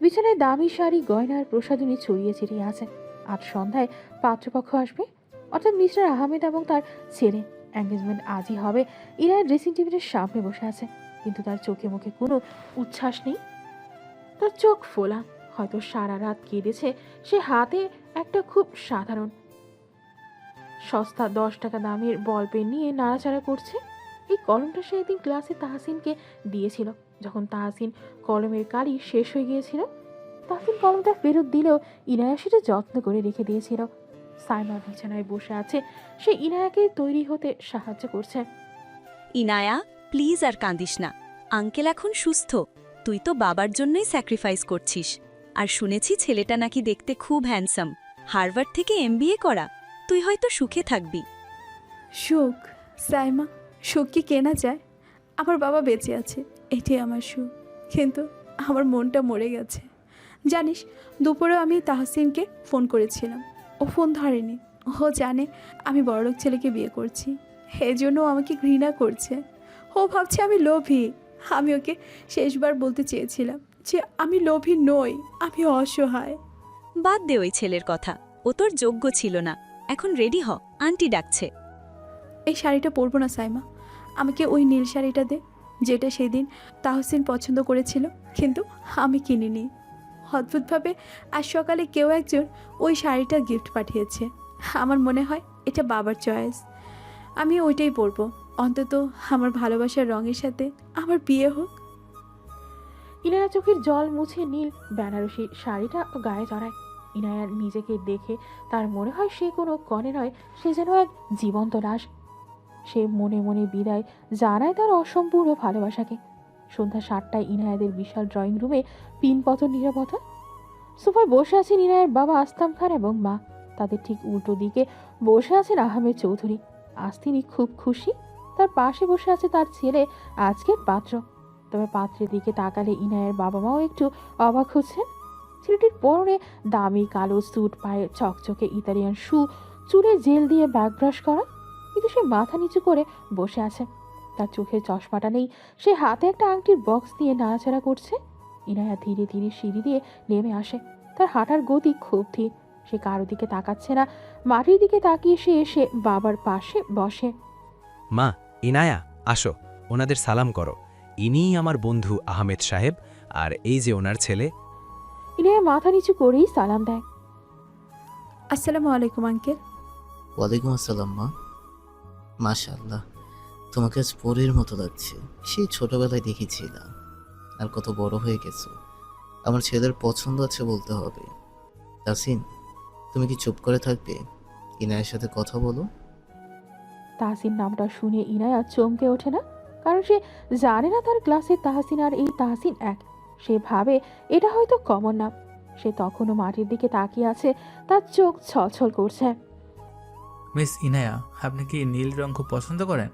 বিছানায় দামি শাড়ি, গয়নার প্রসাধনী ছড়িয়ে ছিটিয়ে আছে। আজ সন্ধ্যায় পাত্রপক্ষ আসবে, অর্থাৎ মিস্টার আহমেদ এবং তার ছেলে। এঙ্গেজমেন্ট আজই হবে। ইনায়ের ড্রেসিং টেবিলের সামনে বসে আছে, কিন্তু তার চোখে মুখে কোনো উচ্ছ্বাস নেই। তার চোখ ফোলা, হয়তো সারা রাত কেঁদেছে। সে হাতে একটা খুব সাধারণ সস্তা 10 টাকা দামের বল পেন নিয়ে নাড়াচাড়া করছে। এই কলমটা সে একদিন ক্লাসে তাহসিনকে দিয়েছিল, যখন তাহসিন কলমের কালি শেষ হয়ে গিয়েছিল। তাহসিন কলমটা ফেরত দিলেও ইনায়া সেটা যত্ন করে রেখে দিয়েছিল। সাইমা বিছানায় বসে আছে, সে ইনায়াকে তৈরি হতে সাহায্য করছে। ইনায়া, প্লিজ আর কাঁদিস না। আঙ্কেল এখন সুস্থ। তুই তো বাবার জন্যই স্যাক্রিফাইস করছিস। আর শুনেছি ছেলেটা নাকি দেখতে খুব হ্যান্ডসাম, হার্ভার্ড থেকে MBA করা। তুই হয়তো সুখে থাকবি। সুখ? সাইমা, সুখ কি কেনা যায়? আমার বাবা বেঁচে আছে, এটাই আমার সুখ। কিন্তু আমার মনটা মরে গেছে। জানিস, দুপুরে আমি তাহসিনকে ফোন করেছিলাম, ও ফোন ধরেনি। ও জানে আমি বড়লোক ছেলেকে বিয়ে করছি, এজন্য ও আমাকে ঘৃণা করছে। ও ভাবছে আমি লোভী। আমি ওকে শেষবার বলতে চেয়েছিলাম যে আমি লোভী নই, আমি অসহায়। বাদ দে ওই ছেলের কথা, ও তোর যোগ্য ছিল না। এখন রেডি হ, আন্টি ডাকছে। এই শাড়িটা পরবো না সাইমা, আমাকে ওই নীল শাড়িটা দে, যেটা সেদিন তাহসিন পছন্দ করেছিল, কিন্তু আমি কিনিনি। অদ্ভুতভাবে আজ সকালে কেউ একজন ওই শাড়িটা গিফট পাঠিয়েছে। আমার মনে হয় এটা বাবার চয়েস। আমি ওইটাই পরবো, অন্তত আমার ভালোবাসার রঙের সাথে আমার বিয়ে হোক। ইনায়া চোখের জল মুছে নীল বেনারসি শাড়িটা গায়ে জড়ায়। ইনায়ার নিজেকে দেখে তার মনে হয় সে কোনো কনে নয়, সে যেন এক জীবন্ত লাশ। সে মনে মনে বিদায় জানায় তার অসম্পূর্ণ ভালোবাসাকে। সন্ধ্যা 7টায় ইনায়াদের বিশাল ড্রয়িং রুমে পিনপতন নীরবতা। সোফায় বসে আছেন ইনায়ার বাবা আসলাম খান এবং মা। তাদের ঠিক উল্টো দিকে বসে আছেন আহমেদ চৌধুরী। আজ তিনি খুব খুশি। তার পাশে বসে আছে তার ছেলে, আজকের পাত্র। তবে পাত্রের দিকে তাকালে ইনায়ের বাবা মাও একটু অবাক হচ্ছেন। ছেলেটির পরনে দামি কালো স্যুট, পায়ে চকচকে ইতালিয়ান শু, চুলে জেল দিয়ে ব্যাক ব্রাশ করা, কিন্তু সে মাথা নিচু করে বসে আছে। তার চোখের চশমাটা নেই। সে হাতে একটা আংটির বক্স দিয়ে নাড়াচাড়া করছে। ইনায়া ধীরে ধীরে সিঁড়ি দিয়ে নেমে আসে। তার হাঁটার গতি খুব ধীর। সে কারো দিকে তাকাচ্ছে না। মাটির দিকে তাকিয়ে সে এসে বাবার পাশে বসে। মা, ইনায়া, আসো, ওনাদের সালাম করো। ইনিই আমার বন্ধু আহমেদ সাহেব, আর এই যে ওনার ছেলে। ইনায়া মাথা নিচু করেই সালাম দেয়। আসসালামু আলাইকুম আঙ্কেল। ওয়ালাইকুম আসসালাম মা। মাশাআল্লাহ, তোমাকে আজ পরীর মতো লাগছে। সেই ছোটবেলায় দেখেছিলাম, আর কত বড় হয়ে গেছো। আমার ছেলের পছন্দ আছে বলতে হবে। তাসিন, তুমি কি চুপ করে থাকবে? ইনায়ের সাথে কথা বলো। তাহসিন নামটা শুনে ইনায়া চমকে ওঠে না, কারণ সে জানে না তার ক্লাসের তাহসিন আর এই তাহসিন এক। সে ভাবে এটা হয়তো কমন নাম। সে তখনও মাটির দিকে তাকিয়ে আছে, তার চোখ ছলছল করছে। মিস ইনায়া, আপনি কি নীল রঙ খুব পছন্দ করেন,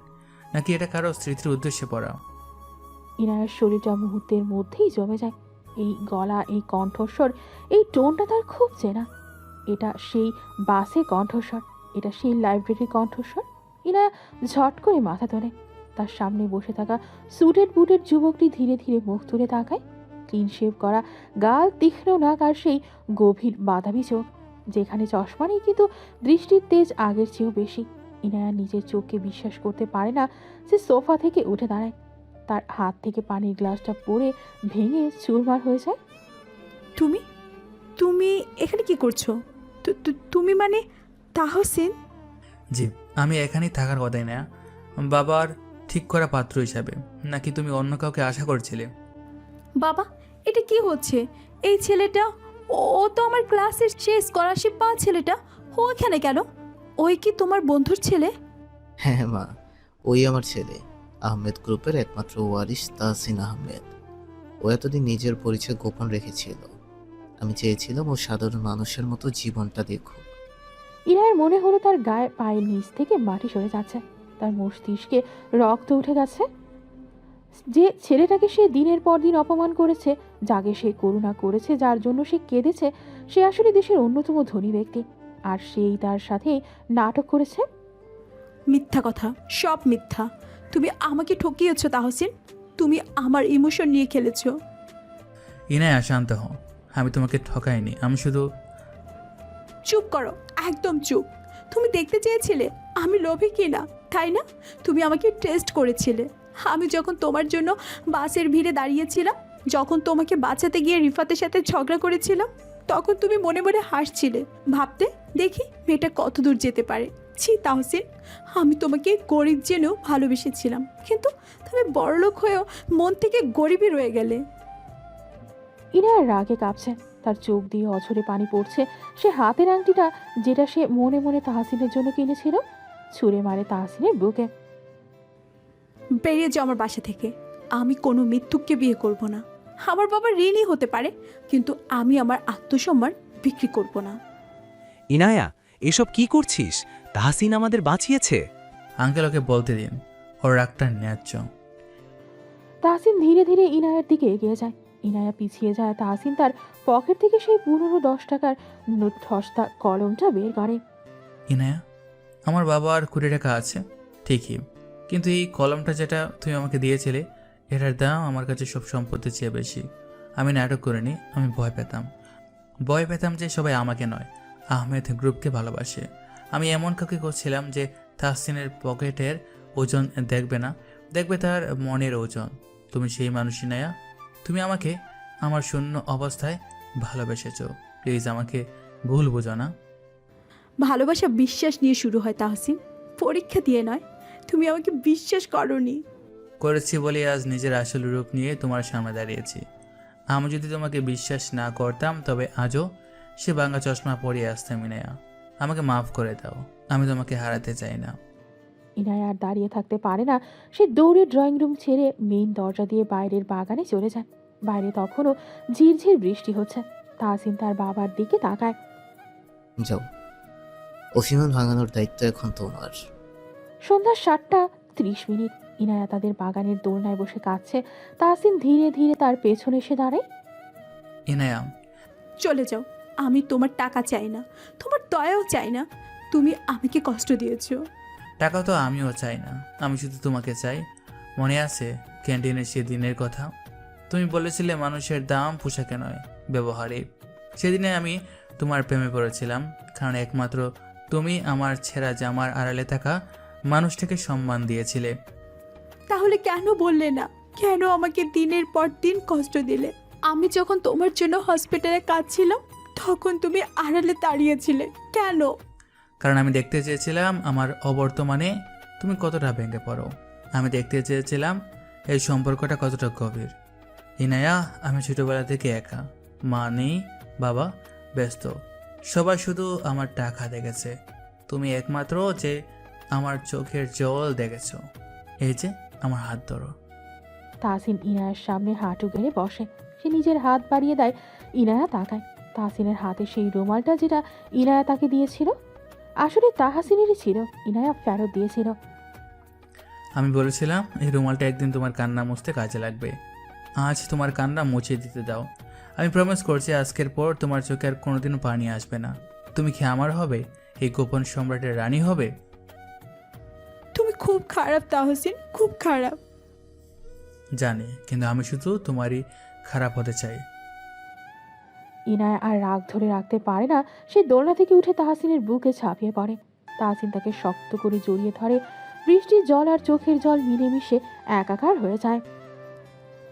নাকি এটা কারো স্মৃতির উদ্দেশ্যে পড়া? ইনায়ার শরীরটা মুহূর্তের মধ্যেই জমে যায়। এই গলা, এই কণ্ঠস্বর, এই টোনটা তার খুব চেনা। এটা সেই বাসে কণ্ঠস্বর, এটা সেই লাইব্রেরির কণ্ঠস্বর। ইনায়া ঝট করে মাথা তোলে। তার সামনে বসে থাকা সুটেড বুটের যুবকটি ধীরে ধীরে মুখ তুলে তাকায়। ক্লিন শেভ করা গাল, তীক্ষ্ণ নাক আর সেই গভীর বাদামি চোখ, যেখানে চশমা নেই কিন্তু দৃষ্টির তেজ আগের চেয়েও বেশি। ইনায়া নিজের চোখকে বিশ্বাস করতে পারে না। সে সোফা থেকে উঠে দাঁড়ায়। তার হাত থেকে পানির গ্লাসটা পড়ে ভেঙে চুরমার হয়ে যায়। তুমি তুমি এখানে কি করছো? তুমি মানে তাহসিন? জি, আমি এখানেই থাকার কথাই না, বাবার ঠিক করা পাত্র হিসাবে। নাকি তুমি অন্য কাউকে আশা করছিলে? বাবা, এটা কি হচ্ছে? এই ছেলেটা, ও তো আমার ক্লাসের সেই স্কলারশিপ পাওয়া ছেলেটা, ও এখানে কেন? ওই কি তোমার বন্ধুর ছেলে? হ্যাঁ মা, ওই আমার ছেলে। আহমেদ গ্রুপের একমাত্র ওয়ারিশ তাহসিন আহমেদ। ও এতদিন নিজের পরিচয় গোপন রেখেছিল। আমি চেয়েছিলাম ও সাধারণ মানুষের মতো জীবনটা দেখুক। ইনায়ের মনে হলো তার গায়ে পায়ের নিচ থেকে মাটি সরে যাচ্ছে। তার মস্তিষ্কে রক্ত উঠে গেছে। যে ছেলেটাকে সে দিনের পর দিন অপমান করেছে, যাকে সে করুণা করেছে, যার জন্য সে কেঁদেছে, সে আসলে দেশের অন্যতম ধনী ব্যক্তি, আর সেই তার সাথে নাটক করেছে। মিথ্যা কথা, সব মিথ্যা। তুমি আমাকে ঠকিয়েছো তাহসিন। তুমি আমার ইমোশন নিয়ে খেলেছো। ইনায়া, শান্ত হও। আমি তোমাকে ঠকাইনি, আমি শুধু... চুপ করো, একদম চুপ। তুমি দেখতে চেয়েছিলে আমি লোভী কিনা, তাই না? তুমি আমাকে টেস্ট করেছিলে। আমি যখন তোমার জন্য বাসের ভিড়ে দাঁড়িয়েছিলাম, যখন তোমাকে বাঁচাতে গিয়ে রিফাতের সাথে ঝগড়া করেছিলাম, তখন তুমি মনে মনে হাসছিলে, ভাবতে দেখি মেয়েটা কত দূর যেতে পারে। ছি তাহসিন, আমি তোমাকে গরিব জেনেও ভালোবেসেছিলাম, কিন্তু তুমি বড়লোক হয়েও মন থেকে গরিবই রয়ে গেলে। ইনায়ার রাগে কাঁপছে, তার চোখ দিয়ে অঝরে পানি পড়ছে। সে হাতের আংটিটা, যেটা সে মনে মনে তাহসিনের জন্য কিনেছিল, ছুঁড়ে মারে তাহসিনের বুকে। বেরিয়ে যাও আমার বাসা থেকে। আমি কোনো মৃত্যুককে বিয়ে করব না। আমার বাবা ঋণই হতে পারে, কিন্তু আমি আমার আত্মসম্মান বিক্রি করব না। ইনায়া, এসব কি করছিস? তাহসিন আমাদের বাঁচিয়েছে। আঙ্কেল, ওকে বলতে দিন, ওর রাগটা ন্যায্য। তাহসিন ধীরে ধীরে ইনায়ার দিকে এগিয়ে যায়। ইনায়া পিছিয়ে যায়। তাহসিন তার পকেট থেকে সেই 15-10 টাকার ঠসতা কলমটা বের করে। ইনায়া, আমার বাবার 20 টাকা আছে ঠিকই, কিন্তু এই কলমটা যেটা তুমি আমাকে দিয়েছিলে, এটার দাম আমার কাছে সব সম্পত্তির চেয়ে বেশি। আমি নাটক করিনি, আমি ভয় পেতাম যে সবাই আমাকে নয়, আহমেদ গ্রুপকে ভালোবাসে। আমি এমন কাউকে করছিলাম যে তাহসিনের পকেটের ওজন দেখবে না, দেখবে তার মনের ওজন। তুমি সেই মানুষই নায়া। তুমি আমাকে আমার শূন্য অবস্থায় ভালোবেসেছো। প্লিজ আমাকে ভুল বোঝো না। ভালোবাসা বিশ্বাস নিয়ে শুরু হয় তাহসিন, পরীক্ষা দিয়ে নয়। তুমি আমাকে বিশ্বাস করোনি। করেছি বলে আজ নিজের আসল রূপ নিয়ে তোমার সামনে দাঁড়িয়েছি। আমি যদি তোমাকে বিশ্বাস না করতাম, তবে আজও সে ভাঙা চশমা পরিয়ে আসতাম। ইনায়া, আমাকে মাফ করে দাও, আমি তোমাকে হারাতে চাই না। ইনায়া আর দাঁড়িয়ে থাকতে পারে না। সে দৌড়ে ড্রয়িং রুম ছেড়ে মেইন দরজা দিয়ে বাইরের বাগানে চলে যায়। বাইরে তখনও ঝিরঝির বৃষ্টি হচ্ছে। তাহসিন তার বাবার দিকে তাকায়। যাও, অভিমান ভাঙানোর দায়িত্ব এখন তোমার। সন্ধ্যা 7:30। ইনায়া তাদের বাগানের দোলনায় বসে কাঁদছে। তাহসিন ধীরে ধীরে তার পেছনে এসে দাঁড়ায়। ইনায়া, চলে যাও। আমি তোমার টাকা চাই না, তোমার দয়াও চাই না। তুমি আমাকে কষ্ট দিয়েছো। টাকা তো আমিও চাই না, আমি শুধু তোমাকে চাই। মনে আছে ক্যান্টিনের সে দিনের কথা? তুমি বলেছিলে মানুষের দাম পোশাকে নয়, ব্যবহারে। সেদিনে আমি তোমার প্রেমে পড়েছিলাম, কারণ একমাত্র তুমি আমার ছেঁড়া জামার আড়ালে থাকা মানুষটাকে সম্মান দিয়েছিলে। তাহলে কেন বললে না? কেন আমাকে দিনের পর দিন কষ্ট দিলে? আমি যখন তোমার জন্য হসপিটালে কাঁদছিলাম, তখন তুমি আড়ালে দাঁড়িয়েছিলে কেন? কারণ আমি দেখতে চেয়েছিলাম আমার অবর্তমানে তুমি কতটা ভেঙে পড়ো। আমি দেখতে চেয়েছিলাম এই সম্পর্কটা কতটা গভীর। ইনায়া, আমি ছোটবেলা থেকে একা, মা নেই, বাবা ব্যস্ত, সবাই শুধু আমার টাকা দেখেছে। তুমি একমাত্র যে আমার চোখের জল দেখেছো। এই যে আমার হাত ধরো। তাহসিন ইনায়ার সামনে হাঁটু গেড়ে বসে। সে নিজের হাত বাড়িয়ে দেয়। ইনায়া তাকায়। তাহসিনের হাতে সেই রুমালটা যেটা ইনায়া তাকে দিয়েছিল আসলে তাহসিনেরই ছিল, ইনায়া ফেরত দিয়েছিল। আমি বলেছিলাম এই রুমালটা একদিন তোমার কান্না মুছতে কাজে লাগবে। আজ তোমার কান্না মুছে দিতে দাও। আমি প্রমিস করছি আজকের পর তোমার চোখে আর কোনোদিনও পানি আসবে না। তুমি কি আমার হবে? এই গোপন সম্রাটের রানী হবে? তুমি খুব খারাপ তাহসিন, খুব খারাপ। জানি, কিন্তু আমি শুধু তোমারই খারাপ হতে চাই। ইনায়া আর রাগ ধরে রাখতে পারে না। সে দোলনা থেকে উঠে তাহসিনের বুকে ঝাঁপিয়ে পড়ে। তাহসিন তাকে শক্ত করে জড়িয়ে ধরে। বৃষ্টির জল আর চোখের জল মিলেমিশে একাকার হয়ে যায়।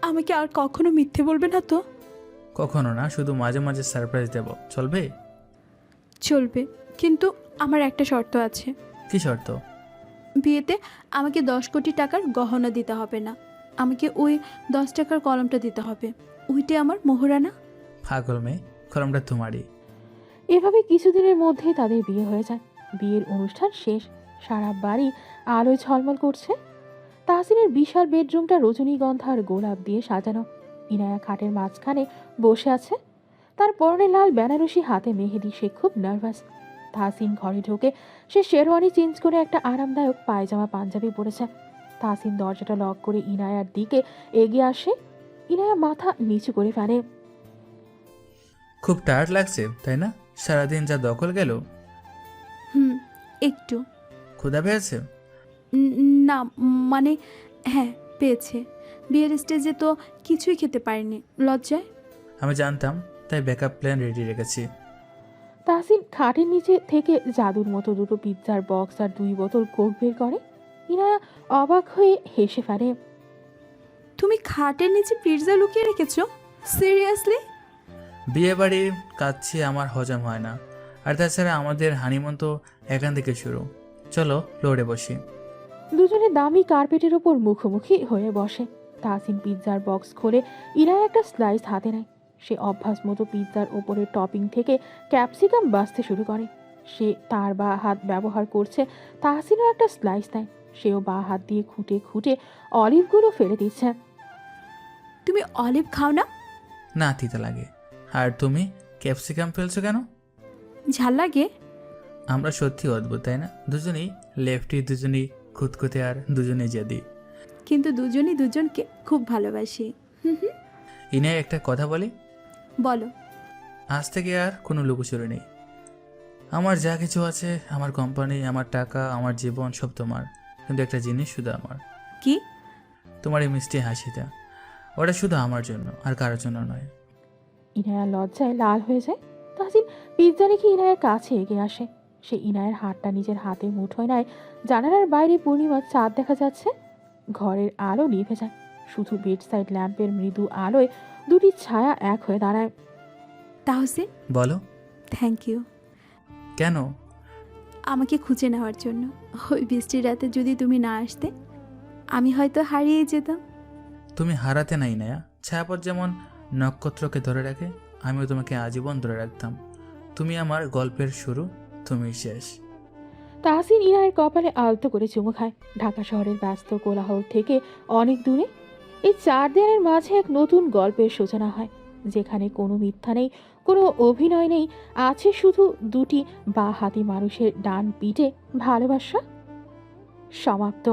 আমাকে আর কখনো মিথ্যে বলবে না তো? কখনো না, শুধু মাঝে মাঝে সারপ্রাইজ দেব, চলবে? চলবে, কিন্তু আমার একটা শর্ত আছে। কি শর্ত? বিয়েতে আমাকে 10 কোটি টাকার গহনা দিতে হবে না, আমাকে ওই 10 টাকার কলমটা দিতে হবে। ওইটা আমার মোহরানা। পাগল মেয়ে, কলমটা তোমারই। এভাবে কিছুদিনের মধ্যেই তাদের বিয়ে হয়ে যায়। বিয়ের অনুষ্ঠান শেষ। সারা বাড়ি আলোয় ঝলমল করছে। তাহসিনের বিশাল বেডরুমটা রজনীগন্ধা আর গোলাপ দিয়ে সাজানো। ইনায়া খাটের মাঝখানে বসে আছে, তার পরনে লাল বেনারসি, হাতে মেহেদি। সে খুব নার্ভাস। তাহসিন ঘরে ঢোকে। সে শেরওয়ানি চেঞ্জ করে একটা আরামদায়ক পায়জামা পাঞ্জাবি পরেছে। তাহসিন দরজাটা লক করে ইনায়ার দিকে এগিয়ে আসে। ইনায়া মাথা নিচু করে ফেলে। খুব টায়ার্ড লাগছে তাই না? সারাদিন যা দখল গেল। একটু। ক্ষুধা পেয়েছে? না, মানে হ্যাঁ পেয়েছে। বিয়ের স্টেজে তো কিছুই খেতে পারিনি, লজ্জায়। আমি জানতাম, তাই ব্যাকআপ প্ল্যান রেডি রেখেছি। তাহসিন খাটের নিচে থেকে জাদুর মতো দুটো পিৎজার বক্স আর 2 বোতল কোক বের করে। ইনায়া অবাক হয়ে হেসে ফেলে। তুমি খাটের নিচে পিৎজা লুকিয়ে রেখেছো? সিরিয়াসলি? বিয়ে বাড়ি কাচ্ছি আমার হজম হয় না। আর তাছাড়া আমাদের হানিমুন তো এখান থেকে শুরু। চলো ফ্লোরে বসি। দুজনে দামি কার্পেটের ওপর মুখোমুখি হয়ে বসে। তাহসিন পিৎজার বক্স খোলে। ইনায়া একটা স্লাইস হাতে নেয়। সে অভ্যাস মতো পিৎজার ওপরের টপিং থেকে ক্যাপসিকাম বাছতে শুরু করে। সে তার বাঁ হাত ব্যবহার করছে। তাহসিনও একটা স্লাইস নেয়। সেও বাঁ হাত দিয়ে খুঁটে খুঁটে অলিভগুলো ফেলে দিচ্ছে। তুমি অলিভ খাও না? না, তিতা লাগে। আর তুমি ক্যাপসিকাম ফেলছো কেন? ঝাল লাগে। আমরা সত্যি অদ্ভুত, তাই না? দুজনেই লেফটি, দুজনেই খুঁতখুঁতে, আর দুজনেই জেদি। কিন্তু দুজনই দুজনকে খুব ভালোবাসি। ইনে একটা কথা বলি। বলো। আজ থেকে আর কোনো লুকোচুরি নেই। আমার যা কিছু আছে, আমার কোম্পানি, আমার টাকা, আমার জীবন, সব তোমার। কিন্তু একটা জিনিস শুধু আমার। কি? তোমার এই মিষ্টি হাসিটা। ওটা শুধু আমার জন্য, আর কারোর জন্য নয়। ইনায়া লজ্জায় লাল হয়ে যায়। তাহসিন পিৎজা রেখে ইনায়ের কাছে এগিয়ে আসে। সে ইনায়ের হাতটা নিজের হাতে মুঠোয় নেয়। জানালার বাইরে পূর্ণিমার চাঁদ দেখা যাচ্ছে। ঘরের আলো নিভে যায়। শুধু বেডসাইড ল্যাম্পের মৃদু আলোয় দুটি ছায়া এক হয়ে দাঁড়ায়। তাহসিন, বলো। Thank you. কেন? আমাকে খুঁজে নেওয়ার জন্য। ওই বৃষ্টির রাতে যদি তুমি না আসতে, আমি হয়তো হারিয়ে যেতাম। তুমি হারাতে নাই না। ছায়াপথ যেমন নক্ষত্রকে ধরে রাখে, আমিও তোমাকে আজীবন ধরে রাখতাম। তুমি আমার গল্পের শুরু, তুমি শেষ। তাহসিন ইনায়ের কপালে আলতো করে চুমু খায়। ঢাকা শহরের ব্যস্ত কোলাহল থেকে অনেক দূরে এই 4 দেয়ালের মাঝে এক নতুন গল্পের সূচনা হয়, যেখানে কোনো মিথ্যা নেই, কোনো অভিনয় নেই। আছে শুধু দুটি বা হাতি মানুষের ডান পিঠে ভালোবাসা। সমাপ্ত।